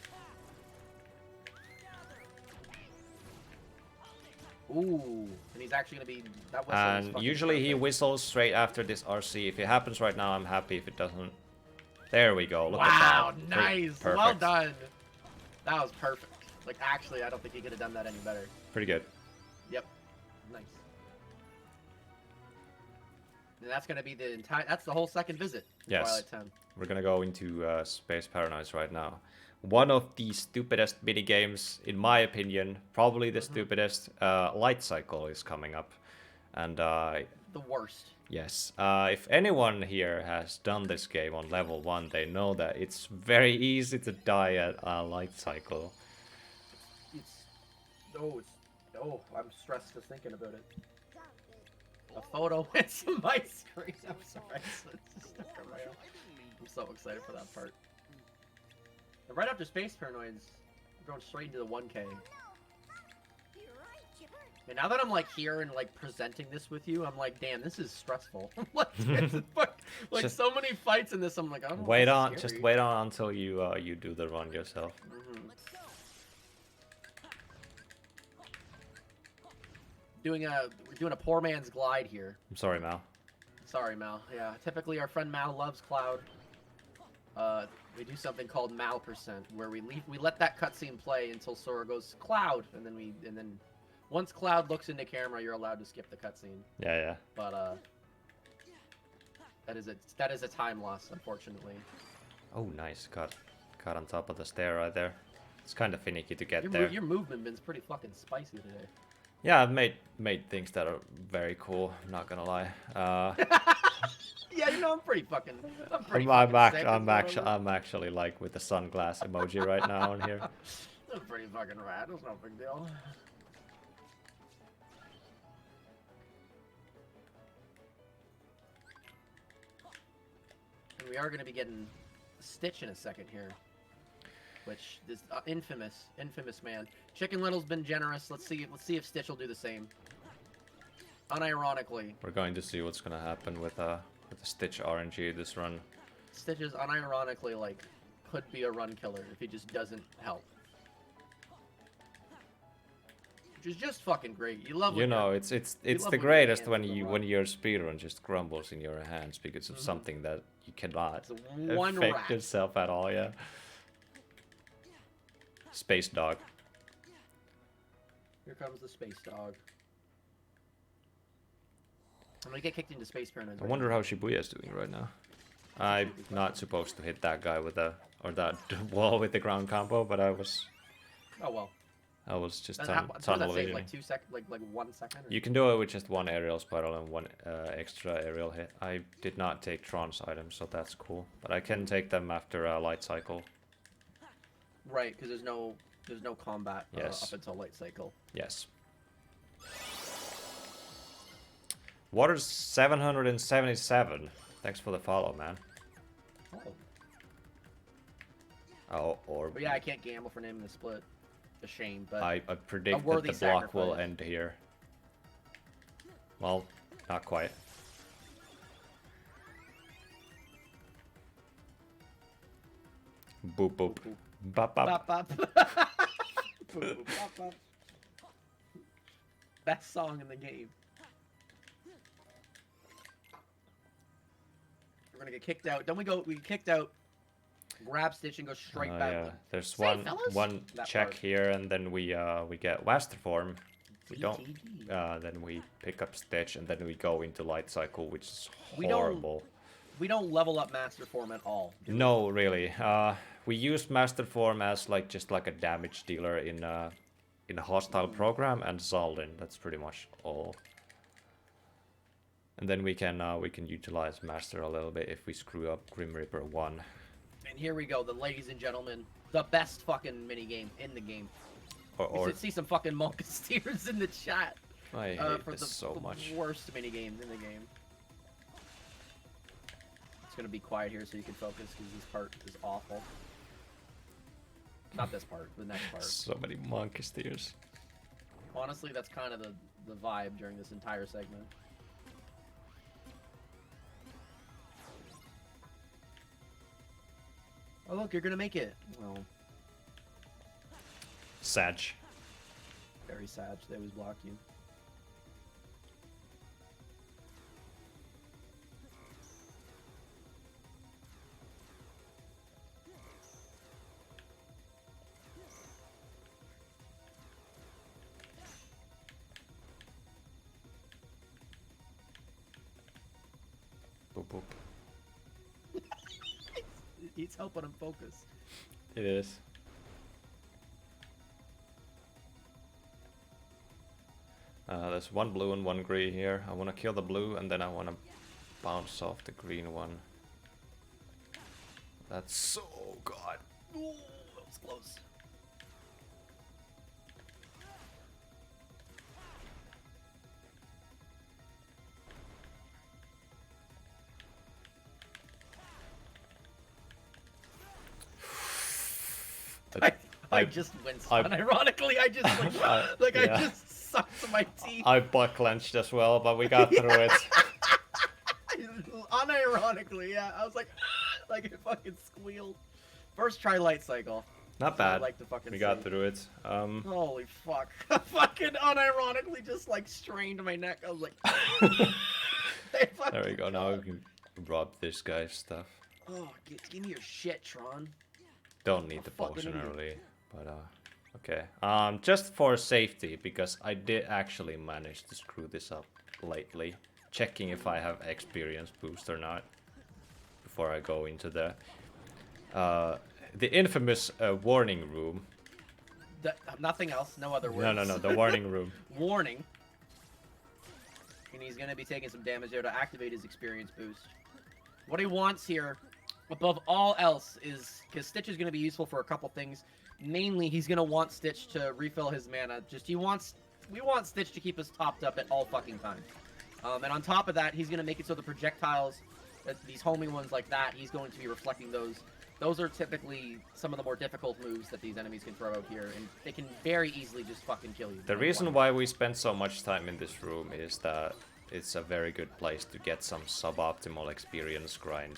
Ooh, and he's actually gonna be that whistle is And fucking usually he perfect. whistles straight after this RC. If it happens right now, I'm happy. If it doesn't, there we go. Look Wow, at that. nice. Well Perfect. done. That was perfect. Like, actually, I don't think he could have done that any better. Pretty good. Yep. Nice. And that's going to be the entire... That's the whole second visit. to Yes. Twilight 10. We're gonna go into Space Paranoids right now. One of the stupidest mini games, in my opinion, probably the stupidest. Light Cycle is coming up, and The worst. yes, if anyone here has done this game on level 1, they know that it's very easy to die at Light Cycle. It's... Oh, I'm stressed just thinking about it. A photo went to my screen. I'm sorry. It's just stuck on my own. I'm so excited for that part. And right after Space Paranoids, we're going straight into the 1K. And now that I'm like here and like presenting this with you, I'm like, damn, this is stressful. Like, like Just- so many fights in this. I'm like, I don't know. Wait this is on, scary. just wait on until you do the run yourself. Mhm. We're doing a poor man's glide here. I'm sorry, Mal. Sorry, Mal. Yeah, typically our friend Mal loves Cloud. We do something called Mal percent, where we let that cutscene play until Sora goes Cloud, and then once Cloud looks into camera, you're allowed to skip the cutscene. Yeah. But that is a time loss, unfortunately. Oh, nice. Got on top of the stair right there. It's kind of finicky to get Your, there. your movement been's pretty fucking spicy today. Yeah, I've made things that are very cool. I'm not gonna lie. Yeah, you know I'm pretty I'm fucking sick I'm with whatever. actually like with the sunglass emoji right now on here. I'm pretty fucking rad. It's no big deal. And we are going to be getting Stitch in a second here, which is infamous man. Chicken Little's been generous. Let's see if Stitch will do the same. Unironically, We're going to see what's gonna happen with the Stitch RNG this run. Stitch is unironically like could be a run killer if he just doesn't help. Which is just fucking great. You love You when know, your- it's love the when your greatest hands when go you up. when your speedrun just crumbles in your hands because of something that you cannot It's one affect rat. yourself at all. Yeah. Space Dog. Here comes the space dog. I'm gonna get kicked into Space Paranoid. I wonder how Shibuya's doing right now. I'm not supposed to hit that guy with that wall with the ground combo, but I was Oh well. just Does that tunnel save visioning. like 2 seconds, like 1 second? Or... You can do it with just one aerial spiral and one extra aerial hit. I did not take Tron's items, so that's cool. But I can take them after a light cycle. Right, because there's no combat Yes. up until light cycle. Yes. Water's 777. Thanks for the follow, man. Oh. Oh, or But yeah, I can't gamble for naming the split. A shame, but I predict that worthy the block will sacrifice. end here. Well, not quite. Boop boop. Boop. Bop bop. Bop, bop. Boop, boop, bop, bop. Best song in the game. We're gonna get kicked out. Don't we go? We get kicked out. Grab Stitch and go straight back. Yeah, there's Say, fellas? one That check part. here, and then we get Master Form. We don't. TTG. Then we pick up Stitch, and then we go into Light Cycle, which is We don't- horrible. We don't level up Master Form at all. do we? No, really. We use Master Form as just like a damage dealer in a hostile program and Zaldin. That's pretty much all. And then we can utilize Master a little bit if we screw up Grim Reaper 1. And here we go, the ladies and gentlemen, the best fucking mini game in the game. Or You should see some fucking Monkasteers in the chat. I hate For this the, so the much. worst mini games in the game. It's gonna be quiet here so you can focus because this part is awful. Not this part, the next part. So many Monkasteers. Honestly, that's kind of the vibe during this entire segment. Oh look, you're gonna make it. Oh, Sag. very sad. They always block you. Boop boop. He's helping him focus. It is. There's one blue and one green here. I want to kill the blue and then I want to bounce off the green one. That's so god. Ooh, that was close. I just winced. Unironically, I just like yeah. I just sucked to my teeth. I butt clenched as well, but we got through it. Unironically, yeah. I was like it fucking squealed. First try light cycle. Not So I bad. like to fucking We got say. through it. Holy fuck! I fucking unironically just like strained my neck. I was like, There we go. Now we can rob this guy's stuff. Oh, give me your shit, Tron. Don't need the fucking potion idiot. early, but okay. Just for safety, because I did actually manage to screw this up lately, checking if I have experience boost or not before I go into the infamous warning room. Nothing else. No other words. No, the warning room. Warning. And he's gonna be taking some damage there to activate his experience boost. What he wants here, above all else, is because Stitch is gonna be useful for a couple things. Mainly, he's gonna want Stitch to refill his mana. We want Stitch to keep us topped up at all fucking times. And on top of that, he's gonna make it so the projectiles, these homing ones like that, he's going to be reflecting those. Those are typically some of the more difficult moves that these enemies can throw out here, and they can very easily just fucking kill you. The reason why we spend so much time in this room is that it's a very good place to get some suboptimal experience grind.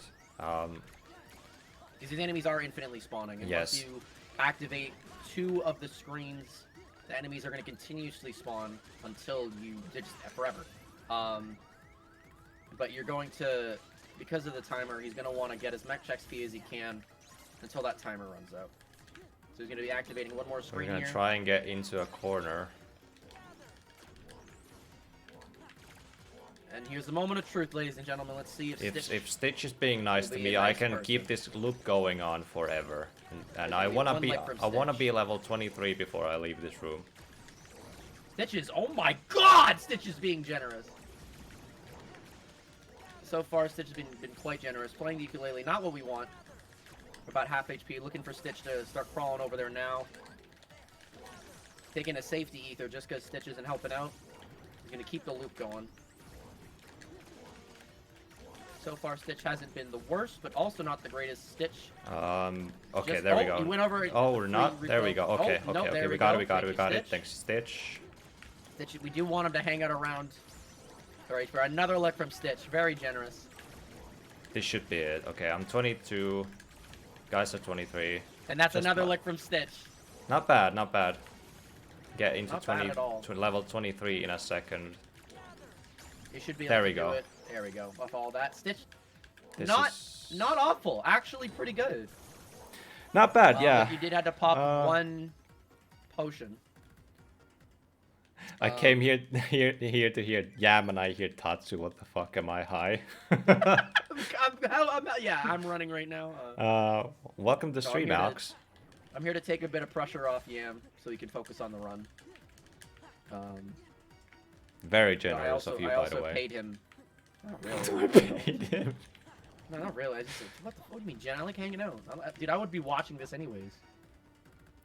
These enemies are infinitely spawning, and Yes. once you activate 2 of the screens, the enemies are going to continuously spawn until just forever. But you're going to, because of the timer, he's going to want to get as much XP as he can until that timer runs out. So he's going to be activating one more We're screen gonna here. try and get into a corner. And here's the moment of truth, ladies and gentlemen. Let's see if Stitch... If Stitch is being nice will to be me, a I nice can person. keep this loop going on forever. And I There's wanna one be life from I wanna Stitch. be level 23 before I leave this room. Stitch is... Oh my god! Stitch is being generous. So far, Stitch has been quite generous. Playing the ukulele, not what we want. About half HP. Looking for Stitch to start crawling over there now. Taking a safety ether just because Stitch isn't helping out. He's going to keep the loop going. So far, Stitch hasn't been the worst, but also not the greatest. Stitch. Okay, Just- there we oh, go. he went over it. Oh, we're Free not? There we refill. go. Okay, Oh, no, okay, there we we got go. it, we got it, we Thank got you, it. Thanks, Stitch. Stitch, we do want him to hang out around. Alright, for another look from Stitch. Very generous. This should be it. Okay, I'm 22. Guys are 23. And that's Just another my- look from Stitch. Not bad, not bad. Get into Not bad at all. to level 23 in a second. You should be There able we to do go. it. There we go. Off all that. Stitch, This not is not awful. Actually pretty good. not bad, yeah. But you did have to pop Uh, one potion. I came here to hear Yam and I hear Tatsu. What the fuck am I high? I'm running right now. Welcome to I'm stream, here to- Alex. I'm here to take a bit of pressure off Yam so he can focus on the run. Very I generous also, of you, I by also the way. paid him. Not I really. paid him. No, not really. I just what the fuck do you mean, Jen? I like hanging out. Dude, I would be watching this anyways.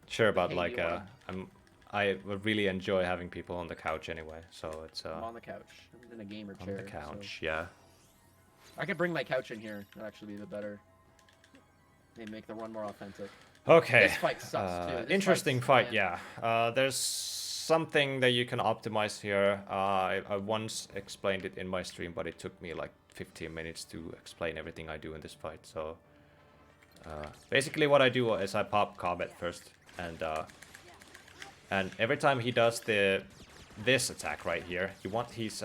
Sure, but Hey, like, you wanna- I really enjoy having people on the couch anyway, so it's I'm on the couch. I'm in a gamer on chair. the so- couch, yeah. I could bring my couch in here. That'd actually be a bit better. Maybe make the run more authentic. Okay. This fight sucks, too. This Interesting fight's- fight, yeah. There's something that you can optimize here. I once explained it in my stream, but it took me like 15 minutes to explain everything I do in this fight. So basically, what I do is I pop Comet first, and every time he does this attack right here, you want his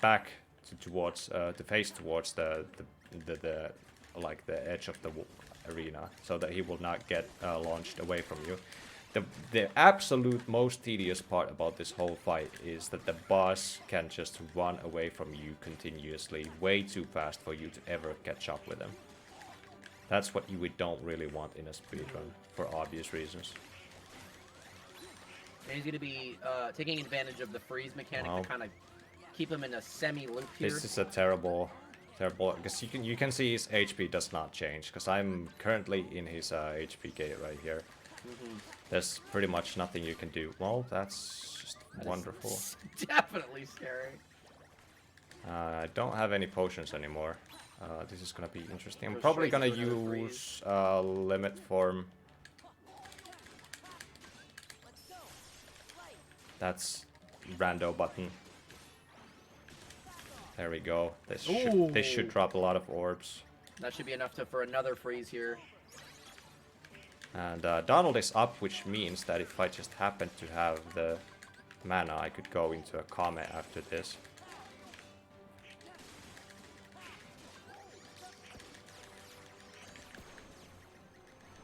back towards the face towards the like the edge of the arena, so that he will not get launched away from you. The absolute most tedious part about this whole fight is that the boss can just run away from you continuously, way too fast for you to ever catch up with him. That's what you don't really want in a speedrun, for obvious reasons. And he's going to be taking advantage of the freeze mechanic Wow. to kind of keep him in a semi-loop here. This is a terrible, because you can see his HP does not change, because I'm currently in his HP gate right here. There's pretty much nothing you can do. Well, that's just That is wonderful. Definitely scary. I don't have any potions anymore. This is gonna be interesting. I'm Go probably straight gonna to another use limit form. That's rando button. There we go. This should Ooh. drop a lot of orbs. That should be enough for another freeze here. And Donald is up, which means that if I just happen to have the mana, I could go into a Comet after this.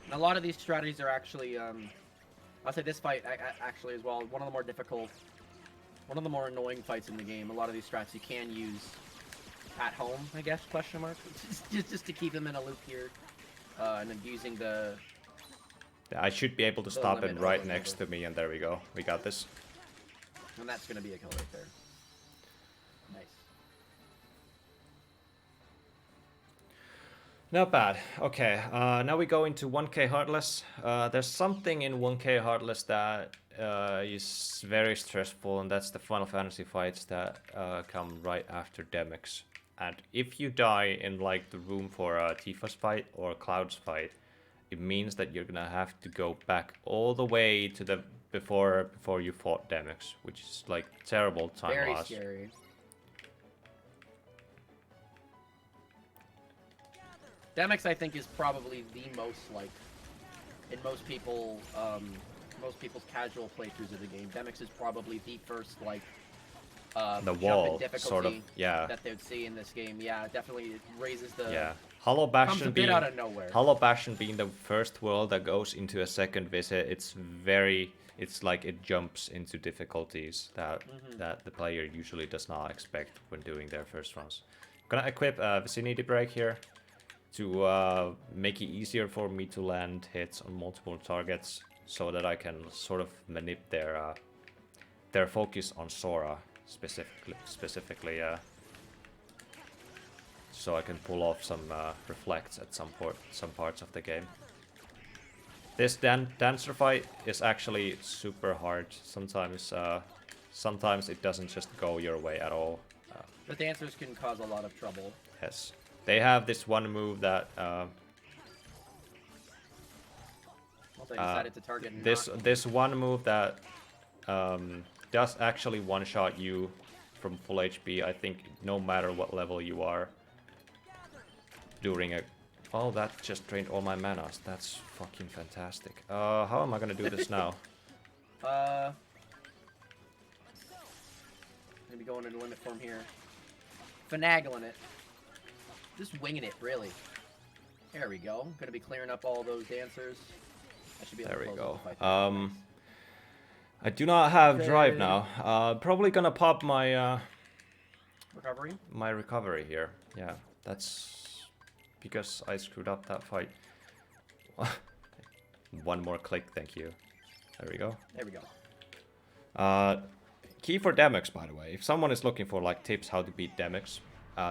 And a lot of these strategies are actually, I'll say this fight actually as well, one of the more difficult, one of the more annoying fights in the game. A lot of these strats you can use at home, I guess, question mark, just to keep them in a loop here. And then using the... I should be able to The stop him limit right over next to me, and there we go. We got this. And that's going to be a kill right there. Nice. Not bad. Okay, now we go into 1K Heartless. There's something in 1K Heartless that is very stressful, and that's the Final Fantasy fights that come right after Demix. And if you die in like the room for a Tifa's fight or Cloud's fight, it means that you're gonna have to go back all the way to the before you fought Demix, which is like terrible time Very loss. scary. Demix, I think, is probably the most, like, in most people's casual playthroughs of the game, Demix is probably the first, like, The jump in wall, difficulty sort of, yeah. that they would see in this game. Yeah, definitely it raises the... Yeah. Hollow Comes a Bastion bit being out of nowhere. Hollow Bastion being the first world that goes into a second visit, it's like it jumps into difficulties that the player usually does not expect when doing their first runs. I'm gonna equip a Vicinity Break here to make it easier for me to land hits on multiple targets, so that I can sort of manipulate their focus on Sora specifically. So I can pull off some reflects at some parts of the game. This dancer fight is actually super hard. Sometimes it doesn't just go your way at all. The dancers can cause a lot of trouble. Yes. They have this one move that Well, they decided to target this one move that does actually one-shot you from full HP. I think no matter what level you are during a. Oh, that just drained all my manas. That's fucking fantastic. How am I gonna do this now? Maybe going into limit form here. Finagling it. Just winging it, really. There we go. Gonna be clearing up all those dancers. I should be able There to we close go. out the fight. I do not have drive Okay. now. Probably gonna pop my Recovery? my recovery here. Yeah, that's because I screwed up that fight. One more click, thank you. There we go. There we go. Key for Demix, by the way. If someone is looking for like tips how to beat Demix,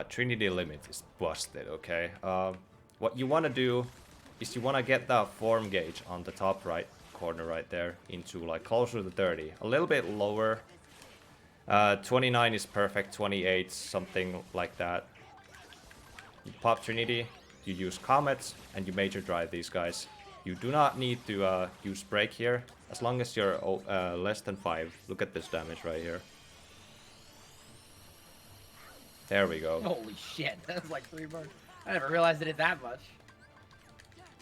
Trinity limit is busted. Okay. What you want to do is you want to get that form gauge on the top right corner right there into like closer to 30, a little bit lower. 29 is perfect. 28, something like that. You pop Trinity, you use Comets, and you major drive these guys. You do not need to use break here, as long as you're less than 5. Look at this damage right here. There we go. Holy shit, that was like 3 bars. I never realized it did that much.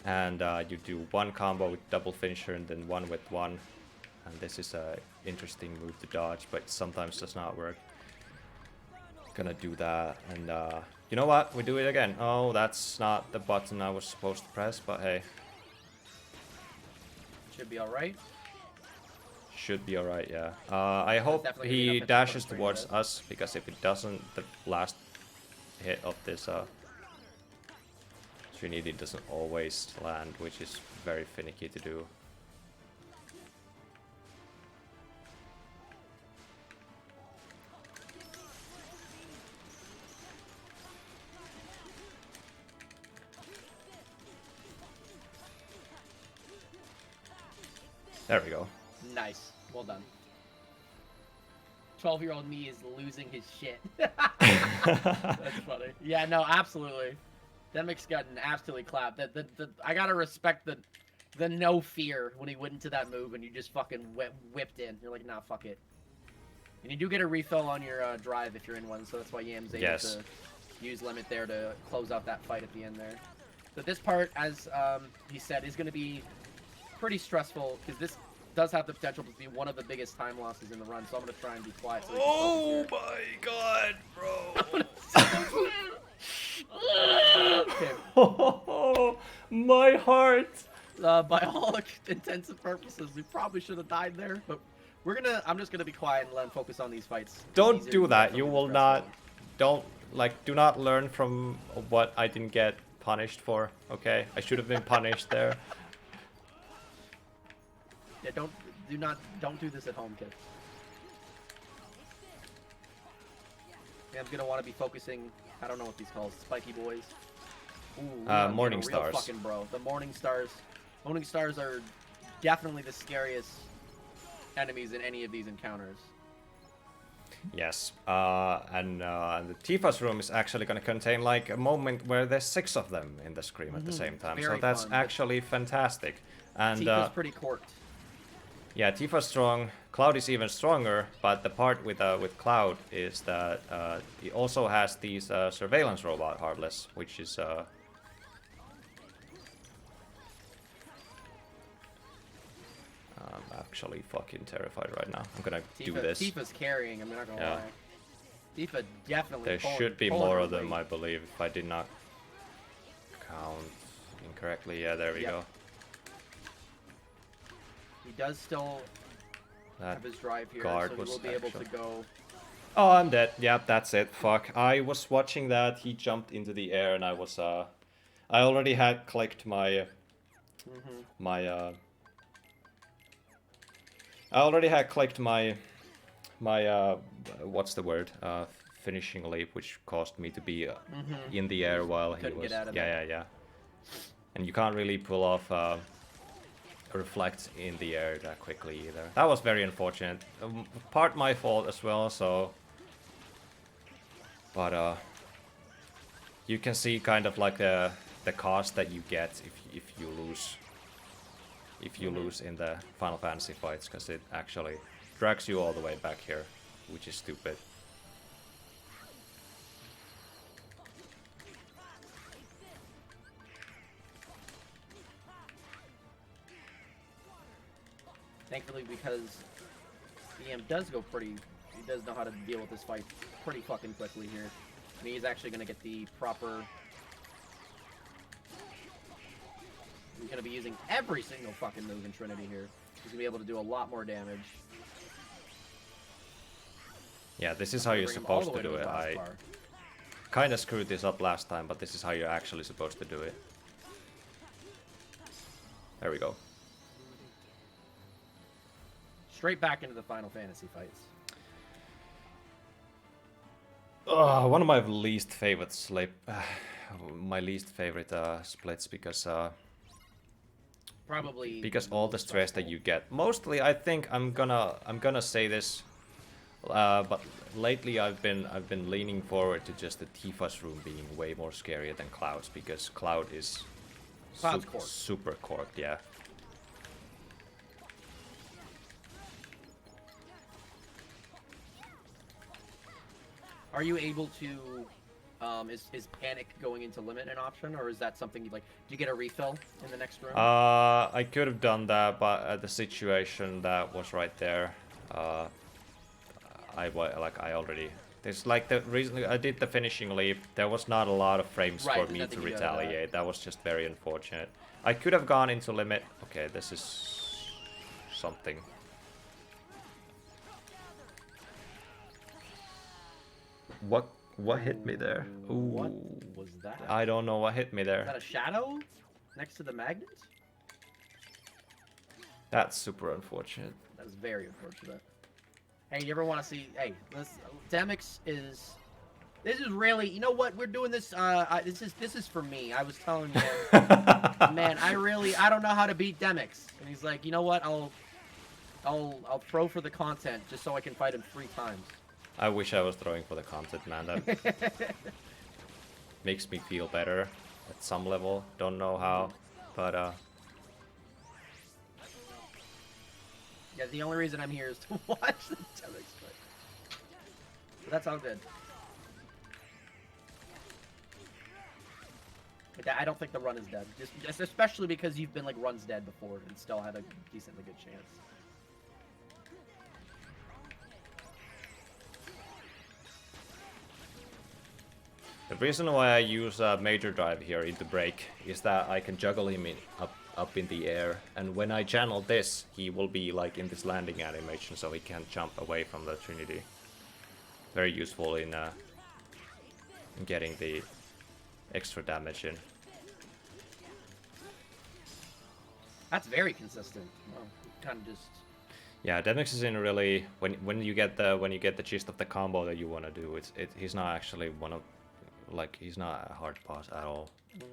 And you do one combo with double finisher and then one with one. And this is a interesting move to dodge, but sometimes does not work. Gonna do that, and you know what? We do it again. Oh, that's not the button I was supposed to press, but hey. Should be alright. Should be alright, yeah. I hope definitely gonna be he enough dashes to put towards it. us, because if it doesn't, the last hit of this Trinity doesn't always land, which is very finicky to do. There we go. Nice. Well done. 12-year-old me is losing his shit. That's funny. Yeah, no, absolutely. Demix got an absolutely clapped. I gotta respect the no fear when he went into that move and you just fucking whipped in. You're like, nah, fuck it. And you do get a refill on your drive if you're in one, so that's why Yam's able Yes. to use limit there to close out that fight at the end there. But this part, as he said, is going to be pretty stressful because this does have the potential to be one of the biggest time losses in the run, so I'm going to try and be quiet. So we can focus my god, here. bro! My heart! By all intents and purposes, we probably should have died there, but I'm just gonna be quiet and let him focus on these fights. Don't These are do that. definitely You will stressful. not, do not learn from what I didn't get punished for, okay? I should have been punished there. Yeah, don't do this at home, kid. Yeah, I'm gonna want to be focusing. I don't know what these called. Spiky boys. Ooh, Morning real stars. Fucking bro. The morning stars. Morning stars are definitely the scariest enemies in any of these encounters. Yes, and the Tifa's room is actually going to contain like a moment where there's 6 of them in the screen at the same time, so Very that's fun. actually fantastic. And Tifa's pretty corked. yeah, Tifa's strong. Cloud is even stronger, but the part with Cloud is that he also has these surveillance robot Heartless, which is I'm actually fucking terrified right now. I'm gonna do this. Tifa's carrying. I'm not gonna Yeah. lie. Tifa definitely. There pulling- should be pulling more her of them, weight. I believe, if I did not count incorrectly. Yeah, there we Yep. go. He does still That have his drive here, guard so he was will be able to actually- go. Oh, I'm dead. Yep, that's it. Fuck. I was watching that. He jumped into the air, and I was I already had clicked my I already had clicked my what's the word? Finishing leap, which caused me to be in the air while he Couldn't was. get out of Yeah. And you can't really pull off reflect in the air that quickly either. That was very unfortunate. Part my fault as well. So, but you can see kind of like the cost that you get if you lose. If you lose in the Final Fantasy fights, because it actually drags you all the way back here, which is stupid. Thankfully, because EM does go pretty... He does know how to deal with this fight pretty fucking quickly here. I mean, he's actually going to get the proper... He's going to be using every single fucking move in Trinity here. He's going to be able to do a lot more damage. Yeah, this is how you're supposed to do it. I kind of screwed this up last time, but this is how you're actually supposed to do it. There we go. Straight back into the Final Fantasy fights. One of my least favorite splits because Probably because all the stress that you get. Mostly, I think I'm gonna say this, but lately I've been leaning forward to just the Tifa's room being way more scarier than Cloud's, because Cloud is super corked, yeah. Are you able to, is panic going into limit an option, or is that something you like? Do you get a refill in the next room? I could have done that, but at the situation that was right there, I already. There's like the reason I did the finishing leap. There was not a lot of frames for me to retaliate. That was just very unfortunate. I could have gone into limit. Okay, this is something. What hit me there? Ooh. What was that? I don't know what hit me there. Is that a shadow next to the magnet? That's super unfortunate. That is very unfortunate. Hey, you ever want to see? Hey, this Demix is. This is really. You know what? We're doing this. This is for me. I was telling you, man. I don't know how to beat Demix, and he's like, you know what? I'll throw for the content just so I can fight him 3 times. I wish I was throwing for the content, man. That makes me feel better at some level. Don't know how, but yeah, the only reason I'm here is to watch the Demix fight. But that's all good. But I don't think the run is dead. Just especially because you've been like runs dead before and still had a decently good chance. the reason why I use a major drive here into break is that I can juggle him up in the air, and when I channel this, he will be like in this landing animation, so he can jump away from the Trinity. Very useful in getting the extra damage in. That's very consistent. Well, kind of just. Yeah, Demix is in really when you get the gist of the combo that you want to do. He's not actually one of he's not a hard boss at all. Mm.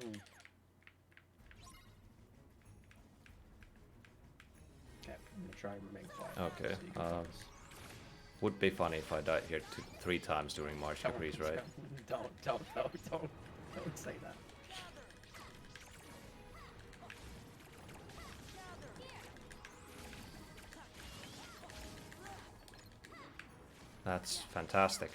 Okay, I'm gonna try and remain quiet. Okay. So would be funny if I died here 3 times during March Caprice, right? Don't say that. That's fantastic.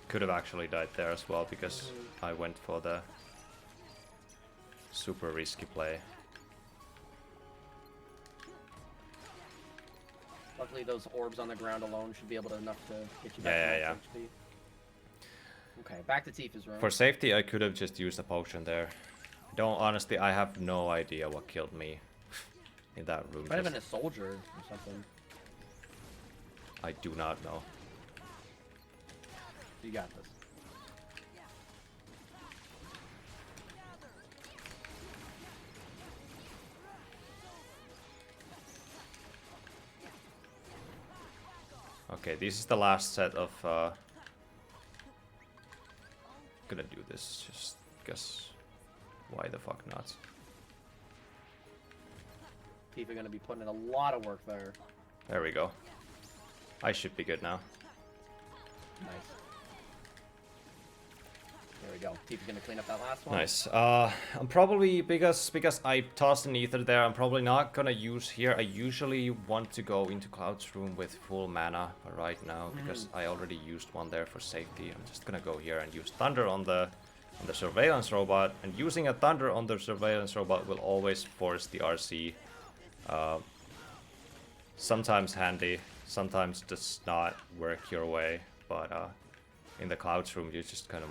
Could have actually died there as well, because I went for the super risky play. Luckily, those orbs on the ground alone should be able to enough to get you back Yeah. to HP. Okay, back to Tifa's room. For safety, I could have just used a potion there. Honestly, I have no idea what killed me in that room. Might have been a soldier or something. I do not know. You got this. Okay, this is the last set of... Gonna do this just because... Why the fuck not? People are gonna be putting in a lot of work there. There we go. I should be good now. Nice. There we go. Tifa's gonna clean up that last one. Nice. I'm probably, because I tossed an ether there, I'm probably not gonna use here. I usually want to go into Cloud's room with full mana, but right now, because I already used one there for safety, I'm just gonna go here and use Thunder on the surveillance robot. And using a Thunder on the surveillance robot will always force the RC. Sometimes handy, sometimes does not work your way, but in the Cloud's room, you just kind of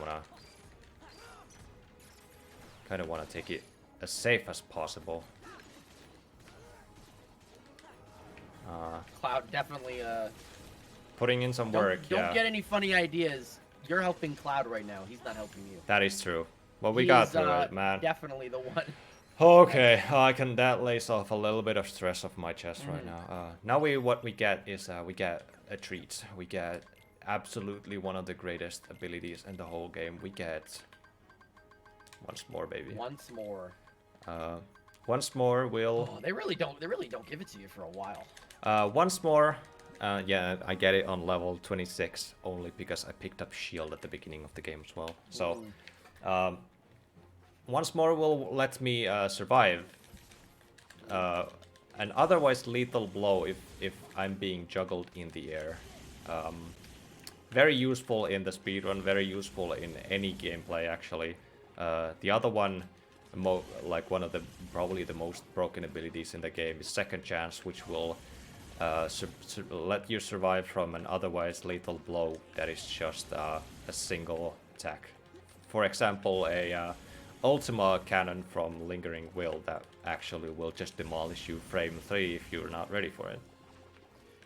wanna take it as safe as possible. Cloud definitely Putting in some work. Don't get any funny ideas. You're helping Cloud right now. He's not helping you. That is true. Well, we He got is, through it, man. Definitely the one. Okay, that lays off a little bit of stress off my chest right now. Now what we get is we get a treat. We get absolutely one of the greatest abilities in the whole game. We get once more, baby. Once more. Once more will. Oh, they really don't give it to you for a while. Once more. Yeah, I get it on level 26 only because I picked up shield at the beginning of the game as well. So, once more will let me survive an otherwise lethal blow if I'm being juggled in the air. Very useful in the speedrun, very useful in any gameplay actually. The other one, like one of the probably the most broken abilities in the game, is Second Chance, which will let you survive from an otherwise lethal blow that is just a single attack. For example, a Ultima cannon from Lingering Will that actually will just demolish you frame 3 if you're not ready for it.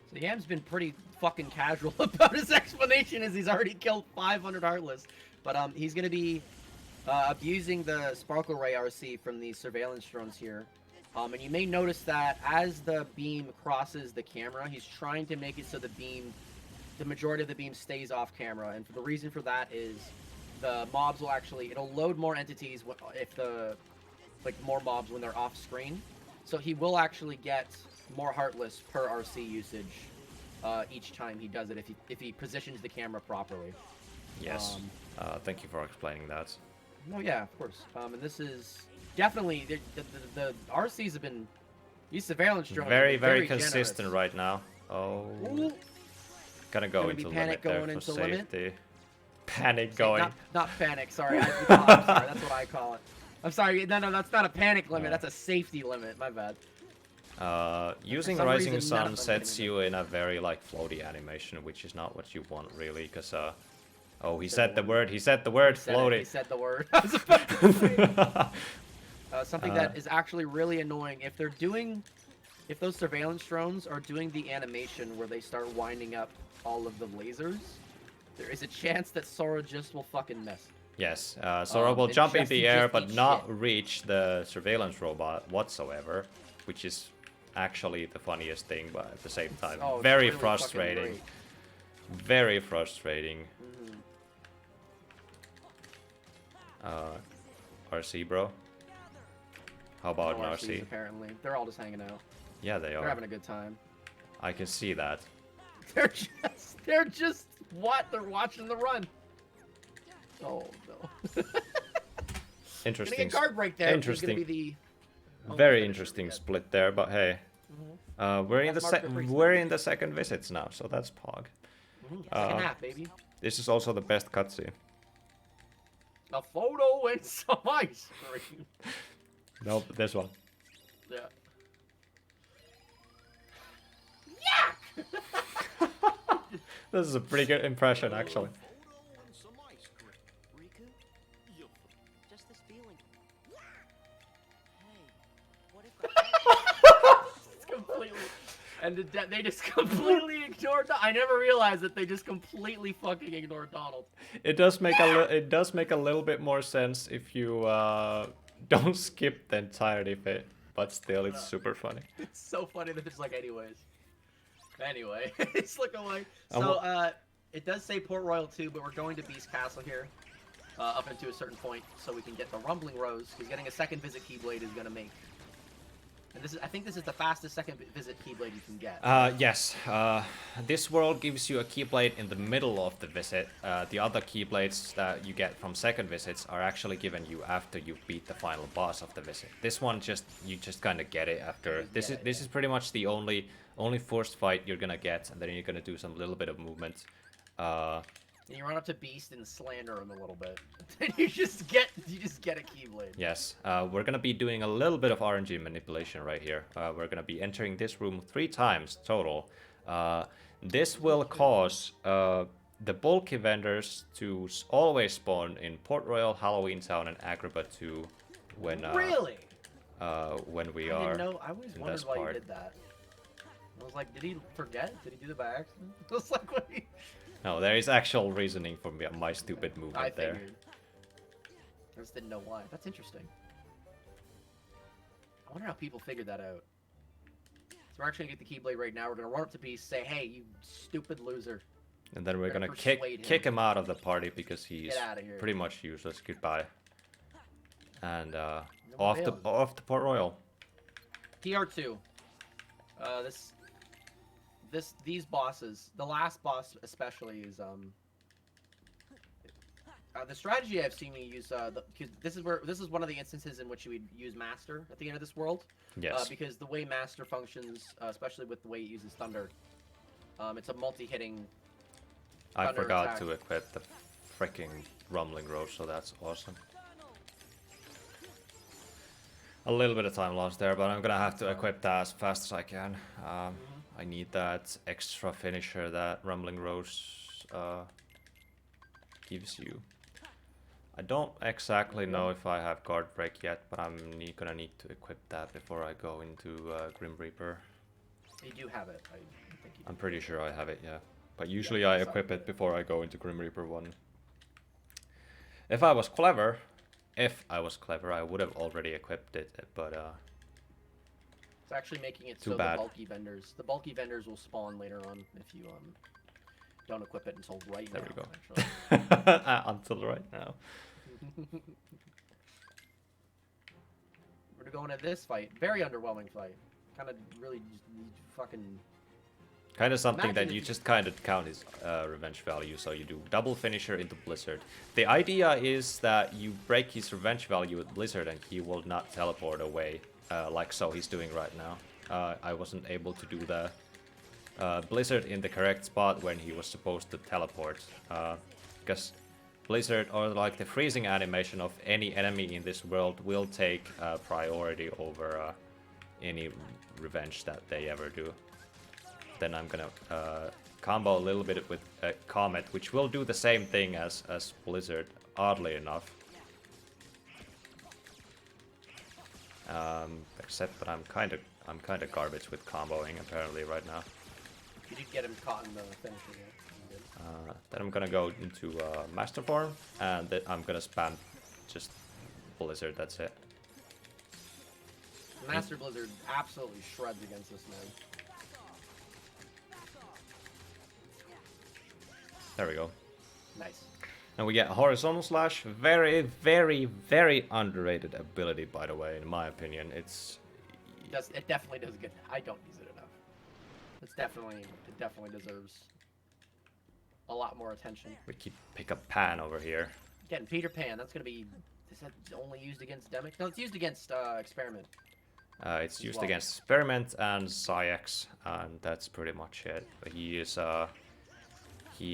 So Yam's been pretty fucking casual about his explanation as he's already killed 500 Heartless. But he's going to be abusing the Sparkle Ray RC from these surveillance drones here. And you may notice that as the beam crosses the camera, he's trying to make it so the majority of the beam stays off camera. And the reason for that is the mobs will actually, it'll load more entities more mobs when they're off screen. So he will actually get more Heartless per RC usage each time he does it if he positions the camera properly. Yes. Thank you for explaining that. No, yeah, of course. And this is definitely the RCs have been, these surveillance drones very consistent generous. right now. Oh, Ooh. Gonna go Gonna into be limit panic there going for into safety. limit? Panic going. Not panic. Sorry, I'm sorry. That's what I call it. I'm sorry. No, that's not a panic limit. That's a safety limit. My bad. Using some Rising reason, none Sun of them sets can you in a very floaty animation, which is not what you want really, because oh, he said the word. He said the word. Floaty. He said the word. I was about to say. Something that is actually really annoying. If those surveillance drones are doing the animation where they start winding up all of the lasers, there is a chance that Sora just will fucking miss. Yes, Sora will jump in the air but not shit. reach the surveillance robot whatsoever, which is actually the funniest thing, but at the same time, Oh, it's very really frustrating. Very frustrating. RC, bro. How about No an RCs, RC? apparently. They're all just hanging out. Yeah, they They're are. having a good time. I can see that. They're just what? They're watching the run. Oh no. Interesting. Getting a guard break there. Interesting. Gonna be the Very finisher interesting again. split there, but hey. We're in That's the Mark the Freak we're split. in the second visits now, so that's pog. Second half, baby. This is also the best cutscene. A photo and some ice cream. Nope, this one. Yeah. This is a pretty good impression, actually. Photo and some ice cream. Riku, Yup. just this feeling. Hey, what if It's completely. And they just completely ignored. I never realized that they just completely fucking ignored Donald. It does make a little bit more sense if you don't skip the entirety of it, but still, it's super funny. It's so funny that it's like, anyways. Anyway, it's looking like so. It does say Port Royal too, but we're going to Beast Castle here, up into a certain point, so we can get the Rumbling Rose. Because getting a second visit Keyblade is gonna make. And this is, I think this is the fastest second visit Keyblade you can get. Yes. This world gives you a Keyblade in the middle of the visit. The other Keyblades that you get from second visits are actually given you after you beat the final boss of the visit. This one you just kind of get it after. This is pretty much the only forced fight you're gonna get, and then you're gonna do some little bit of movement. And you run up to Beast and slander him a little bit. Then you just get a Keyblade. Yes, we're gonna be doing a little bit of RNG manipulation right here. We're gonna be entering this room 3 times total. This will cause the bulky vendors to always spawn in Port Royal, Halloween Town, and Agrabah 2 when Really? When we I are didn't know. I always in wondered this why part. he did that. I was like, did he forget? Did he do that by accident? I was like, what? No, there is actual reasoning for my stupid I movement there. figured. I just didn't know why. That's interesting. I wonder how people figured that out. So we're actually gonna get the Keyblade right now. We're gonna run up to Beast, say, "Hey, you stupid loser!" And then we're gonna persuade kick him out of the party because he's Get outta here. pretty much useless. Goodbye. And No off avails. the Port Royal. TR2. These bosses, the last boss especially is the strategy I've seen you use. Because this is one of the instances in which you would use Master at the end of this world. Yes. Because the way Master functions, especially with the way it uses Thunder, it's a multi-hitting. I thunder forgot attack. to equip the freaking Rumbling Rose, so that's awesome. A little bit of time lost there, but I'm gonna have to equip that as fast as I can. I need that extra finisher that Rumbling Rose gives you. I don't exactly know if I have Guard Break yet, but I'm gonna need to equip that before I go into Grim Reaper. You do have it. I think you I'm do. pretty sure I have it, yeah. But usually I that's equip not it before I go into Grim Reaper 1. If I was clever, I would have already equipped it, but It's actually making it Too so bad. the bulky vendors will spawn later on if you don't equip it until right there now. we go. Actually. Until right now. We're going into this fight. Very underwhelming fight. Kind of really just fucking. Kind of something Imagine that if you you- just kind of count his revenge value, so you do double finisher into Blizzard. The idea is that you break his revenge value with Blizzard and he will not teleport away, like so he's doing right now. I wasn't able to do the Blizzard in the correct spot when he was supposed to teleport, because Blizzard, or like the freezing animation of any enemy in this world, will take priority over any revenge that they ever do. Then I'm gonna combo a little bit with Comet, which will do the same thing as Blizzard, oddly enough. Except that I'm kind of garbage with comboing apparently right now. You did get him caught in the finisher. Yeah. You did. Then I'm gonna go into Master Form, and then I'm gonna spam just Blizzard. That's it. Master Blizzard absolutely shreds against this man. There we go. Nice. And we get Horizontal Slash. Very, very, very underrated ability, by the way, in my opinion. It definitely does good. I don't use it enough. It definitely deserves a lot more attention. We keep pick up Pan over here. Getting Peter Pan. That's gonna be. Is that only used against Demic? No, it's used against Experiment. It's used well. against Experiment and Psyx, and that's pretty much it. He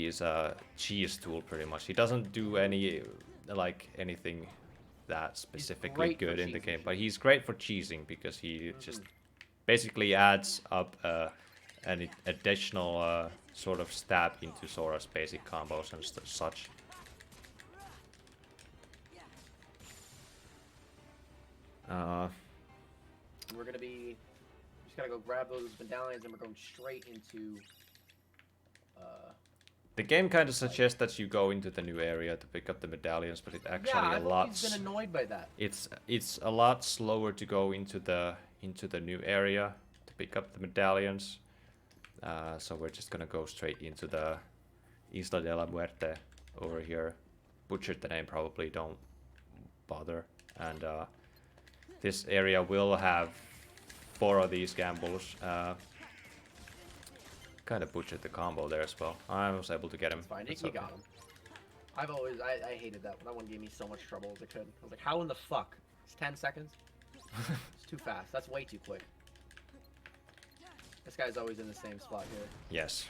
is a cheese tool pretty much. He doesn't do anything that specifically great for good in the cheesing. game, but he's great for cheesing because he just basically adds up an additional sort of stab into Sora's basic combos and such. We're gonna be. Just gotta go grab those medallions, and we're going straight into. The game kind of suggests that you go into the new area to pick up the medallions, but it actually Yeah, a I've lot. always been annoyed by that. It's a lot slower to go into the new area to pick up the medallions. So we're just gonna go straight into the Isla de la Muerte over here. Butchered the name probably, don't bother. And this area will have 4 of these gambles. Kind of butchered the combo there as well. I was able to get him. It's fine. That's You okay. got him. I hated that. That one gave me so much trouble as a kid. I was like, how in the fuck? It's 10 seconds? It's too fast. That's way too quick. This guy's always in the same spot here. Yes.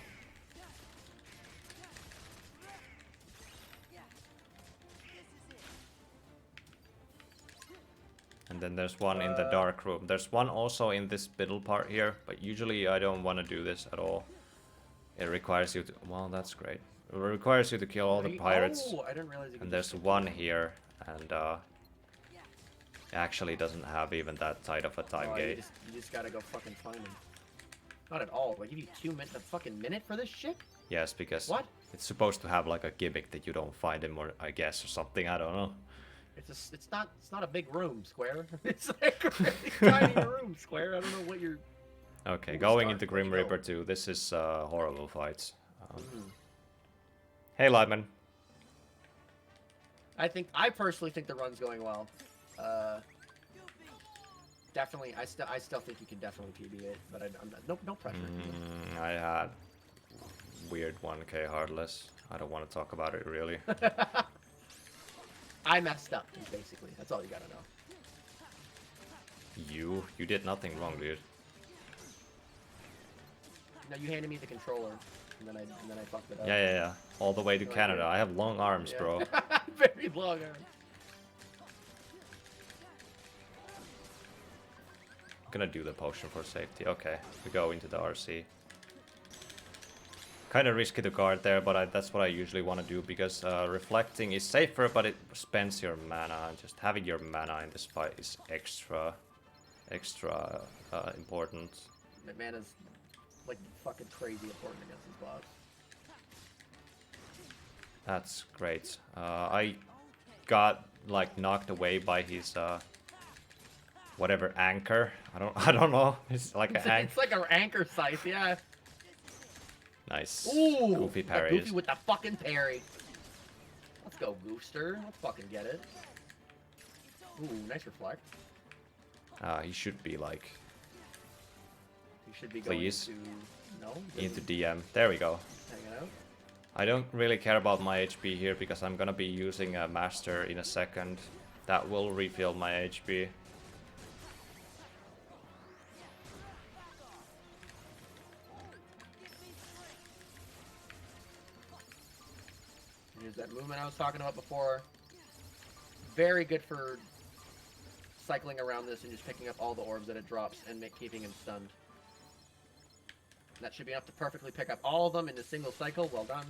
And then there's one in the dark room. There's one also in this middle part here, but usually I don't want to do this at all. It requires you to... Well, that's great. It requires you to kill all the pirates. Oh, I didn't realize you could And there's one here, and it actually doesn't have even that tight of a time gate. You just gotta go fucking find him. Not at all. Do I give you 2 minutes, a fucking minute for this shit? Yes, because What? it's supposed to have like a gimmick that you don't find him, or I guess, or something. I don't know. It's not a big room, Square. It's like a really tiny room, Square. I don't know what you're... Okay, Ooh, going start. into Grim Let's go. Reaper 2. This is horrible fights. Hey, Lightman. I personally think the run's going well. Definitely, I still think you can definitely PB it, but I'm not, no pressure. I had weird 1k Heartless. I don't want to talk about it really. I messed up, basically. That's all you gotta know. You did nothing wrong, dude. No, you handed me the controller, and then I fucked it up. Yeah. All the way to Right Canada. here. I have long arms, Yeah. bro. Very long arm. Gonna do the potion for safety. Okay, we go into the RC. Kind of risky to guard there, but that's what I usually want to do because reflecting is safer, but it spends your mana. And just having your mana in this fight is extra important. That mana's like fucking crazy important against this boss. That's great. I got like knocked away by his whatever anchor. I don't know. It's like an anchor. It's like an anchor scythe, yeah. Nice. Ooh, Goofy the parries. Goofy with the fucking parry. Let's go, Goofster. Let's fucking get it. Ooh, nice reflect. He should be like You should be Please. going to... No? into DM. There we go. Hanging out. I don't really care about my HP here because I'm gonna be using a master in a second. That will refill my HP. Here's that movement I was talking about before. Very good for cycling around this and just picking up all the orbs that it drops and keeping him stunned. That should be enough to perfectly pick up all of them in a single cycle. Well done.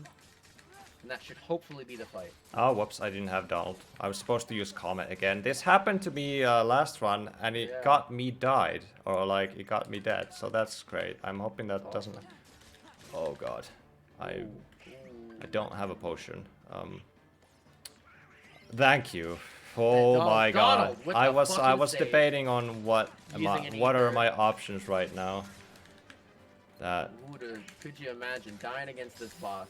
And that should hopefully be the fight. Oh, whoops, I didn't have Donald. I was supposed to use Comet again. This happened to me last run, and it Yeah. got me died. Or, like, it got me dead. So that's great. I'm hoping that doesn't... Oh, God. I don't have a potion. Thank you. Oh Donald, my God. Donald, what I the was fuck is was this? debating on what Using an what are ether. my options right now. That Could you imagine dying against this boss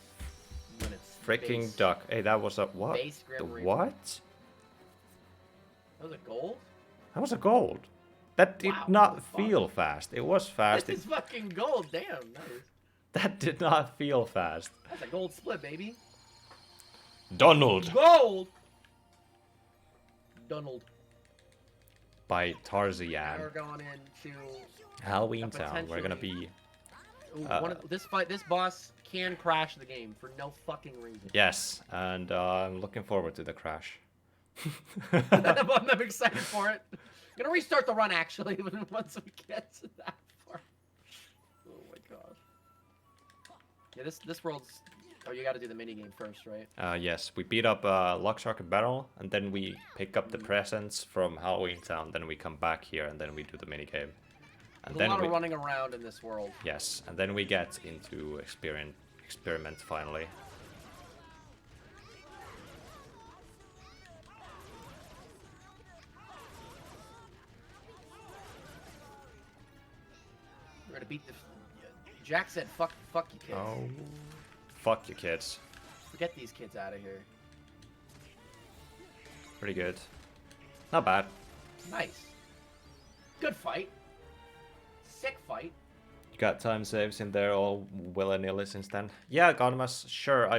when it's freaking base- duck. Hey, that was a what? base The Grim Reaper? what? That was a gold? That was a gold. That did Wow, not what the fuck? feel fast. It was fast. This is fucking gold, damn. That did not feel fast. That's a gold split, baby. Donald Gold! Donald. by Now we're Tarzan. going into... Halloween Town. We're gonna be Ooh, this boss can crash the game for no fucking reason. yes, and I'm looking forward to the crash. I'm excited for it. Gonna restart the run actually once we get to that part. Oh my god. Yeah, this world's. Oh, you got to do the mini game first, right? Yes, we beat up Lockshark and Battle, and then we pick up the presents from Halloween Town. Then we come back here, and then we do the minigame. And There's a then lot we of running around in this world. yes, and then we get into experiment finally. We're gonna beat the Jack said, fuck you kids. Oh, fuck you kids. Get these kids out of here. Pretty good. Not bad. Nice. Good fight. Sick fight. You got time saves in there all willy-nilly since then. Yeah, Gonmas, sure.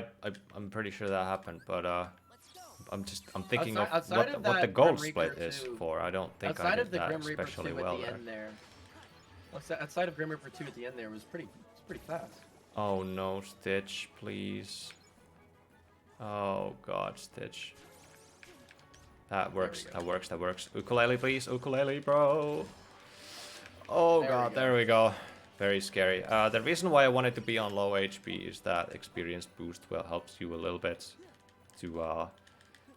I'm pretty sure that happened, but I'm thinking Outside of of what the that goal Grim split Reaper is 2, for. I don't think I outside did of the that Grim Reaper especially 2 well at the there. end there. Outside of Grim Reaper 2 at the end there was pretty fast. Oh no, Stitch, please. Oh god, Stitch. That works, that works, that works. Ukulele, please, ukulele, bro. Oh There we god, go. there we go. Very scary. The reason why I wanted to be on low HP is that experience boost will helps you a little bit to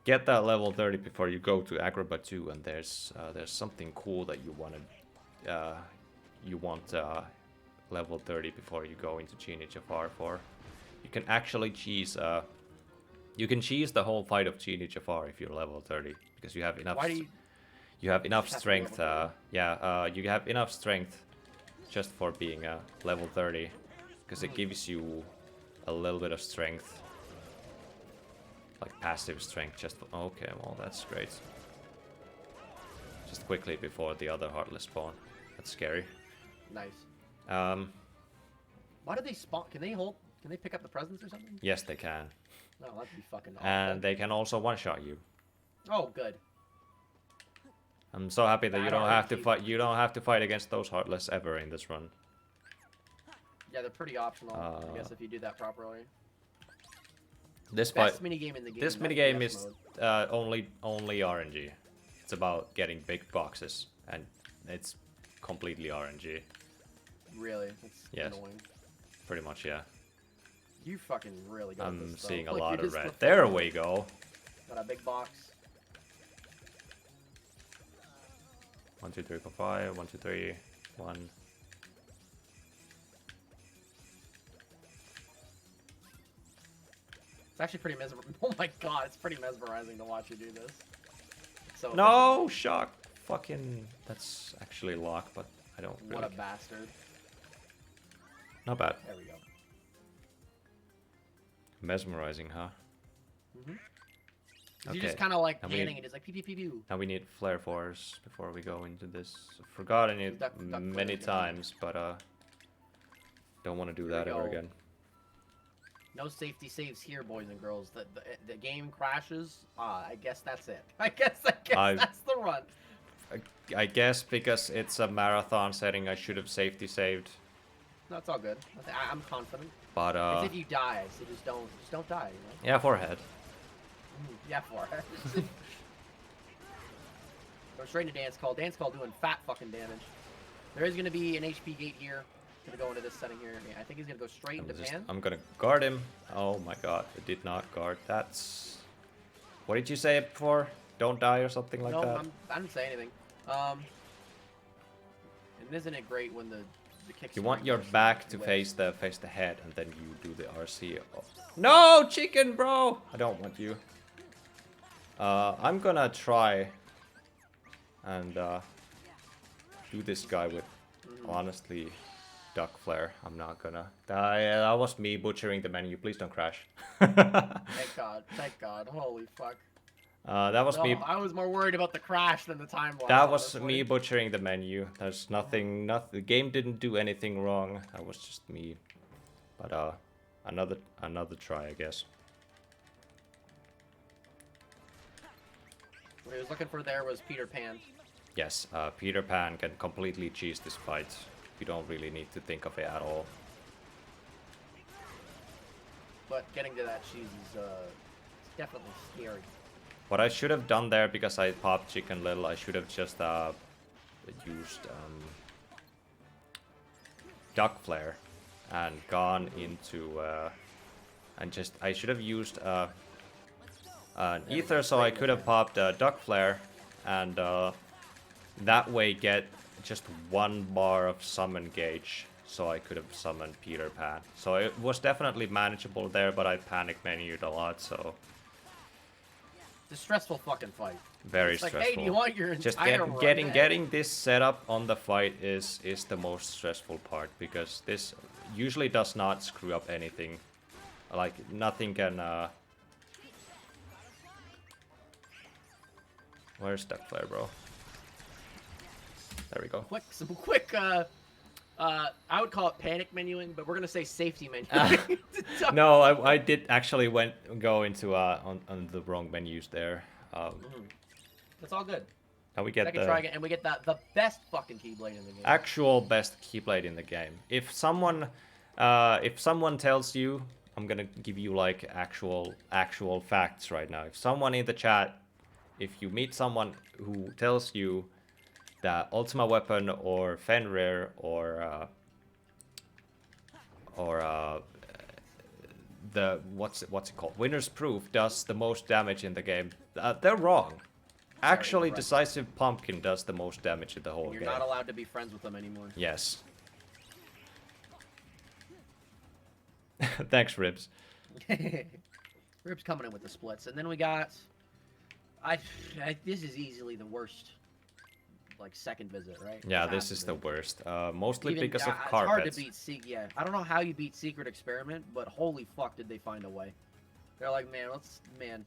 get that level 30 before you go to Agrabah 2, and there's something cool that you want level 30 before you go into Genie Jafar for. You can actually cheese you can cheese the whole fight of Genie Jafar if you're level 30 because you have enough. Why do you have enough have to be strength. level 30? You have enough strength just for being level 30 because it gives you a little bit of strength, like passive strength. Just for, okay, well that's great. Just quickly before the other heartless spawn. That's scary. Nice. Why do they spawn? Can they pick up the presents or something? Yes, they can, No, that'd be fucking awful. and they can also one-shot you. Oh, good. I'm so happy that you Bad don't have to RNG. fight. You don't have to fight against those heartless ever in this run. Yeah, they're pretty optional, I guess, if you do that properly. This fight, Best minigame in the game. this not minigame DS is mode. only RNG. It's about getting big boxes, and it's completely RNG. Really? That's Yes. annoying. Pretty much, yeah. You fucking really got I'm this, though. seeing a Look, lot you of just red. flipped There over. we go. Got a big box. 1, 2, 3, 4, 5. 1, 2, 3. 1. It's actually pretty mesmerizing. Oh my god, it's pretty mesmerizing to watch you do this. So No shock. Fucking. That's actually lock, but I don't efficient. really. What a bastard. Not bad. There we go. Mesmerizing, huh? You just kind of like And we- panning and it's like pew pew pew pew. Now we need flare force before we go into this. I've forgotten it Duck many flare, times, but don't want to do Here we that ever go. again. No safety saves here, boys and girls. The game crashes. I guess that's it. I guess that's the run. I guess because it's a marathon setting, I should have safety saved. No, it's all good. I'm confident. But It's if you die, so just don't die. You know? yeah, forehead. Yeah, for it. Go straight into dance call. Dance call doing fat fucking damage. There is gonna be an HP gate here. Gonna go into this setting here. Yeah, I think he's gonna go straight into pan. I'm gonna guard him. Oh my god, I did not guard. That's. What did you say before? Don't die or something like no, that? I didn't say anything. And isn't it great when the kick? You want string your goes back to with- face the head, and then you do the RC. Oh. No, chicken, bro! I don't want you. I'm gonna try and do this guy with honestly duck flare. I'm not gonna. That was me butchering the menu. Please don't crash. Thank God. Thank God. Holy fuck. That was No, me. I was more worried about the crash than the time loss. That was honestly. me butchering the menu. There's nothing. The game didn't do anything wrong. That was just me. But another try, I guess. What he was looking for there was Peter Pan. Yes, Peter Pan can completely cheese this fight. You don't really need to think of it at all. But getting to that cheese is it's definitely scary. What I should have done there, because I popped Chicken Little, I should have just used Duck Flare and gone into I should have used an Ether, so I could have popped Duck Flare and that way get just 1 bar of summon gauge, so I could have summoned Peter Pan. So it was definitely manageable there, but I panic menued a lot, so It's a stressful fucking fight. very It's like, stressful. hey, do you want your Just entire run getting back? getting this set up on the fight is the most stressful part, because this usually does not screw up anything. Like nothing can. Where's that flare, bro? There we go. Some quick. I would call it panic menuing, but we're gonna say safety menuing. No, I did actually go into on the wrong menus there. That's all good. Now we get Second the try again, and we get the best fucking keyblade in the game. actual best keyblade in the game. If someone tells you, I'm gonna give you like actual facts right now. If someone in the chat, if you meet someone who tells you that Ultima Weapon or Fenrir or the what's it called, Winner's Proof does the most damage in the game, they're wrong. Actually, right. Decisive Pumpkin does the most damage in the whole You're game. not allowed to be friends with them anymore. Yes. Thanks, Ribs. Rib's coming in with the splits, and then we got. This is easily the worst, like second visit, right? Yeah, It this has is to the be. worst. Mostly Even- because of it's hard carpets. to beat yeah, I don't know how you beat Secret Experiment, but holy fuck did they find a way. They're like, man.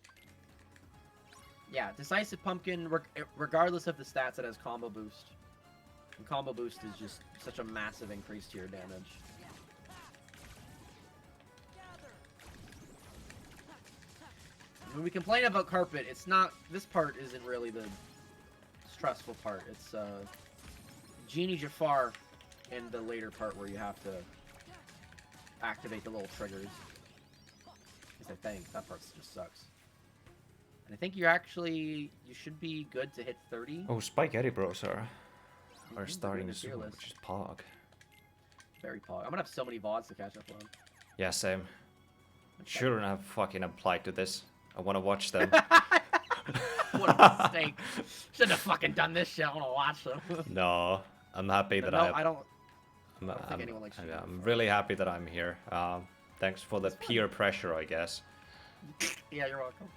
Yeah, Decisive Pumpkin, regardless of the stats, it has combo boost. And combo boost is just such a massive increase to your damage. When we complain about carpet, it's not, this part isn't really the stressful part. It's Genie Jafar in the later part where you have to activate the little triggers. At least I think that part just sucks. And I think you should be good to hit 30. Oh, Spaghetti Bros are Mhm, starting they're soon, fearless. which is pog. Very pog. I'm gonna have so many VODs to catch up on. Yeah, same. Shouldn't have fucking applied to this. I want to watch them. What a mistake. Shouldn't have fucking done this shit. I wanna watch them. No, I'm happy that No, I don't. I'm, don't think anyone likes you. I'm really happy that I'm here. Thanks for the peer pressure, I guess. Yeah, you're welcome.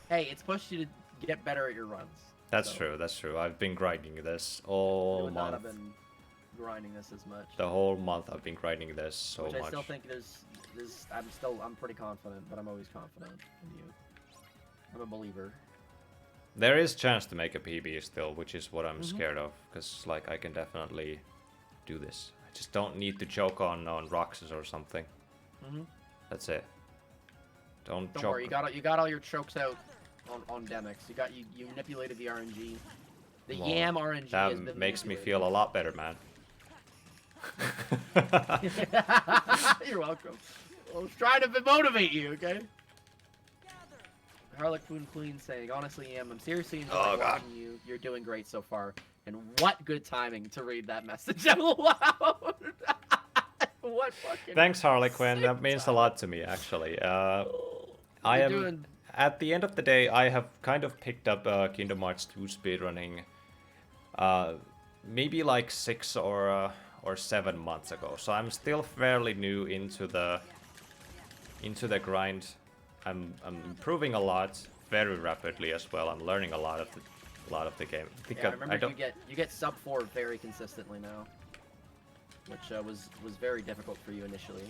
Hey, it's pushed you to get better at your runs. That's so true. That's true. I've been grinding this You all would not month. have been grinding this as much. The whole month I've been grinding this so Which much. I still think I'm pretty confident, but I'm always confident in you. I'm a believer. There is chance to make a PB still, which is what I'm Mm-hmm. scared of, because like I can definitely do this. I just don't need to choke on Roxas or something. Mhm. That's it. Don't Don't choke. worry, you got all your chokes out on Demix. You manipulated the RNG. The Well, Yam RNG has That been makes me manipulated. feel a lot better, man. You're welcome. I was trying to motivate you, okay? Harlequin Queen saying, honestly, I'm seriously enjoying Oh, God. watching you. You're doing great so far. And what good timing to read that message out loud. What fucking... Thanks, Harlequin. sick That means a lot to me, actually. I You're am. doing- At the end of the day, I have kind of picked up Kingdom Hearts 2 speedrunning. Maybe like 6 or 7 months ago. So I'm still fairly new into the grind. I'm improving a lot, very rapidly as well. I'm learning a lot of the game. Yeah, I remember you get sub 4 very consistently now, which was very difficult for you initially.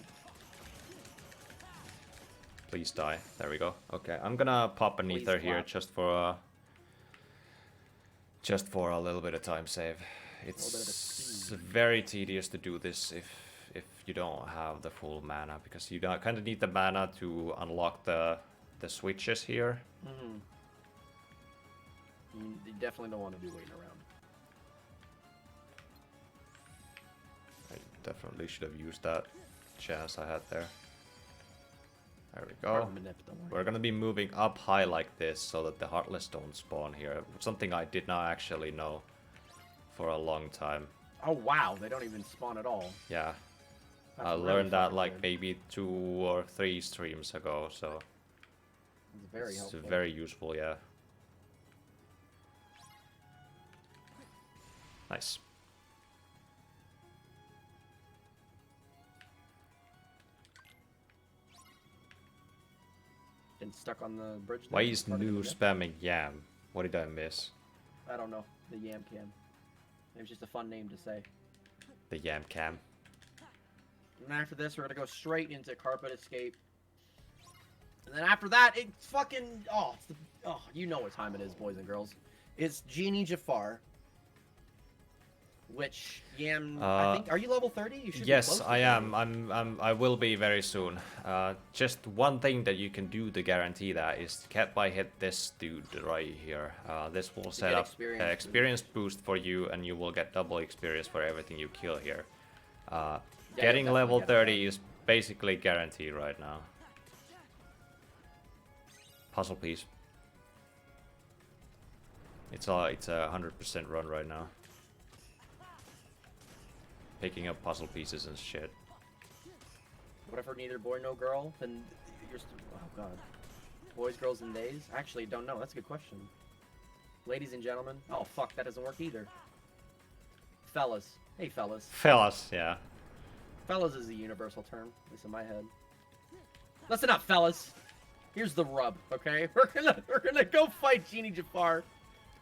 Please die. There we go. Okay, I'm gonna pop an Please ether here flop. just for a little bit of time save. bit of a It's speed. very tedious to do this if you don't have the full mana, because you kind of need the mana to unlock the switches here. Mm-hmm. You definitely don't want to be waiting around. I definitely should have used that chance I had there. There we Hard go. to manip, don't worry. We're gonna be moving up high like this so that the Heartless don't spawn here. Something I did not actually know for a long time. Oh wow, they don't even spawn at all. Yeah, That's I really learned that fucking like good. maybe 2 or 3 streams ago, so It's very it's helpful. very useful, yeah. Nice. Been stuck on the bridge. there, Why is part of new the game. spamming Yam? What did I miss? I don't know. The Yam Cam. It was just a fun name to say. The Yam Cam. And after this, we're gonna go straight into Carpet Escape. And then after that, it's fucking you know what time it is, boys and girls. It's Genie Jafar. Which Yam, I think, are you level 30? You should Yes, be close I to am. I will be very soon. Just one thing that you can do to guarantee that is get by hit this dude right here. This will set get up experience experience boost for you, and you will get double experience for everything you kill here. you'll Getting definitely level get 30 is basically guaranteed right now. Puzzle piece. It's a 100% run right now. Picking up puzzle pieces and shit. What if we're neither boy nor girl? Then you're still, oh god. Boys, girls, and days? Actually, don't know. That's a good question. Ladies and gentlemen. Oh fuck, that doesn't work either. Fellas. Hey fellas. Fellas, yeah. Fellas is a universal term, at least in my head. Listen up, fellas. Here's the rub, okay? We're gonna go fight Genie Jafar,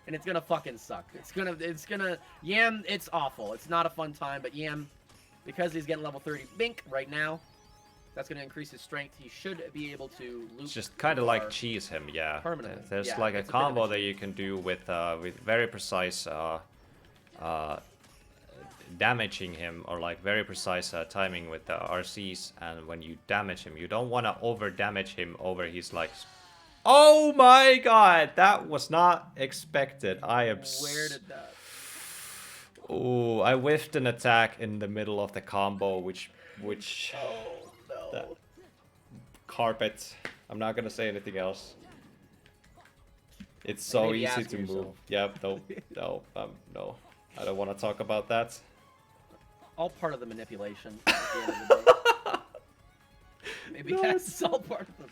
and it's gonna fucking suck. It's gonna Yam. It's awful. It's not a fun time, but Yam, because he's getting level 30 bink right now, that's gonna increase his strength. He should be able to loop. It's just kind of like Jafar cheese him, yeah. permanently. There's Yeah, like a it's a bit of a combo that cheese. you can do with very precise damaging him, or like very precise timing with the RCs, and when you damage him, you don't want to over damage him over his like. Oh my god, that was not expected. I am. Where did that? Oh, I whiffed an attack in the middle of the combo, which Oh no. that carpet. I'm not gonna say anything else. It's so Maybe easy ask to move. yourself. Yep, no, no. I don't want to talk about that. All part of the manipulation. At the end of the day. Maybe that's all part of the.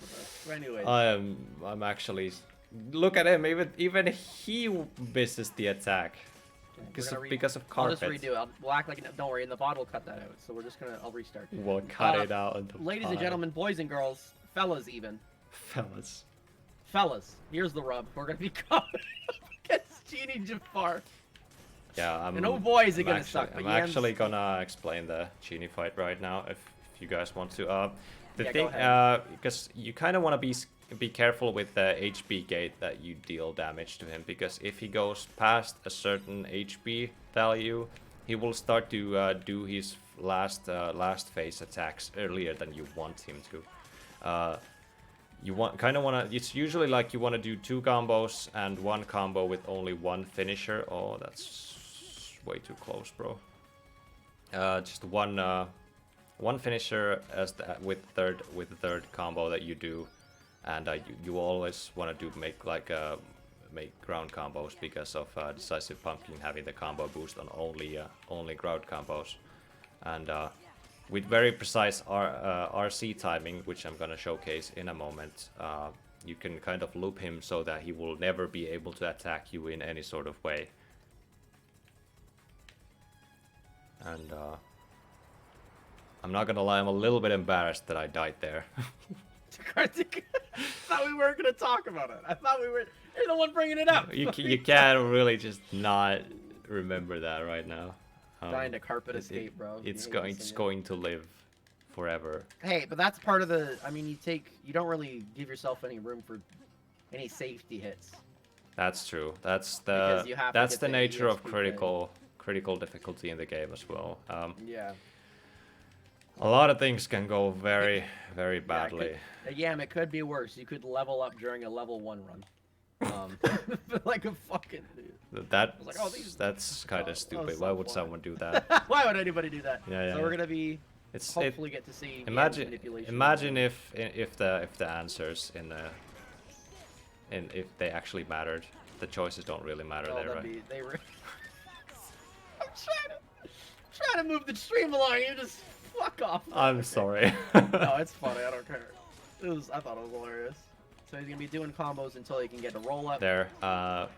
But anyways. I'm actually. Look at him. Even he misses the attack because of I'll carpet. just redo it. We'll act like don't worry. In the VOD, we'll cut that out. So we're just gonna. I'll restart. We'll cut it out. Until Ladies and gentlemen, boys and girls, fellas even. fellas. Here's the rub. We're gonna be coming against Genie Jafar. Yeah, And oh boy, is it gonna actually, suck. But I'm Yam's- actually gonna explain the Genie fight right now, if you guys want to. The Yeah, go thing, ahead. because you kind of want to be careful with the HP gate that you deal damage to him, because if he goes past a certain HP value, he will start to do his last phase attacks earlier than you want him to. You kind of want to. It's usually like you want to do 2 combos and 1 combo with only 1 finisher. Oh, that's way too close, bro. Just one finisher as with the third combo that you do, and you always want to make ground combos because of Decisive Pumpkin having the combo boost on only ground combos, and with very precise RC timing, which I'm gonna showcase in a moment, you can kind of loop him so that he will never be able to attack you in any sort of way. And I'm not gonna lie, I'm a little bit embarrassed that I died there. I thought we weren't gonna talk about it. I thought we were. You're the one bringing it up. you can't really just not remember that right now. Dying to carpet escape, bro. It's You ain't going missing it. to live forever. Hey, but that's part of the. I mean, you don't really give yourself any room for any safety hits. That's true. That's Because you have to get the the nature of EXP critical difficulty in the game as well. Yeah. A lot of things can go very, very badly. Yeah, it could be worse. You could level up during a level 1 run. Like a fucking dude. That was like, oh, these- that's kind oh, of stupid. that was Why so would fun. someone do that? Why would anybody do that? Yeah, yeah, So we're yeah. gonna be It's hopefully get to see. imagine manipulation. imagine if the answers if they actually mattered. The choices don't really matter Oh, there, that'd right? be, I'm trying to move the stream along. You just fuck off. I'm sorry. No, it's funny. I don't care. I thought it was hilarious. So he's gonna be doing combos until he can get a roll up. There.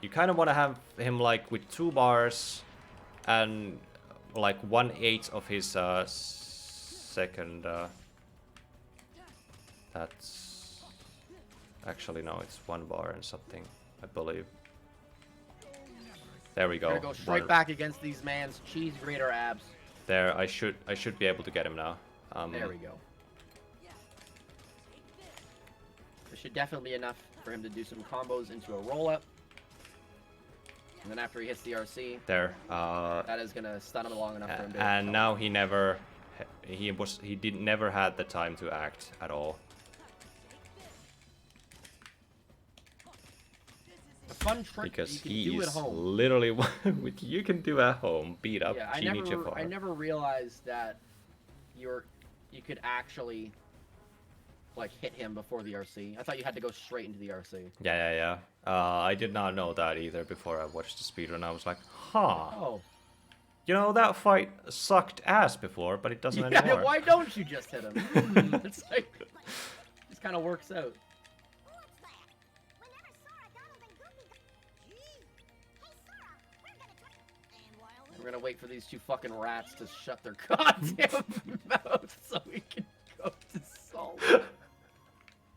You kind of want to have him like with 2 bars and like 1/8 of his second. That's actually no, it's 1 bar and something, I believe. There we We're go. gonna go straight back against these man's cheese grater abs. There, I should be able to get him now. There we go. There should definitely be enough for him to do some combos into a roll-up. And then after he hits the RC, There. that is gonna stun him long enough for him to. And now he never, he did never had the time to act at all. A fun trick Because you can he do at is home. literally what you can do at home. Beat up Yeah, Genie Jafar. I never realized that you could actually like hit him before the RC. I thought you had to go straight into the RC. Yeah. I did not know that either before I watched the speedrun. I was like, huh. Oh. You know, that fight sucked ass before, but it doesn't Yeah, anymore. why don't you just hit him? It's like, this kind of works out. We're gonna wait for these two fucking rats to shut their goddamn mouths so we can go to Salt.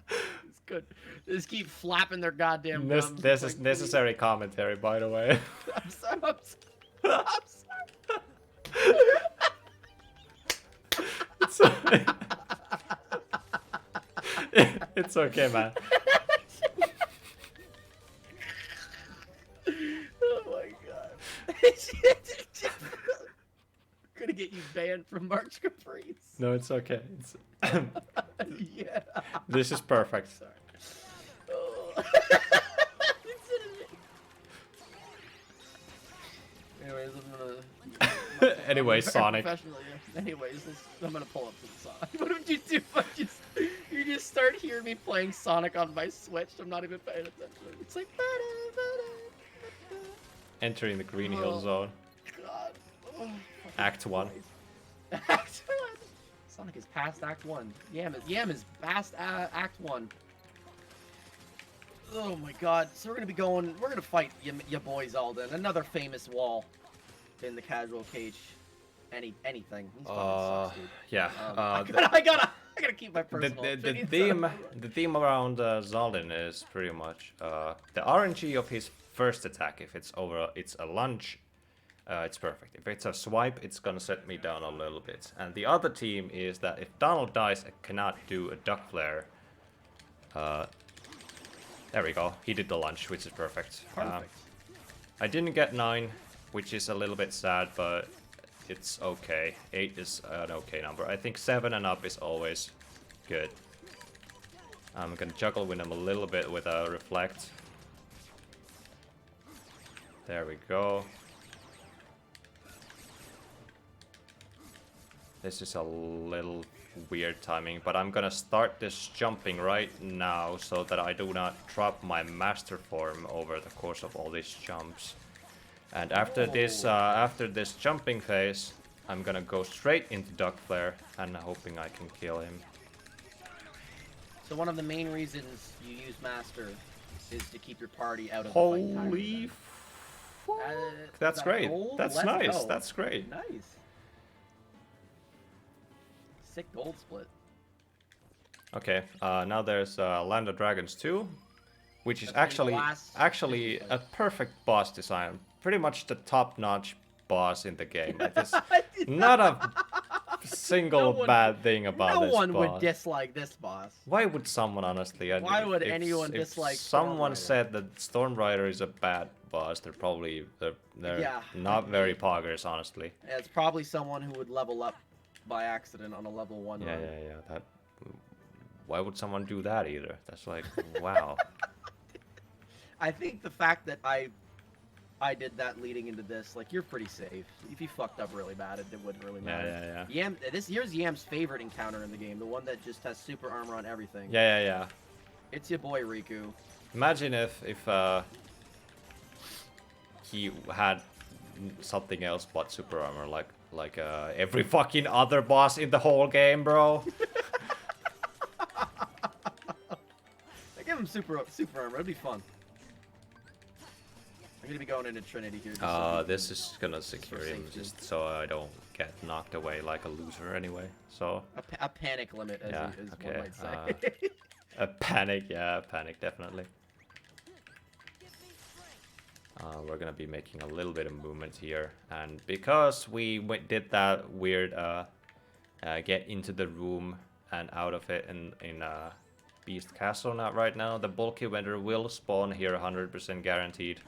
It's good. They just keep flapping their goddamn This gums. this It's is like, necessary commentary, by the way. I'm sorry. I'm sorry. It's okay, man. Oh my god. Gonna get you banned from March Caprice. No, it's okay. It's Yeah. this is perfect. Sorry. Oh. Anyways, I'm gonna. Anyway, I'm very Sonic. professional, yeah. Anyways, I'm gonna pull up to the Sonic. What would you do if I you just start hearing me playing Sonic on my Switch? I'm not even paying attention. It's like. Entering the Green Hill Oh. Zone. God. Oh, Act 1. Act 1. Sonic is past Act 1. Yam is past Act 1. Oh my god. So we're gonna fight your boys Alden. Another famous wall in the casual cage. Anything. He's fucking sucks, dude. Yeah. I gotta keep my personal The opinions. theme around Zaldin is pretty much the RNG of his first attack. If it's a lunge, it's perfect. If it's a swipe, it's gonna set me down a little bit. And the other team is that if Donald dies, I cannot do a duck flare. There we go. He did the lunge, which is perfect. Perfect. I didn't get 9, which is a little bit sad, but it's okay. 8 is an okay number. I think 7 and up is always good. I'm gonna juggle with him a little bit with a reflect. There we go. This is a little weird timing, but I'm gonna start this jumping right now so that I do not drop my master form over the course of all these jumps. And after this jumping phase, I'm gonna go straight into duck flare and hoping I can kill him. So one of the main reasons you use Master is to keep your party out of the fight time. Holy fuck! That's is that great. gold? That's Let's nice. go. That's great. Nice. Sick gold split. Okay, now there's Land of Dragons 2, which is That's the actually last a perfect boss design. Pretty much the top-notch boss in the game. Like this, not a single No one- bad thing about No this one boss. would dislike this boss. Why would someone honestly? Why would anyone if dislike someone Stormrider? said that Stormrider is a bad boss, they're Yeah, not I very agree. poggers, honestly. Yeah, it's probably someone who would level up by accident on a level 1 Yeah, run. yeah. That. Why would someone do that either? That's like, wow. I think the fact that I did that leading into this, like, you're pretty safe. If you fucked up really bad, it wouldn't really matter. Yeah. Yam, here's Yam's favorite encounter in the game, the one that just has super armor on everything. Yeah. It's your boy Riku. Imagine if he had something else but super armor, like every fucking other boss in the whole game, bro. I give him super armor. It'd be fun. I'm gonna be going into Trinity here. Just so This is gonna secure him safety. just so I don't get knocked away like a loser anyway. So a panic limit, as, Yeah, as okay, one might say. a panic, yeah, panic definitely. We're gonna be making a little bit of movement here, and because we did that weird get into the room and out of it in Beast Castle. Not right now. The bulky vendor will spawn here 100% guaranteed.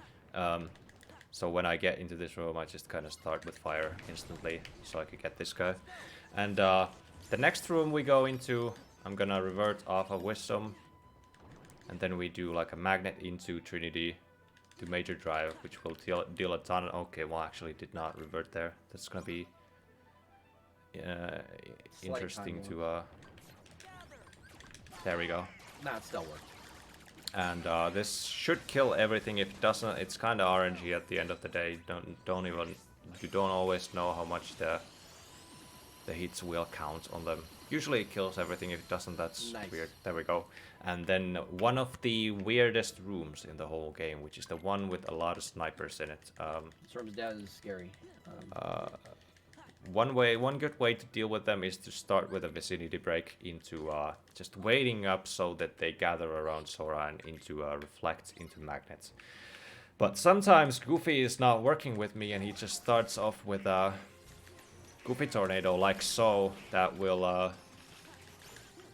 So when I get into this room, I just kind of start with fire instantly, so I could get this guy. And the next room we go into, I'm gonna revert off of Wisdom, and then we do like a magnet into Trinity to Major Drive, which will deal a ton. Okay, well, actually did not revert there. That's gonna be interesting to. There we go. Nah, it still worked. And this should kill everything. If it doesn't, it's kind of RNG at the end of the day. You don't always know how much the hits will count on them. Usually it kills everything. If it doesn't, that's nice. Weird. There we go. And then one of the weirdest rooms in the whole game, which is the one with a lot of snipers in it. This room's down is scary. One good way to deal with them is to start with a vicinity break into just waiting up so that they gather around Sora and into reflect into magnets. But sometimes Goofy is not working with me and he just starts off with a Goofy Tornado like so that will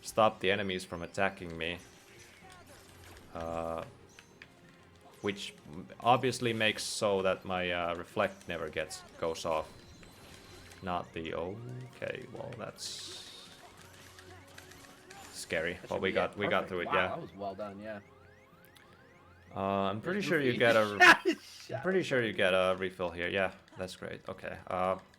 stop the enemies from attacking me. Which obviously makes so that my reflect never goes off. Not the okay, well that's scary, but we got through it. Wow, Yeah, that was well done. Yeah. I'm pretty sure you get a pretty sure you get a refill here. Yeah, that's great. Okay.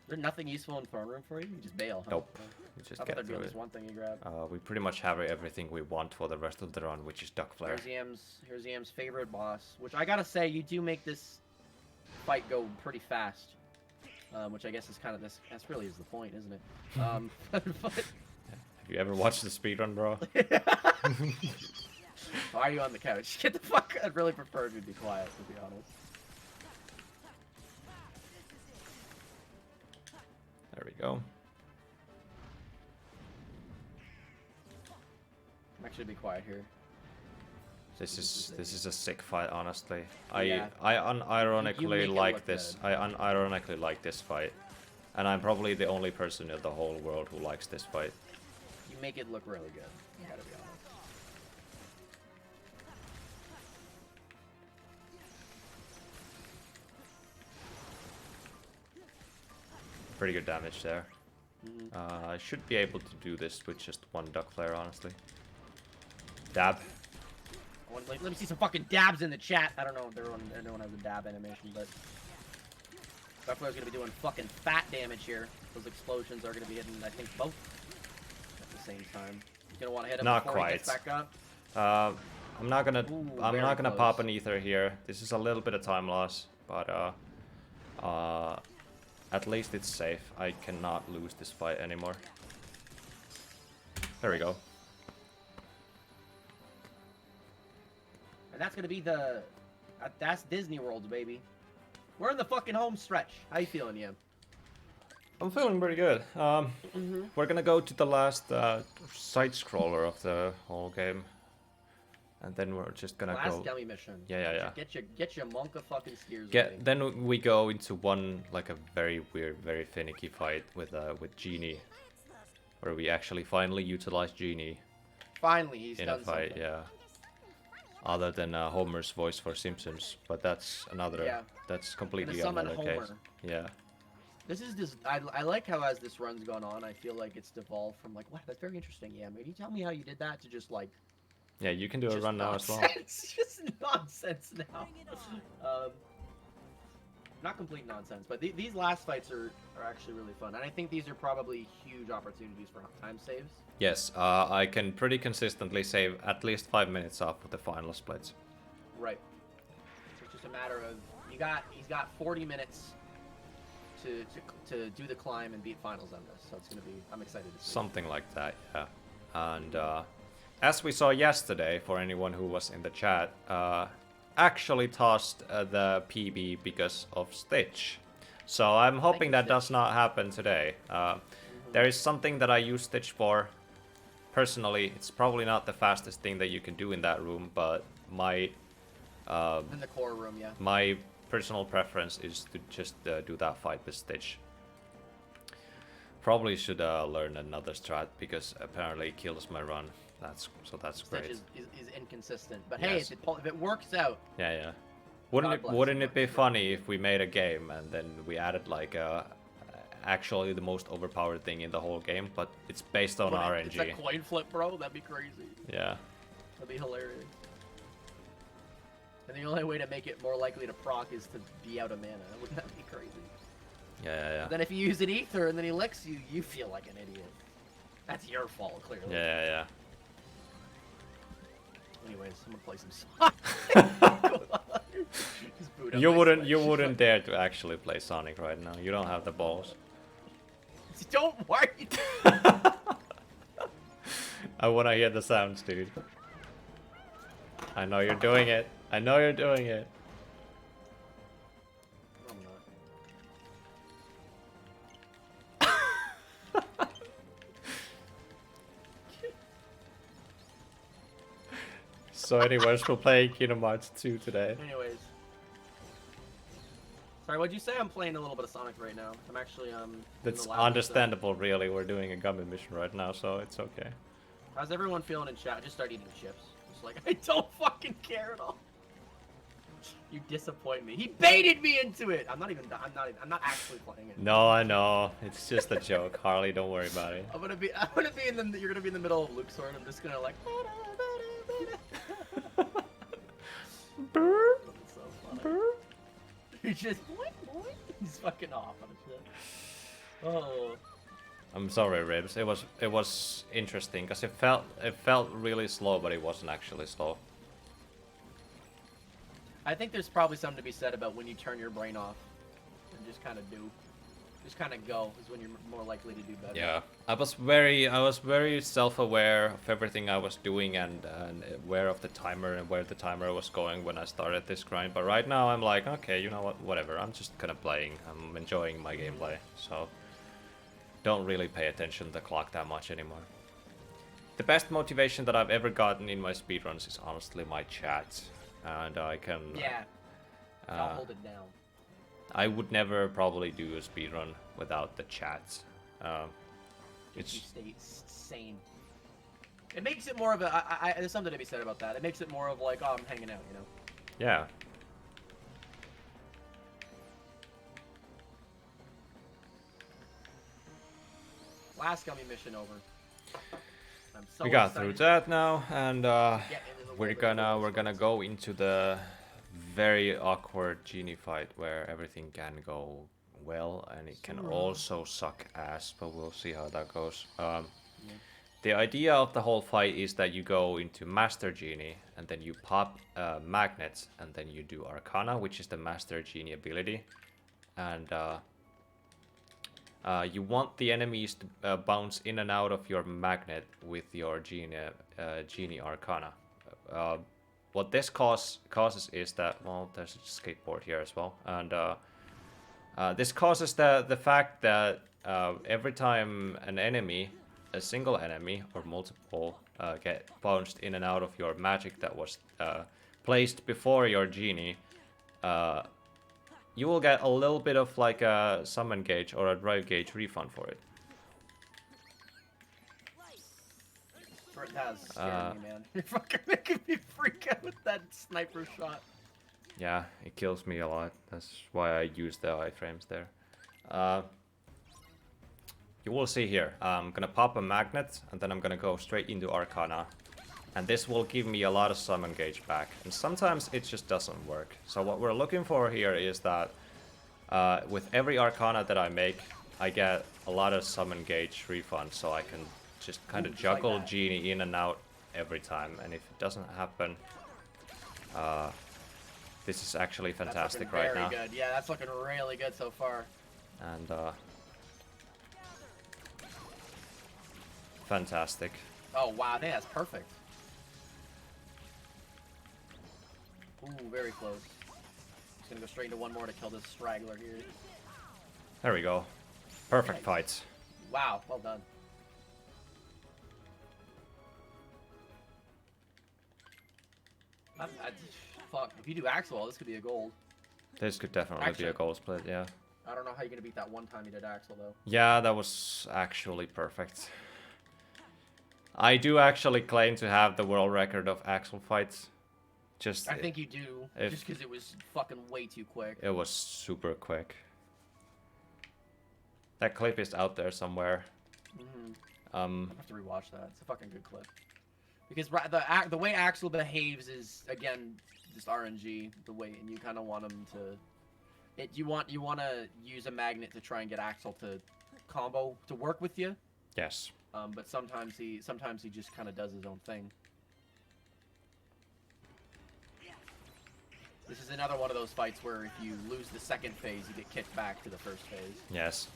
There's nothing useful in front room for you. You just bail. Huh? Nope. You just I thought get there'd be through this it. one thing you grab. We pretty much have everything we want for the rest of the run, which is Duck Flare. Here's Yam's favorite boss, which I gotta say, you do make this fight go pretty fast. Which I guess is kind of that's really is the point, isn't it? But Have you ever watched the speedrun, bro? why are you on the couch? Get the fuck! I'd really prefer to be quiet, to be honest. There we go. I'm actually be quiet here. This is a sick fight, honestly. Yeah. I You unironically make it like look this. good. I unironically like this fight, and I'm probably the only person in the whole world who likes this fight. You make it look really good. I gotta be honest. Pretty good damage there. Mhm. I should be able to do this with just one Duck Flare, honestly. Dab. Let me see some fucking dabs in the chat. I don't know if everyone has a dab animation, but Duckflare's gonna be doing fucking fat damage here. Those explosions are gonna be hitting, I think, both at the same time. He's gonna want to hit him Not before he gets quite. back up. I'm not gonna Ooh, I'm very not gonna close. pop an ether here. This is a little bit of time loss, but at least it's safe. I cannot lose this fight anymore. There we go. And that's gonna be that's Disney World, baby. We're in the fucking home stretch. How you feeling, Yam? I'm feeling pretty good. We're gonna go to the last side scroller of the whole game, and then we're just gonna Last go. dummy mission. Yeah. Get your monka fucking skiers. ready. Then we go into one like a very weird, very finicky fight with Genie, where we actually finally utilize Genie Finally, he's in a done fight. something. Yeah. Other than Homer's voice for Simpsons, but that's another. Yeah. That's completely Gonna summon another case. Homer. Yeah. This is just I like how as this run's gone on, I feel like it's devolved from like, wow, that's very interesting. Yeah, can you tell me how you did that to just like Yeah, you can do a just run now as well. nonsense. Just nonsense now. Not complete nonsense, but these last fights are actually really fun, and I think these are probably huge opportunities for time saves. Yes, I can pretty consistently save at least 5 minutes off with the final splits. Right. So it's just a matter of he's got 40 minutes to do the climb and beat finals on this. So it's gonna be I'm excited to see. Something like that, yeah. And as we saw yesterday, for anyone who was in the chat, actually tossed the PB because of Stitch. So I'm hoping that does not happen today. There is something that I use Stitch for. Personally, it's probably not the fastest thing that you can do in that room, but my In the core room, yeah. my personal preference is to just do that fight with Stitch. Probably should learn another strat because apparently it kills my run. That's Stitch great. is inconsistent. But Yes. hey, if it works out, Yeah. Wouldn't God bless, wouldn't it it be works. funny if we made a game and then we added like actually the most overpowered thing in the whole game, but it's based on It's a RNG. coin flip, bro. That'd be crazy. Yeah. That'd be hilarious. And the only way to make it more likely to proc is to be out of mana. Wouldn't that be crazy? Yeah. Then if you use an ether and then he licks you, you feel like an idiot. That's your fault, clearly. Yeah. Anyways, I'm gonna play some Sonic. Just boot up You my wouldn't Switch. dare to actually play Sonic right now. You don't have the balls. Don't worry. I wanna hear the sounds, dude. I know you're doing it. I know you're doing it. I'm not. So anyways, we're playing Kingdom Hearts 2 today. Anyways. Sorry, what'd you say? I'm playing a little bit of Sonic right now. I'm actually in That's the lab, so- understandable, really. We're doing a Gummy mission right now, so it's okay. How's everyone feeling in chat? I just started eating chips. Just like, I don't fucking care at all. You disappoint me. He baited me into it. I'm not actually playing it. No, I know. It's just a joke. Harley, don't worry about it. I'm gonna be in the. You're gonna be in the middle of Luke's sword. I'm just gonna like. It's so funny. He's just boing. He's fucking off on his shit. Oh. I'm sorry, Ribs. It was interesting because it felt really slow, but it wasn't actually slow. I think there's probably something to be said about when you turn your brain off and just kind of go is when you're more likely to do better. Yeah, I was very self-aware of everything I was doing and aware of the timer and where the timer was going when I started this grind. But right now I'm like, okay, you know what, whatever. I'm just kind of playing. I'm enjoying my gameplay, so don't really pay attention to the clock that much anymore. The best motivation that I've ever gotten in my speedruns is honestly my chat, and I can. Yeah. I'll hold it down. I would never probably do a speedrun without the chats. It's you stay sane. It makes it more of a. There's something to be said about that. It makes it more of like, oh, I'm hanging out, you know. Yeah. Last gummy mission over. I'm so We got excited. through that now, and Get into the we're wilderness. gonna go into the very awkward genie fight where everything can go well and it can also suck ass, but we'll see how that goes. The idea of the whole fight is that you go into Master Genie and then you pop magnets and then you do Arcana, which is the Master Genie ability, and you want the enemies to bounce in and out of your magnet with your Genie Arcana. What this causes is that, well, there's a skateboard here as well, and this causes the fact that every time an enemy, a single enemy or multiple, get bounced in and out of your magic that was placed before your Genie, you will get a little bit of like a summon gauge or a drive gauge refund for it. That was scaring me, man. You're fucking making me freak out with that sniper shot. Yeah, it kills me a lot. That's why I use the iframes there. You will see here. I'm gonna pop a magnet and then I'm gonna go straight into Arcana. And this will give me a lot of summon gauge back. And sometimes it just doesn't work. So what we're looking for here is that with every Arcana that I make, I get a lot of summon gauge refund, so I can just kind of Just like juggle that. Genie in and out every time. And if it doesn't happen, this is actually fantastic That's looking right now. very good. Yeah, that's looking really good so far. And fantastic. Oh wow, I think that's perfect. Ooh, very close. Just gonna go straight into one more to kill this straggler here. There we go. Perfect Nice. fights. Wow, well done. Fuck, if you do Axel, this could be a gold. This could definitely be a Actually- goal split, yeah. I don't know how you're gonna beat that one time you did Axel though. Yeah, that was actually perfect. I do actually claim to have the world record of Axel fights. Just I think you do, just because it was fucking way too quick. it was super quick. That clip is out there somewhere. I have to rewatch that. It's a fucking good clip. Because the way Axel behaves is again just RNG. The way, and you kind of want him to. You want to use a magnet to try and get Axel to combo to work with you. Yes. But sometimes he just kind of does his own thing. This is another one of those fights where if you lose the second phase, you get kicked back to the first phase. Yes.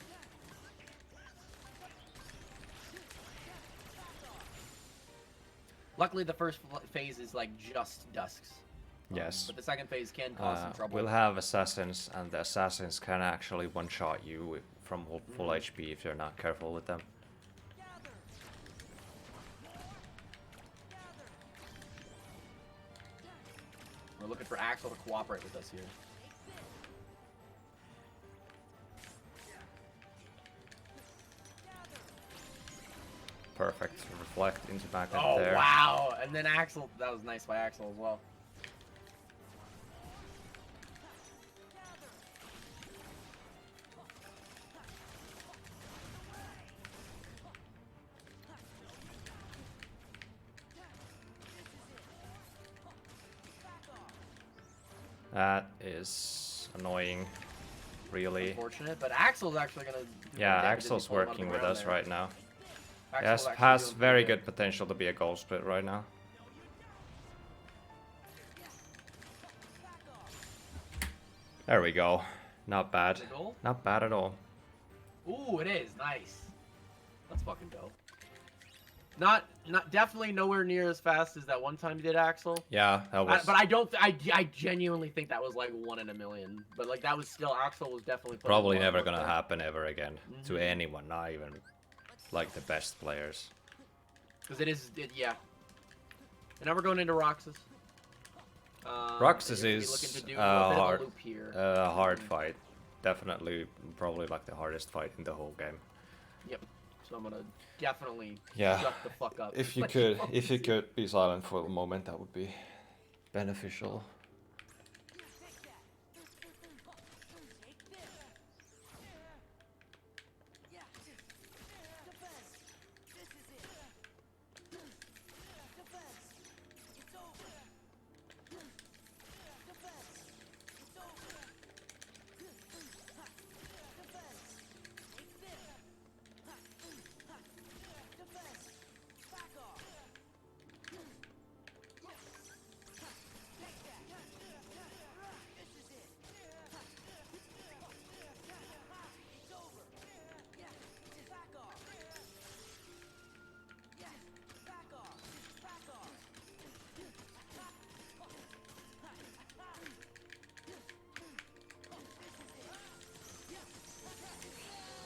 Luckily, the first phase is like just dusks. Yes. But the second phase can cause some trouble. We'll have assassins, and the assassins can actually one-shot you from full HP if you're not careful with them. We're looking for Axel to cooperate with us here. Perfect. Reflect into magnet Oh, there. wow! And then Axel, that was nice by Axel as well. That is annoying, really. Unfortunate, but Axel's actually gonna. Yeah, Axel's working with us right now. Axel's Yes, actually has doing very pretty good potential to be a goal split right now. There we go. Not bad. Is it a goal? Not bad at all. Ooh, it is nice. Let's fucking go. Not definitely nowhere near as fast as that one time you did Axel. Yeah, that was. But I don't. I genuinely think that was like 1 in a million. But like that was still Axel was definitely putting Probably a lot of never work gonna there. happen ever again to anyone, not even like the best players. Because yeah. And now we're going into Roxas. Roxas we're is looking to do a bit of hard, a loop here. hard fight. Definitely, probably like the hardest fight in the whole game. Yep. So I'm gonna definitely Yeah. shut the fuck up. If you Let could, go. if you could be silent for a moment, that would be beneficial.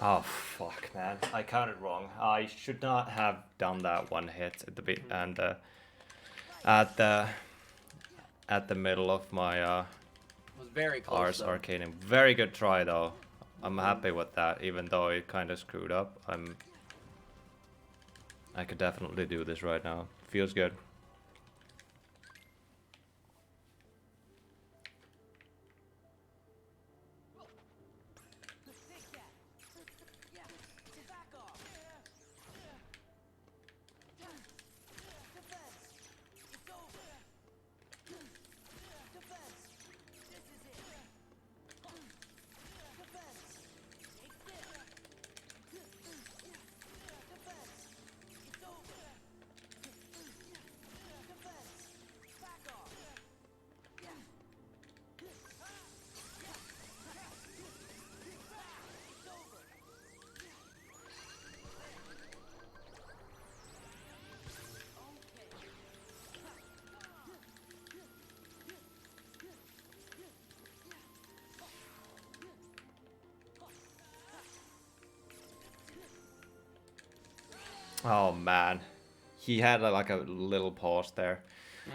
Oh fuck, man! I counted wrong. I should not have done that one hit at the bit and at the middle of my It was very close. Ars though. Arcanum. Very good try though. I'm happy with that, even though it kind of screwed up. I could definitely do this right now. Feels good. Oh man, he had like a little pause there.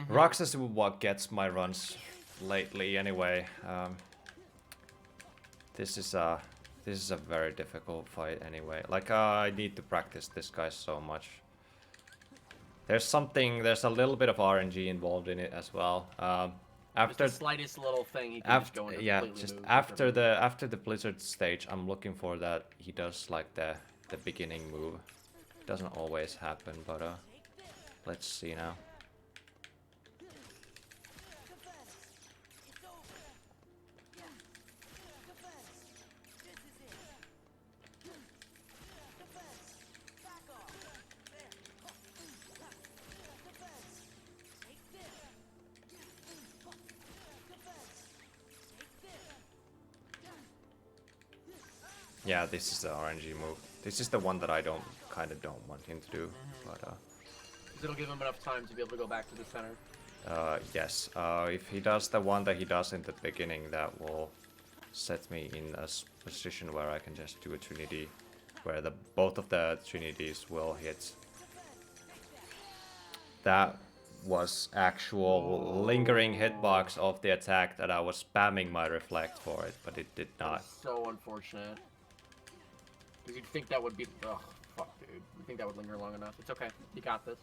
Roxas is what gets my runs lately anyway. This is This is a very difficult fight anyway. Like, I need to practice this guy so much. There's a little bit of RNG involved in it as well. After Just the slightest little thing, he can just go into yeah, completely just move after the Blizzard stage, I'm looking for that he does like the beginning move. Doesn't always happen, but let's see now. Yeah, this is the RNG move. This is the one that I kind of don't want him to do, but Because it'll give him enough time to be able to go back to the center. yes. If he does the one that he does in the beginning, that will set me in a position where I can just do a Trinity, where both of the Trinities will hit. That was actual lingering hitbox of the attack that I was spamming my reflect for it, but it did not. So unfortunate. Because you'd think that would be... Ugh, fuck, dude. You think that would linger long enough. It's okay. You got this.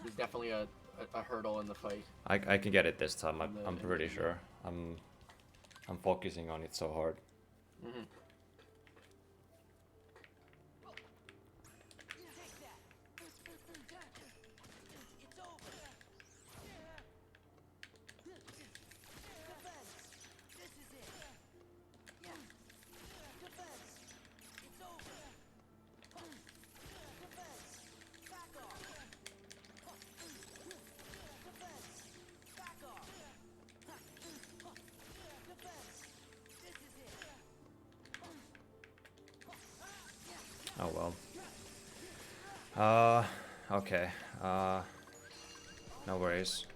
There's definitely a hurdle in the fight. I can get it this time. I'm pretty sure. I'm focusing on it so hard. Mm-hmm. Oh well. Okay. No worries.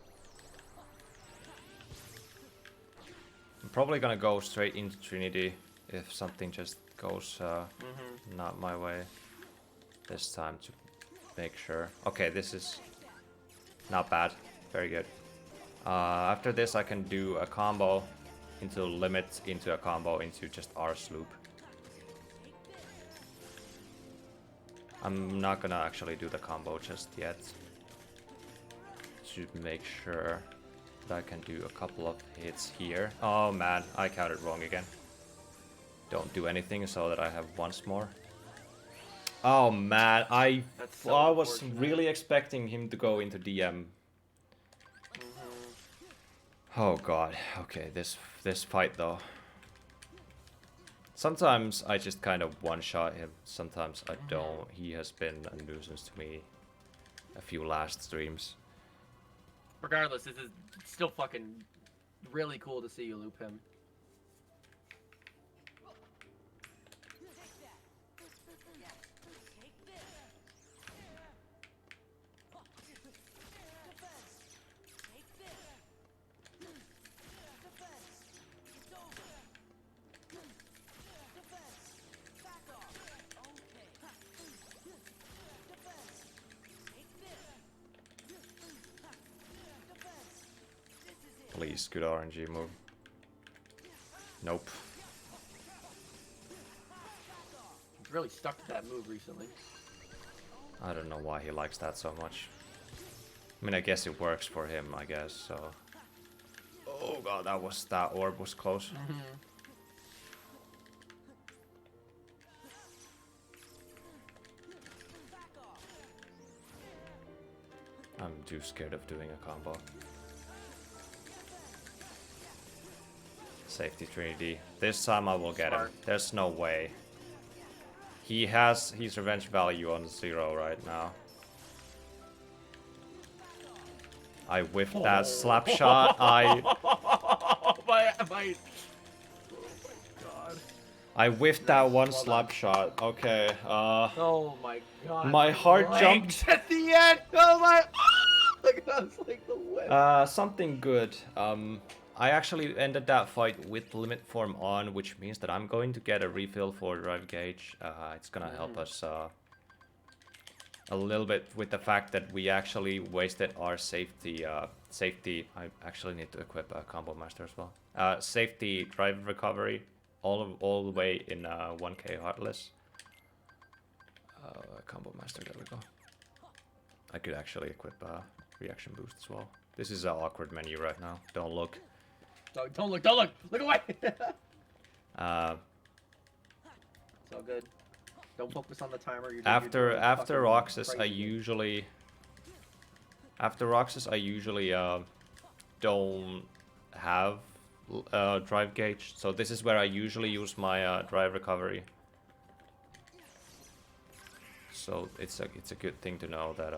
I'm probably gonna go straight into Trinity if something just goes not my way this time to make sure. Okay, this is not bad. Very good. After this I can do a combo into limit, into a combo into just R's loop. I'm not gonna actually do the combo just yet, to make sure that I can do a couple of hits here. Oh man, I counted wrong again. Don't do anything so that I have once more. Oh man, I was really expecting him to go into DM. Oh god, okay, this fight though. Sometimes I just kind of one-shot him, sometimes I don't. He has been a nuisance to me a few last streams. Regardless, this is still fucking really cool to see you loop him. Please, good RNG move. Nope. He's really stuck to that move recently. I don't know why he likes that so much. I mean, I guess it works for him, I guess, so... Oh god, that orb was close. I'm too scared of doing a combo. Safety Trinity. This time I will get him. There's no way. He has his revenge value on 0 right now. I whiffed that slap shot. my I whiffed that one slap shot. Okay. Oh my god. My heart jumped at the end. Oh my. Like that was like the whip. Something good. I actually ended that fight with limit form on, which means that I'm going to get a refill for drive gauge. It's gonna help us a little bit with the fact that we actually wasted our safety. I actually need to equip a combo master as well. Safety drive recovery all the way in 1k Heartless. Combo Master, there we go. I could actually equip reaction boost as well. This is an awkward menu right now. Don't look. Don't look! Don't look! Look away! It's Uh, all good. Don't focus on the timer. after fucking Roxas, I crazy. usually don't have drive gauge, so this is where I usually use my drive recovery. So it's a good thing to know that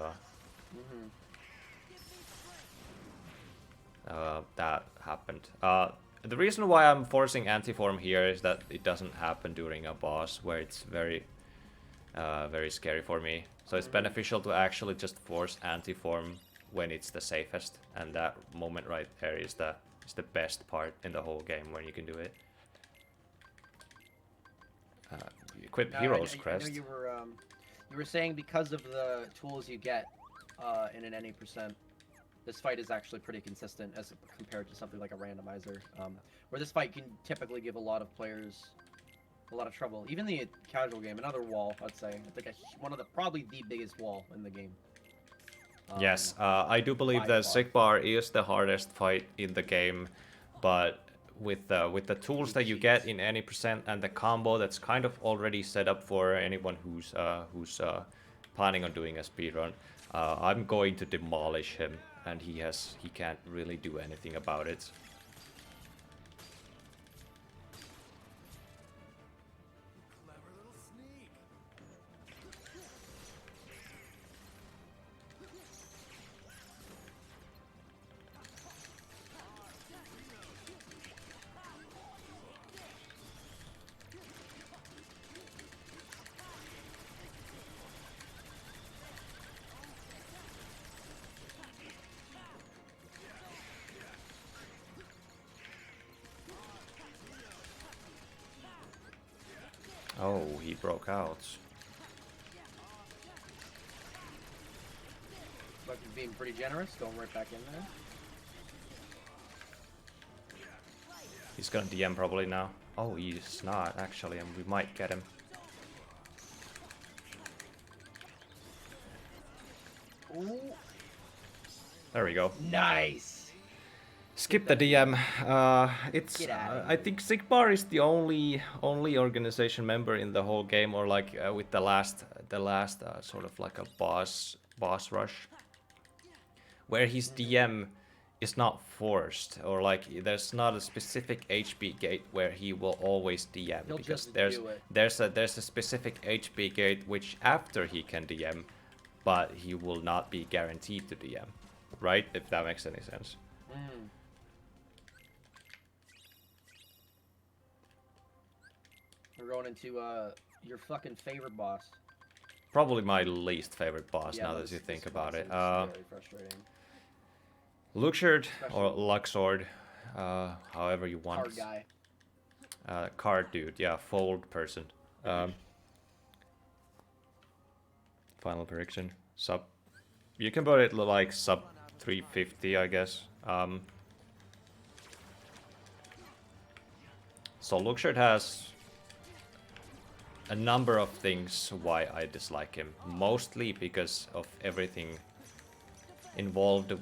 that happened. The reason why I'm forcing anti-form here is that it doesn't happen during a boss where it's very scary for me. So it's beneficial to actually just force anti-form when it's the safest, and that moment right there is the best part in the whole game when you can do it. Equip Hero's Crest. I know you were saying because of the tools you get in an any %, this fight is actually pretty consistent as compared to something like a randomizer, where this fight can typically give a lot of players a lot of trouble. Even the casual game, another wall, I'd say. It's like probably the biggest wall in the game. Yes, I do believe that Sigbar is the hardest fight in the game, but with the tools that you get in any % and the combo that's kind of already set up for anyone who's planning on doing a speedrun, I'm going to demolish him, and he can't really do anything about it. Clever little sneak. Oh, he broke out. But being pretty generous, going right back in there. He's gonna DM probably now. Oh, he's not actually, and we might get him. Ooh, There we go. nice. Skip the DM. It's. Get outta I think Sigbar is the only organization member in the whole game, or like with the last sort of like a boss rush, where his DM is not forced, or like there's not a specific HP gate where he will always DM, He'll because just there's do it. there's a specific HP gate which after he can DM, but he will not be guaranteed to DM, right? If that makes any sense. Mm. We're going into your fucking favorite boss. Probably my least favorite boss, Yeah, now that this- you think this about boss it. is very frustrating. Luxord or Especially- Luxord, however you want. Card guy. Card dude, yeah, fold person. Final prediction, sub. You can put it like sub 350, I guess. So Luxord has a number of things why I dislike him. Mostly because of everything involved.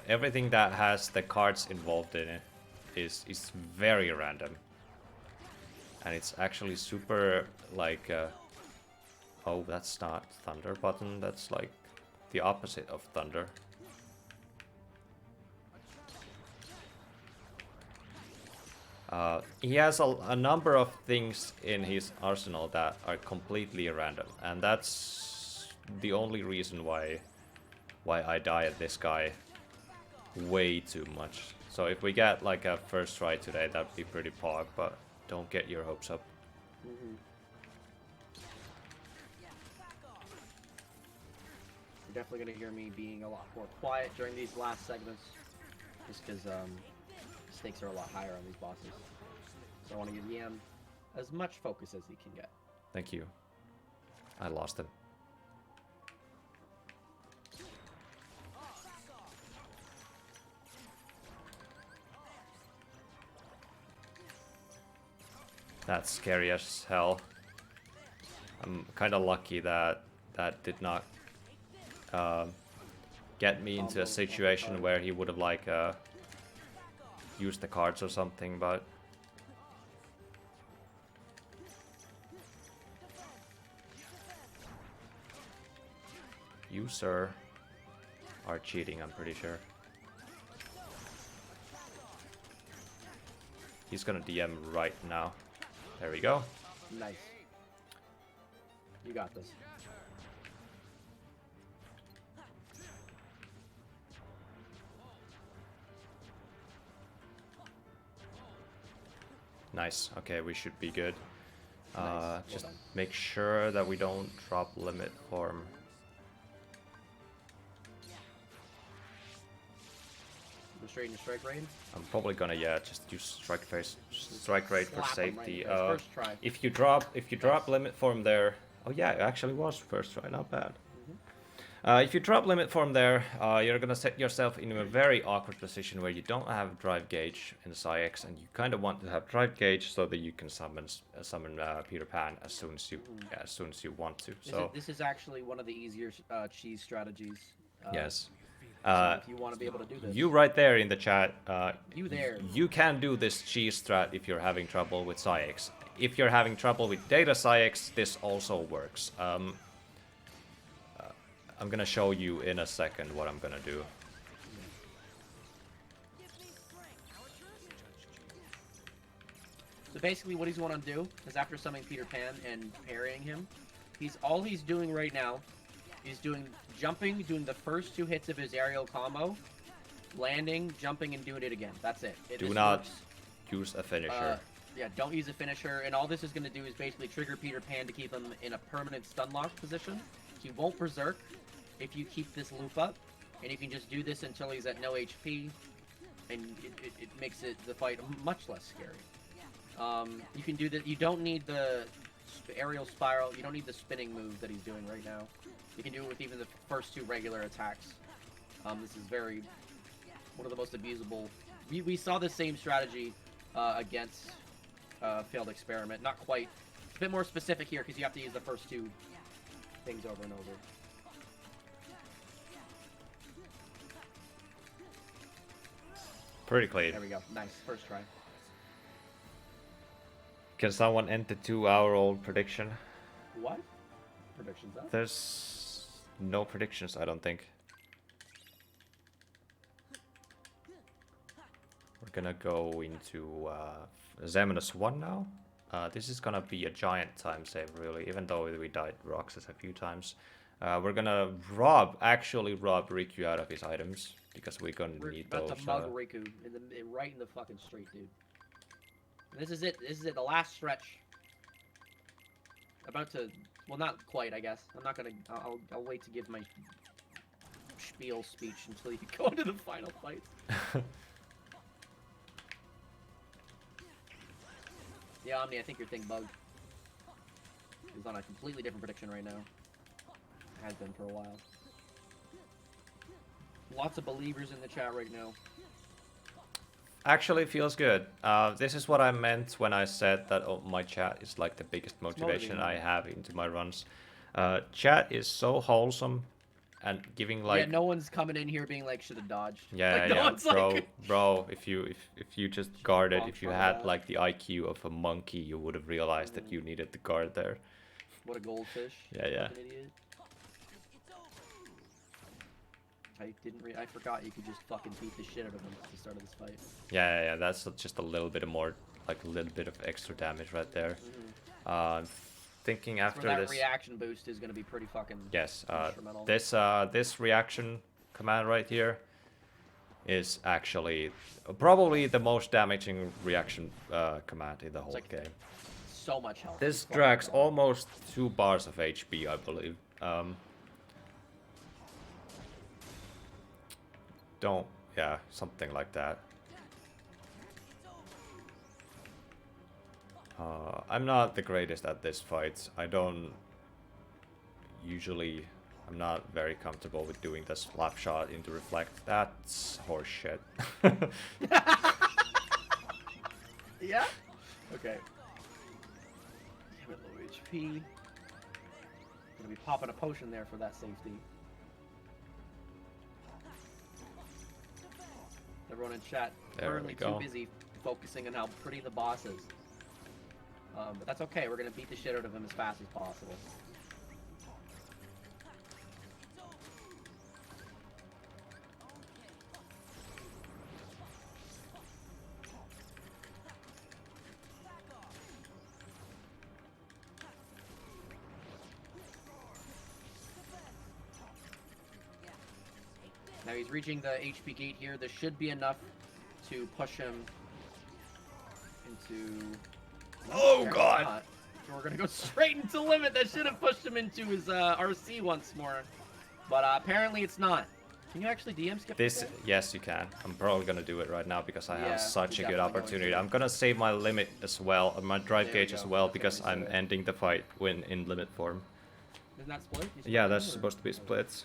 Everything that has the cards involved in it is very random. And it's actually super like oh, that's not thunder button, that's like the opposite of thunder. He has a number of things in his arsenal that are completely random, and that's the only reason why I die at this guy way too much. So if we get like a first try today, that'd be pretty pog, but don't get your hopes up. You're definitely gonna hear me being a lot more quiet during these last segments, just because stakes are a lot higher on these bosses. So I want to give Yam as much focus as he can get. Thank you. I lost him. That's scary as hell. I'm kind of lucky that that did not get me into a situation where he would have like used the cards or something, but you, sir, are cheating, I'm pretty sure. He's gonna DM right now. There we go. Nice. You got this. Nice. Okay, we should be good. Nice. Well Just done. make sure that we don't drop limit form. Go straight into strike range. I'm probably gonna just use strike rate for Slap 'em right safety. in the face. First try. If you drop limit form there, oh yeah, it actually was first try, not bad. If you drop limit form there, you're gonna set yourself into a very awkward position where you don't have drive gauge in the Psyx, and you kind of want to have drive gauge so that you can summon Peter Pan as soon as you want to. So This is actually one of the easier cheese strategies. yes. So if you want to be able to do this. You right there in the chat. You there. You can do this cheese strat if you're having trouble with Psyx. If you're having trouble with data Psyx, this also works. I'm gonna show you in a second what I'm gonna do. So basically what he's going to do is after summoning Peter Pan and parrying him, all he's doing right now is jumping, doing the first 2 hits of his aerial combo, landing, jumping, and doing it again. That's it. Do not use a finisher. Yeah, don't use a finisher, and all this is going to do is basically trigger Peter Pan to keep him in a permanent stun lock position. He won't berserk if you keep this loop up, and you can just do this until he's at no HP, and it makes the fight much less scary. You can do that. You don't need the aerial spiral. You don't need the spinning move that he's doing right now. You can do it with even the first 2 regular attacks. This is one of the most abusable. We saw the same strategy against Failed Experiment. Not quite. It's a bit more specific here because you have to use the first 2 things over and over. Pretty clean. There we go. Nice. First try. Can someone enter 2-hour-old prediction? What? Predictions up? There's no predictions, I don't think. We're gonna go into Xeminus 1 now. This is gonna be a giant time save, really, even though we died Roxas a few times. We're gonna actually rob Riku out of his items, because we're gonna need about those. to mug Riku right in the fucking street, dude. This is it. This is it. The last stretch. About to. Well, not quite, I guess. I'm not gonna. I'll wait to give my spiel speech until you go into the final fight. Yeah, Omni, I think your thing bugged. It's on a completely different prediction right now. Has been for a while. Lots of believers in the chat right now. Actually feels good. This is what I meant when I said that my chat is like the biggest motivation I have into my runs. Chat is so wholesome and giving like... Yeah, no one's coming in here being like, should have dodged. Yeah, like, no yeah, one's like... bro, if you just guarded, if you Walk had that. like the IQ of a monkey, you would have realized that you needed the guard there. What a goldfish. Yeah, yeah. Fucking idiot. I forgot you could just fucking beat the shit out of him at the start of this fight. Yeah, yeah, yeah, that's just a little bit more, like a little bit of extra damage right there. Thinking after Where that this... reaction boost is gonna be pretty fucking Yes, instrumental. this reaction command right here is actually probably the most damaging reaction command in the whole like game. so much health. This Fucking drags God. almost 2 bars of HP, I believe. Yeah, something like that. I'm not the greatest at this fight. I'm not very comfortable with doing the slap shot into reflect. That's horseshit. Yeah? Okay. HP. Gonna be popping a potion there for that safety. Everyone in chat There currently we go. too busy focusing on how pretty the boss is. But that's okay. We're gonna beat the shit out of him as fast as possible. Now he's reaching the HP gate here. This should be enough to push him into... Oh, Apparently God. not. So we're gonna go straight into limit. That should have pushed him into his RC once more. But apparently it's not. Can you actually DM skip This, there? yes, you can. I'm probably gonna do it right now because I Yeah, have such a you're good definitely going opportunity. to. I'm gonna save my limit as well, my drive There you gauge as go. well, That's what because we I'm said. ending the fight when in limit form. Isn't that split? You Yeah, split that's them, or- supposed to be split.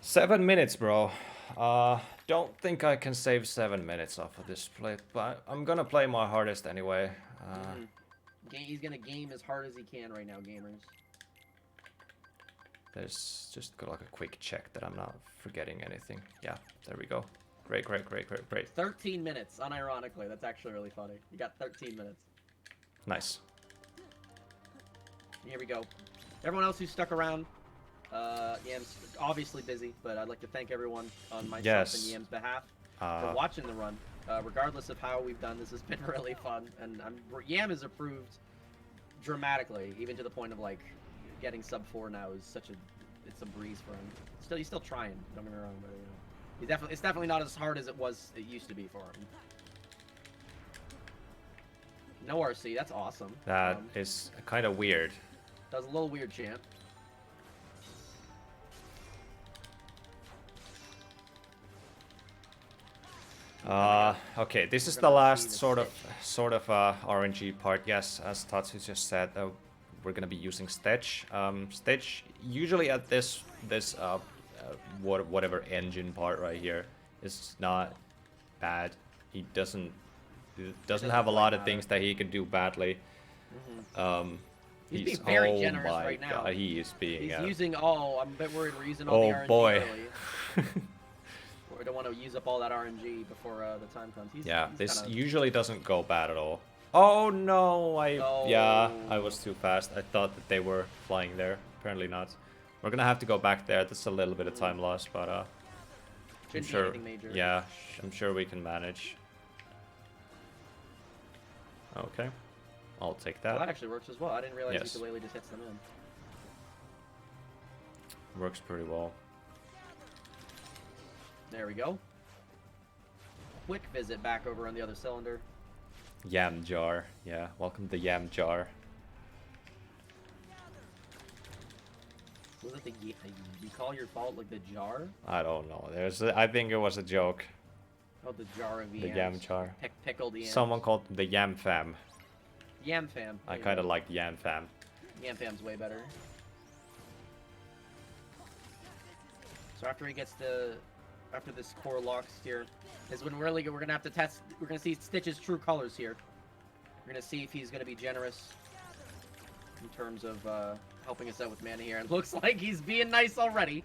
7 minutes, bro. Don't think I can save 7 minutes off of this split, but I'm gonna play my hardest anyway. He's gonna game as hard as he can right now, gamers. There's just got like a quick check that I'm not forgetting anything. Yeah, there we go. Great, great, great, great, great. 13 minutes, unironically. That's actually really funny. You got 13 minutes. Nice. Here we go. Everyone else who stuck around, Yam's obviously busy, but I'd like to thank everyone on myself Yes. and Yam's behalf for watching the run. Regardless of how we've done, this has been really fun, and Yam has improved dramatically, even to the point of like getting sub 4 now is it's a breeze for him. He's still trying. Don't get me wrong, but you know, it's definitely not as hard as it used to be for him. No RC, that's awesome. That is kind of weird. That was a little weird, champ. Okay, this is We're the gonna last see the sort of RNG part. Yes, as Tatsoo just said, we're gonna be using Stitch. Stitch usually at this whatever engine part right here is not bad. He doesn't have a lot of things that he can do badly. He's being very oh generous my right now. God, he is being. He's using all. I'm a bit worried we're using all the Oh RNG boy. early. We don't want to use up all that RNG before the time comes. Yeah, he's this kinda... usually doesn't go bad at all. Oh no, yeah, I was too fast. I thought that they were flying there. Apparently not. We're gonna have to go back there. That's a little bit of time lost, but I'm Shouldn't be sure. anything major. Yeah, I'm sure we can manage. Okay, I'll take Well, that. that actually works as well. I didn't realize Yes. ukulele just hits them in. Works pretty well. There we go. Quick visit back over on the other cylinder. Yam jar. Yeah, welcome to Yam jar. Was it you call your fault like the jar? I don't know. I think it was a joke. Oh, the jar of The yams. yam jar. Pickled yams. Someone called them the Yam Fam. Yam fam. I kind of like Yam Fam. Yam fam's way better. So after he gets after this core locks here, is when we're gonna have to test. We're gonna see Stitch's true colors here. We're gonna see if he's gonna be generous in terms of helping us out with mana here. And looks like he's being nice already.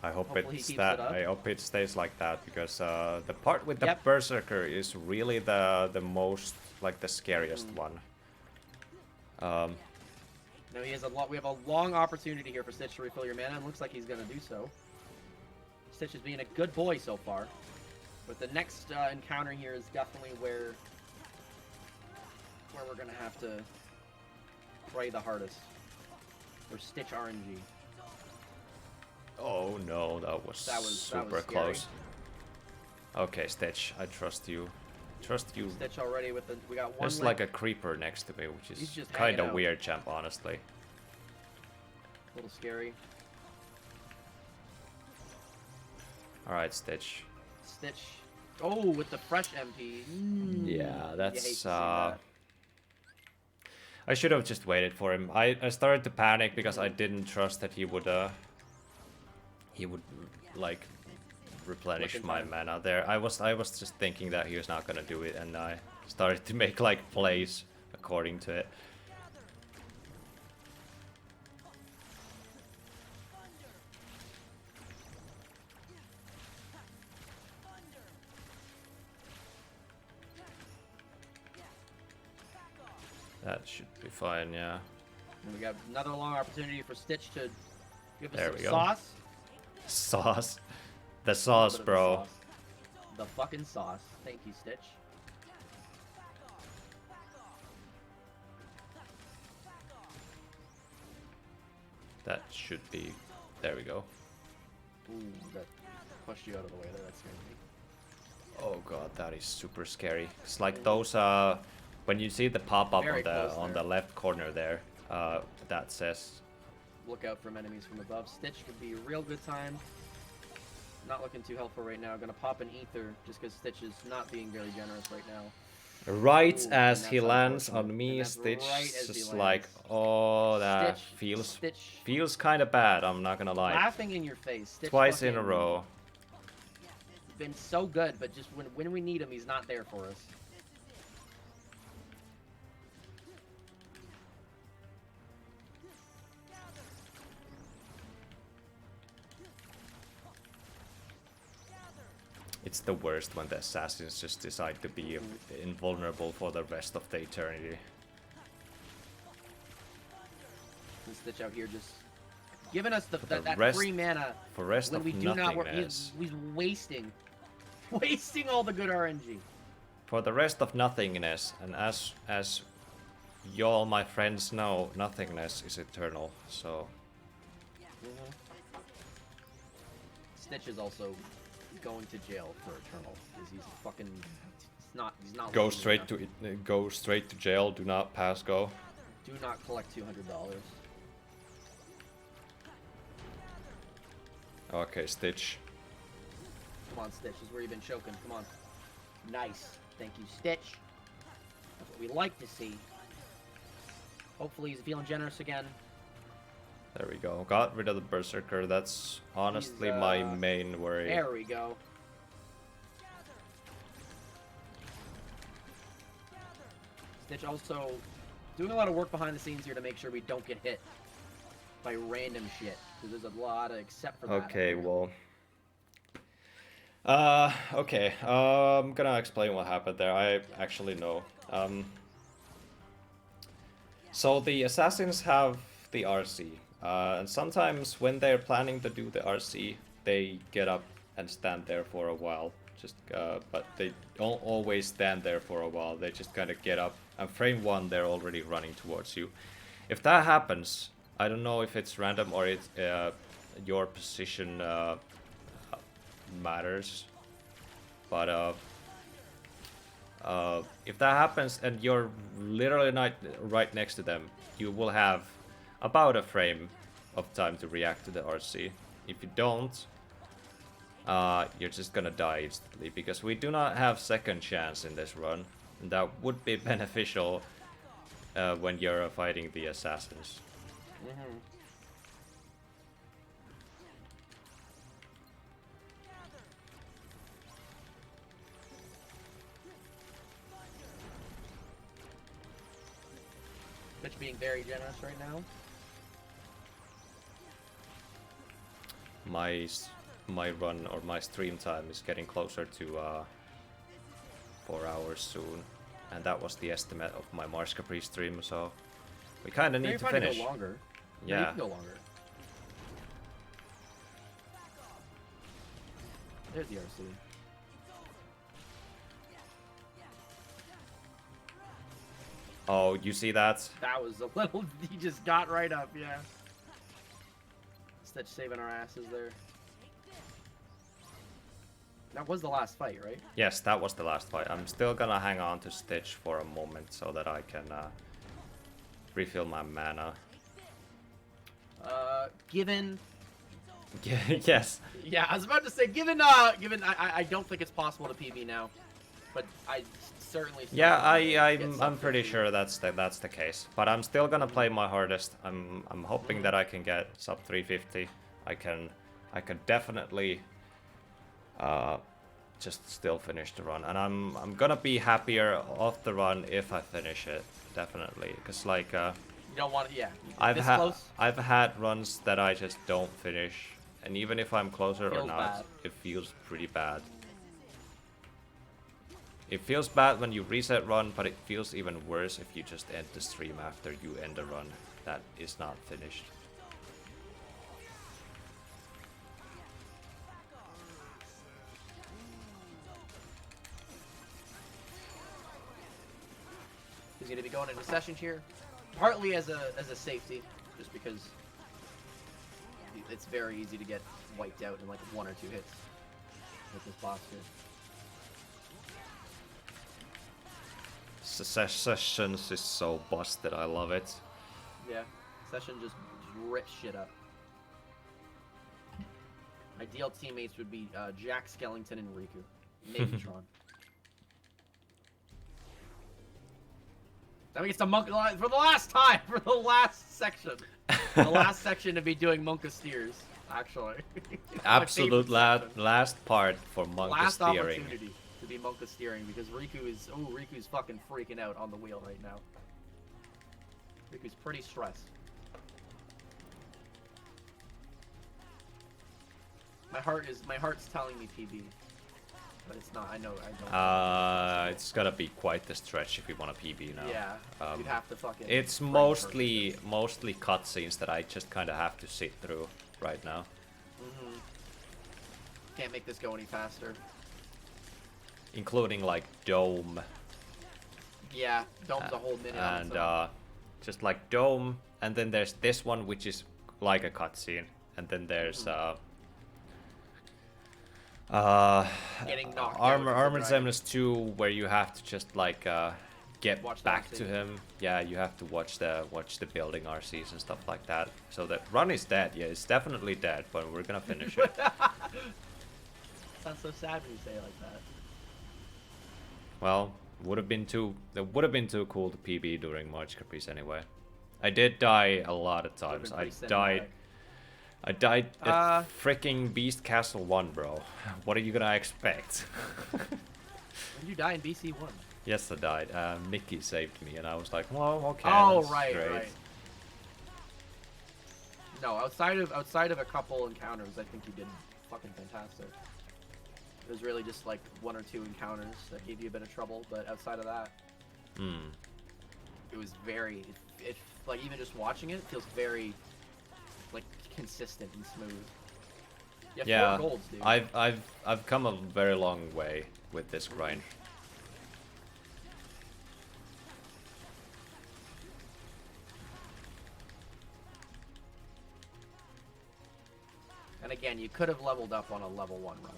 I hope Hopefully he it's keeps that. it up. I hope it stays like that because the part with the Yep. Berserker is really the most like the scariest one. Now he has we have a long opportunity here for Stitch to refill your mana, and looks like he's gonna do so. Stitch is being a good boy so far, but the next encounter here is definitely where we're gonna have to pray the hardest. For Stitch RNG. Oh no, that was super scary. close. Okay, Stitch, I trust you. Trust you. Stitch already with we got one. There's like a creeper next to me, which He's is just kind hanging of out. weird, champ. Honestly. a little scary. All right, Stitch. Stitch. Oh, with the fresh MP. Yeah, You hate that's to see that. I should have just waited for him. I started to panic because I didn't trust that he would like replenish Look in my time. mana there. I was just thinking that he was not gonna do it, and I started to make like plays according to it. That should be fine, yeah. And we got another long opportunity for Stitch to give us There some we go. sauce. Sauce. The A sauce, little bit of the bro. sauce. The fucking sauce. Thank you, Stitch. That should be... There we go. Ooh, that pushed you out of the way there. That's scared me. Oh god, that is super scary. It's like those, when you see the pop-up Very close on there. the left corner there, that says... Look out from enemies from above. Stitch could be a real good time. Not looking too helpful right now. Gonna pop an ether just because Stitch is not being very generous right now. Right Ooh, as and he that's lands unfortunate. on me, And that's Stitch right as he just lands. like, oh, that Stitch, Stitch, feels kind of bad. I'm not gonna lie. laughing in your face. Stitch Twice in a fucking row. Been so good, but just when we need him, he's not there for us. It's the worst when the assassins just decide to be invulnerable for the rest of the eternity. And Stitch out here just giving us the that rest- free mana For rest when of we do not work. nothingness. He's wasting all the good RNG. For the rest of nothingness, and as y'all my friends know, nothingness is eternal, so... Stitch is also going to jail for eternal because he's fucking. He's not. Go losing straight enough. to go straight to jail, do not pass go. Do not collect $200. Okay, Stitch. Come on, Stitch. This is where you've been choking. Come on. Nice. Thank you, Stitch. That's what we like to see. Hopefully he's feeling generous again. There we go. Got rid of the Berserker. That's honestly my main worry. There we go. Stitch also doing a lot of work behind the scenes here to make sure we don't get hit by random shit. Because there's a lot of, except for that. Okay, well... okay. I'm gonna explain what happened there. I actually know. So the assassins have the RC. And sometimes when they're planning to do the RC, they get up and stand there for a while. Just, but they don't always stand there for a while. They just kind of get up, and frame one, they're already running towards you. If that happens, I don't know if it's random or it's your position matters. But if that happens and you're literally not right next to them, you will have about a frame of time to react to the RC. If you don't, you're just gonna die instantly, because we do not have second chance in this run. And that would be beneficial when you're fighting the assassins. Stitch being very generous right now. My run or my stream time is getting closer to 4 hours soon, and that was the estimate of my Mars Caprice stream, so we kind of No, need you're to fine finish. To go longer. No, you Yeah. can go longer. There's the RC. Oh, you see that? That was a little. He just got right up, yeah. Stitch saving our asses there. That was the last fight, right? Yes, that was the last fight. I'm still gonna hang on to Stitch for a moment so that I can refill my mana. Given. Yes. Yeah, I was about to say, given I don't think it's possible to PB now, but I certainly. Yeah, get I'm some pretty 50. sure that's the case. But I'm still gonna play my hardest. I'm hoping that I can get sub 350. I can definitely just still finish the run, and I'm gonna be happier off the run if I finish it, definitely, because like You don't want to, yeah. I've had runs that I just don't finish, and even if I'm closer or Feels not, bad. it feels pretty bad. It feels bad when you reset run, but it feels even worse if you just end the stream after you end a run that is not finished. He's going to be going into session here, partly as a safety, just because it's very easy to get wiped out in like 1 or 2 hits with this boss here. Sessions is so busted, I love it. Yeah, session just rips shit up. Ideal teammates would be Jack Skellington and Riku. Maybe Tron. That means the monk for the last time, for the last section. The last section to be doing Monka steers, actually. Absolute My favorite section. last part for Monka Last steering. opportunity to be Monka steering because Riku's fucking freaking out on the wheel right now. Riku's pretty stressed. My heart's telling me PB, but it's not. I don't. It's gonna be quite the stretch if we want a PB now. Yeah, you'd have to fucking. It's brain mostly purposes. cutscenes that I just kind of have to sit through right now. Can't make this go any faster. Including like Dome Yeah, Dome's a whole minute. on its and own. just like Dome, and then there's this one which is like a cutscene, and then there's Getting knocked out Armored with the dragon. Semnas 2, where you have to just like get Watch the back RC. to him. Yeah, you have to watch the building RCs and stuff like that. So the run is dead. Yeah, it's definitely dead, but we're gonna finish it. Sounds so sad when you say it like that. Well, it would have been too cool to PB during March Caprice anyway. I did die a lot of times. been I pretty died cinematic. at freaking Beast Castle 1, bro. What are you gonna expect? When did you die in BC 1? Yes, I died. Mickey saved me, and I was like, well, okay. Oh, that's right, great. right. No, outside of a couple encounters, I think you did fucking fantastic. It was really just like 1 or 2 encounters that gave you a bit of trouble, but outside of that, it was very. It like even just watching it feels very like consistent and smooth. You have Yeah, 4 golds, dude. I've come a very long way with this grind. And again, you could have leveled up on a level 1 run.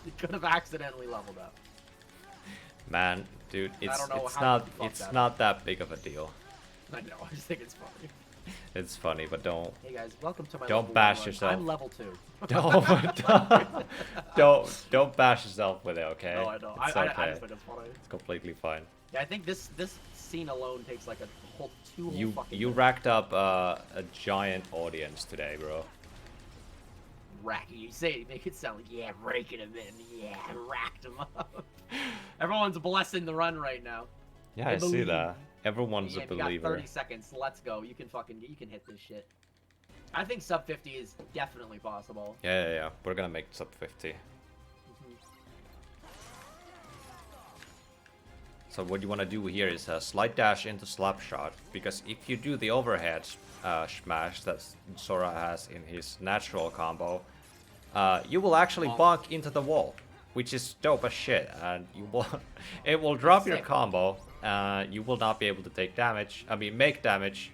You could have accidentally leveled up. Man, dude, it's don't know it's how not you fucked it's that not that big of a deal. I know. I just think it's funny. It's funny, but don't Hey guys, welcome to my Don't level bash 1 run. yourself. I'm level 2. don't bash yourself with it, okay? No, I know. It's I okay. just think it's funny. It's completely fine. Yeah, I think this scene alone takes like a whole 2 whole You fucking you minutes. racked up a giant audience today, bro. Racking. You say it, make it sound like, yeah, raking him in. Yeah, racked him up. Everyone's blessing the run right now. Yeah, I I see believe. that. Everyone's Yeah, a you got believer. 30 seconds. Let's go. You can hit this shit. I think sub 50 is definitely possible. Yeah. We're gonna make sub 50. So what you want to do here is a slide dash into slap shot, because if you do the overhead smash that Sora has in his natural combo, you will actually bonk into the wall, which is dope as shit, and you will it will drop your Sick. combo. You will not be able to take damage. I mean, make damage,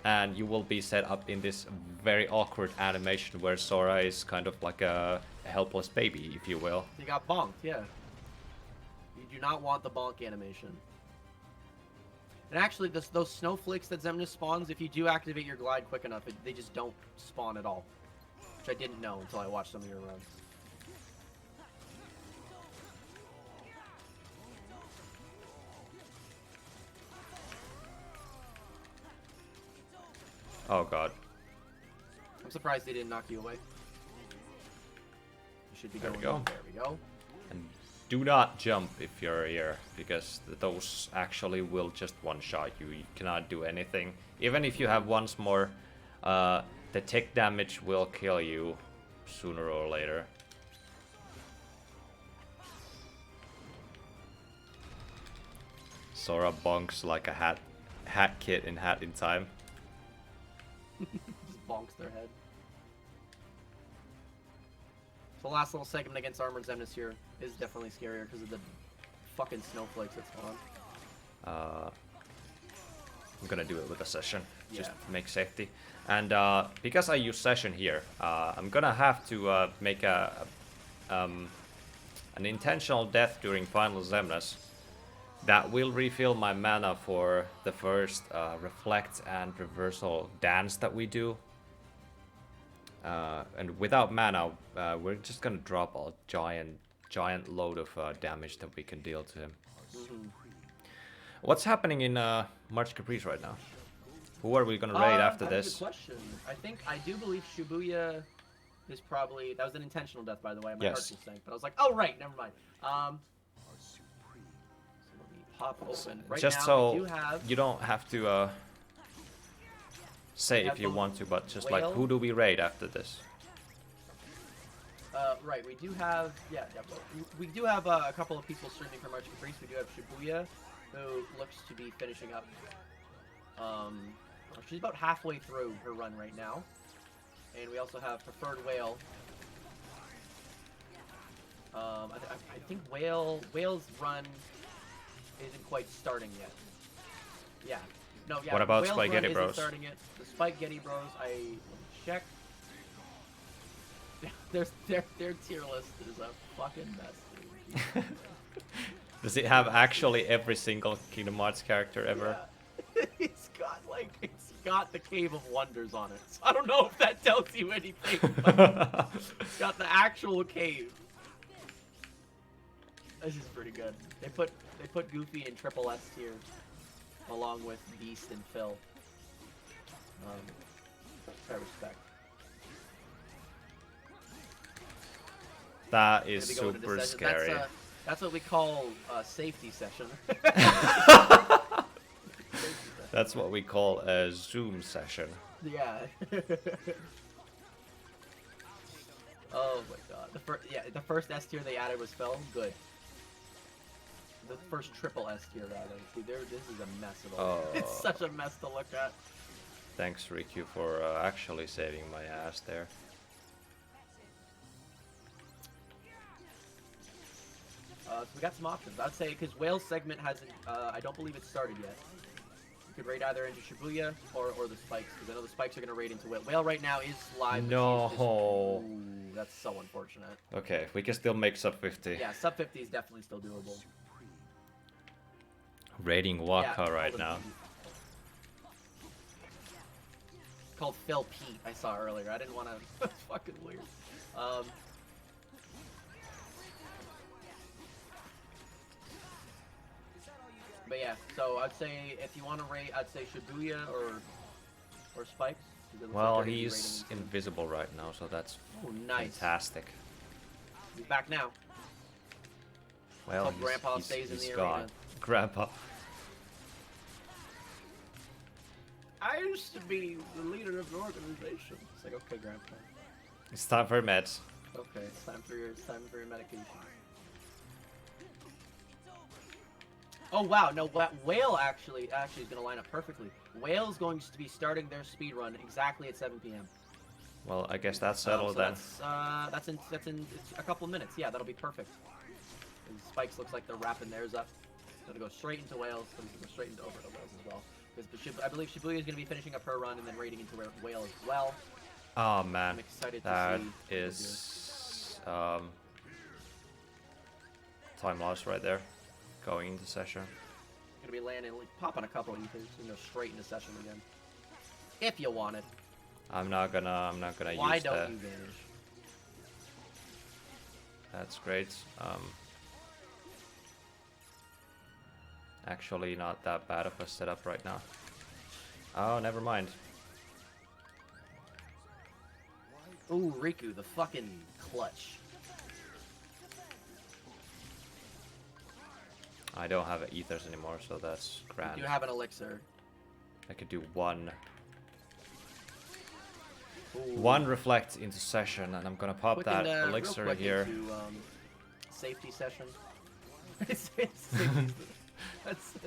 and you will be set up in this very awkward animation where Sora is kind of like a helpless baby, if you will. You got bonked, yeah. You do not want the bonk animation. And actually, those snowflakes that Xemnas spawns, if you do activate your glide quick enough, they just don't spawn at all. Which I didn't know until I watched some of your runs. Oh god. I'm surprised they didn't knock you away. You should be There we going. go. There we go. And do not jump if you're here, because those actually will just one-shot you. You cannot do anything. Even if you have once more, the tech damage will kill you sooner or later. Sora bonks like a hat kid in Hat in Time. Just bonks their head. The last little segment against Armored Xemnas here is definitely scarier because of the fucking snowflakes that's on. I'm gonna do it with a session, just Yeah. to make safety. And because I use session here, I'm gonna have to make an intentional death during Final Xemnas that will refill my mana for the first reflect and reversal dance that we do. And without mana, we're just gonna drop a giant load of damage that we can deal to him. What's happening in March Caprice right now? Who are we gonna raid after that's a this? good question. I do believe Shibuya is probably, that was an intentional death, by the way. My heart Yes. just sank, but I was like, oh right, never mind. So let me pop open. Right Just now, so we do have you don't have to say We if have you the want to, but just whale. like, who do we raid after this? right, we do have, we do have a couple of people streaming from March Caprice. We do have Shibuya, who looks to be finishing up. She's about halfway through her run right now. And we also have Preferred Whale. I think Whale's run isn't quite starting yet. Yeah. No, yeah. What about Whale's Spaghetti run Bros? Isn't starting yet. The Spaghetti Bros, let me check. Their tier list is a fucking mess, dude. Does it have actually every single Kingdom Hearts character ever? Yeah. It's got the Cave of Wonders on it. So I don't know if that tells you anything. But it's got the actual cave. This is pretty good. They put Goofy in triple S tier, along with Beast and Phil. I respect. That is Maybe go into super session. scary. That's what we call a safety session. That's what we call a Zoom session. Yeah. Oh my god. The first S tier they added was Phil. Good. The first triple S tier rather. Dude, this is a mess of all. Oh. It's such a mess to look at. Thanks, Riku, for actually saving my ass there. So we got some options. I'd say because Whale's segment hasn't. I don't believe it's started yet. You could raid either into Shibuya or the Spikes, because I know the Spikes are gonna raid into Whale. Whale right now is live. but No. she's just- Ooh, that's so unfortunate. Okay, we can still make sub 50. Yeah, sub 50 is definitely still doable. Raiding Waka Yeah, right hold now. on. Called Phil Pete, I saw earlier. I didn't want to. That's fucking weird. But yeah, so I'd say if you want to rate, I'd say Shibuya or Spikes. 'cause it looks like Well, they're gonna be he's rating invisible right now, so that's Oh, nice. fantastic. He's back now. Well, Hope Grandpa stays in he's the gone. arena. Grandpa. I used to be the leader of the organization. It's like, okay, Grandpa. It's time for meds. Okay, it's time for your medication. Oh wow, no, Whale actually is gonna line up perfectly. Whale's going to be starting their speed run exactly at 7 p.m. Well, I guess that's settled So then. that's in it's a couple minutes. Yeah, that'll be perfect. And Spikes looks like they're wrapping theirs up. Gonna go straight into Whales. Gonna go straight into over to Whales as well. Because I believe Shibuya is gonna be finishing up her run and then raiding into Whale as well. Oh man, I'm excited to that see. is time loss right there. Going into session. Gonna be landing, like, popping a couple of ethers and go straight into session again. If you want it. I'm not gonna Why use don't that. you vanish? That's great. Actually, not that bad of a setup right now. Oh, never mind. Ooh, Riku, the fucking clutch. I don't have ethers anymore, so that's grand. You have an elixir. I could do one. Ooh. One reflect into session, and I'm gonna pop Quick that and, real elixir quick here. Into, safety session. it's safety. It's so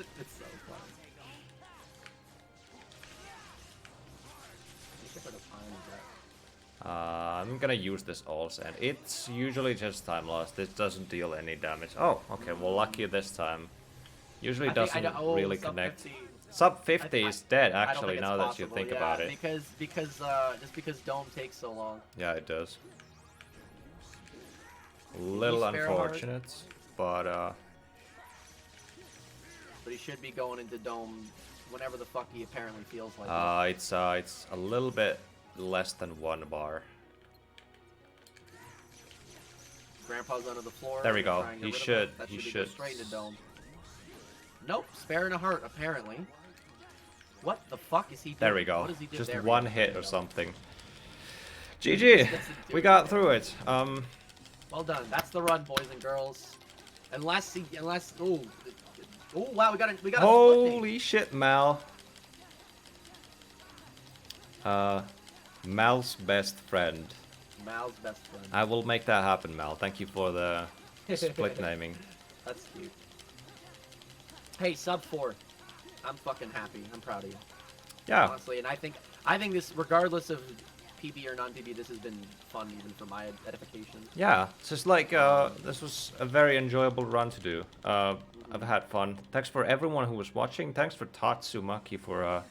fun. I'm gonna use this also, and it's usually just time loss. This doesn't deal any damage. Oh, okay, well lucky this time. Usually doesn't really connect. Sub 50 is dead actually now that you think about it. Just because Dome takes so long. Yeah, it does. Little unfortunate, but he should be going into Dome whenever the fuck he apparently feels like. it's a little bit less than 1 bar. Grandpa's under the floor. There we go. trying to He get rid of should. it. That He go should. straight into Dome. Nope, sparing a heart apparently. What the fuck is he doing? There we go. What does he do? Just There we one go. hit or something. GG. We got through it. Well done. That's the run, boys and girls. Unless oh wow, we got a split name. Holy shit, Mal. Mal's best friend. Mal's best friend. I will make that happen, Mal. Thank you for the split naming. That's cute. Hey, sub 4. I'm fucking happy. I'm proud of you. Yeah. Honestly, and I think this, regardless of PB or non-PB, this has been fun even for my edification. Yeah. It's just like this was a very enjoyable run to do. I've had fun. Thanks for everyone who was watching. Thanks for TATSOOMAKI for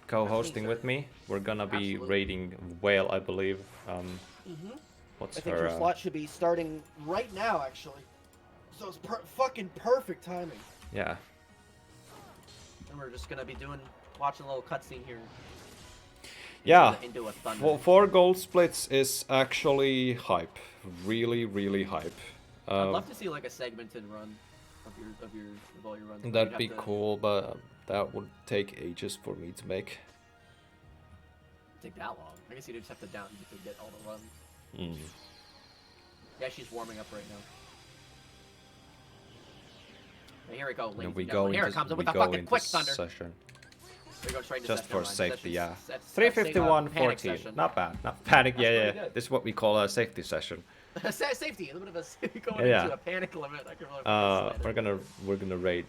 co-hosting with me. We're gonna be Absolutely. raiding Whale, I believe. What's I think her? your slot should be starting right now, actually. So it's fucking perfect timing. Yeah. And we're just gonna be watching a little cutscene here. Yeah. Into a thunder. Well, 4 gold splits is actually hype. Really, really hype. I'd love to see like a segmented run of all your runs. That'd be cool, but that would take ages for me to make. Take that long. I guess you just have to to get all the runs. Mm. Yeah, she's warming up right now. Hey, here we go. And we ladies and go gentlemen. Here it into, comes we with a go fucking into quick thunder. session. We're going straight into Just session, for never mind. safety, yeah. That's 351, panic 14. session. Not bad. Not panic. That's Yeah, pretty yeah. good. This is what we call a safety session. Safety, a little bit of a going Yeah. into a panic limit. I can really We're gonna raid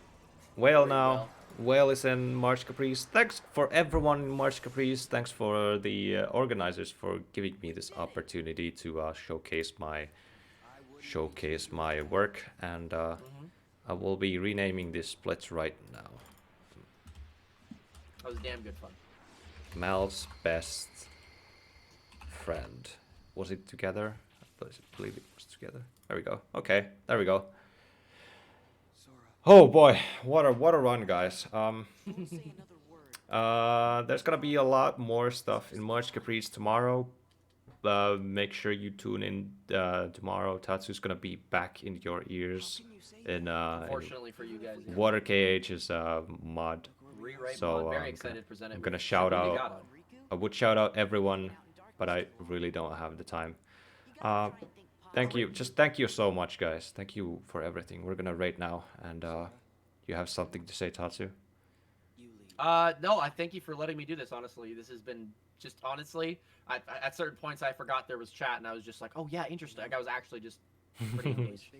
Whale Very now. well. Whale is in March Caprice. Thanks for everyone in March Caprice. Thanks for the organizers for giving me this opportunity to showcase my work, and I will be renaming this splits right now. That was damn good fun. Mal's best friend. Was it together? I believe it was together. There we go. Okay, there we go. Oh boy, what a run, guys. There's gonna be a lot more stuff in March Caprice tomorrow. Make sure you tune in tomorrow. Tatsoo's gonna be back in your ears in Fortunately for you guys. Water KH's mod. Rewrite So, mod. Very I'm excited to present it. I'm gonna with shout everything out. we got I would shout out everyone, but I really don't have the time. Thank you. Just thank you so much, guys. Thank you for everything. We're gonna rate now, and you have something to say, Tatsu? No, I thank you for letting me do this. Honestly, this has been just honestly. At certain points, I forgot there was chat, and I was just like, "Oh yeah, interesting." Like, I was actually just pretty engaged,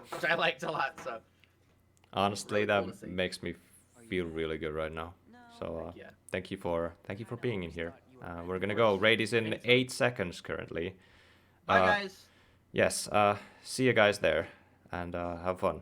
which I liked a lot. So Honestly, really cool to that see. makes me feel really good right now. So yeah. thank you for being in here. We're gonna go. Raid is in 8 seconds currently. Bye, guys. Yes. See you guys there, and have fun.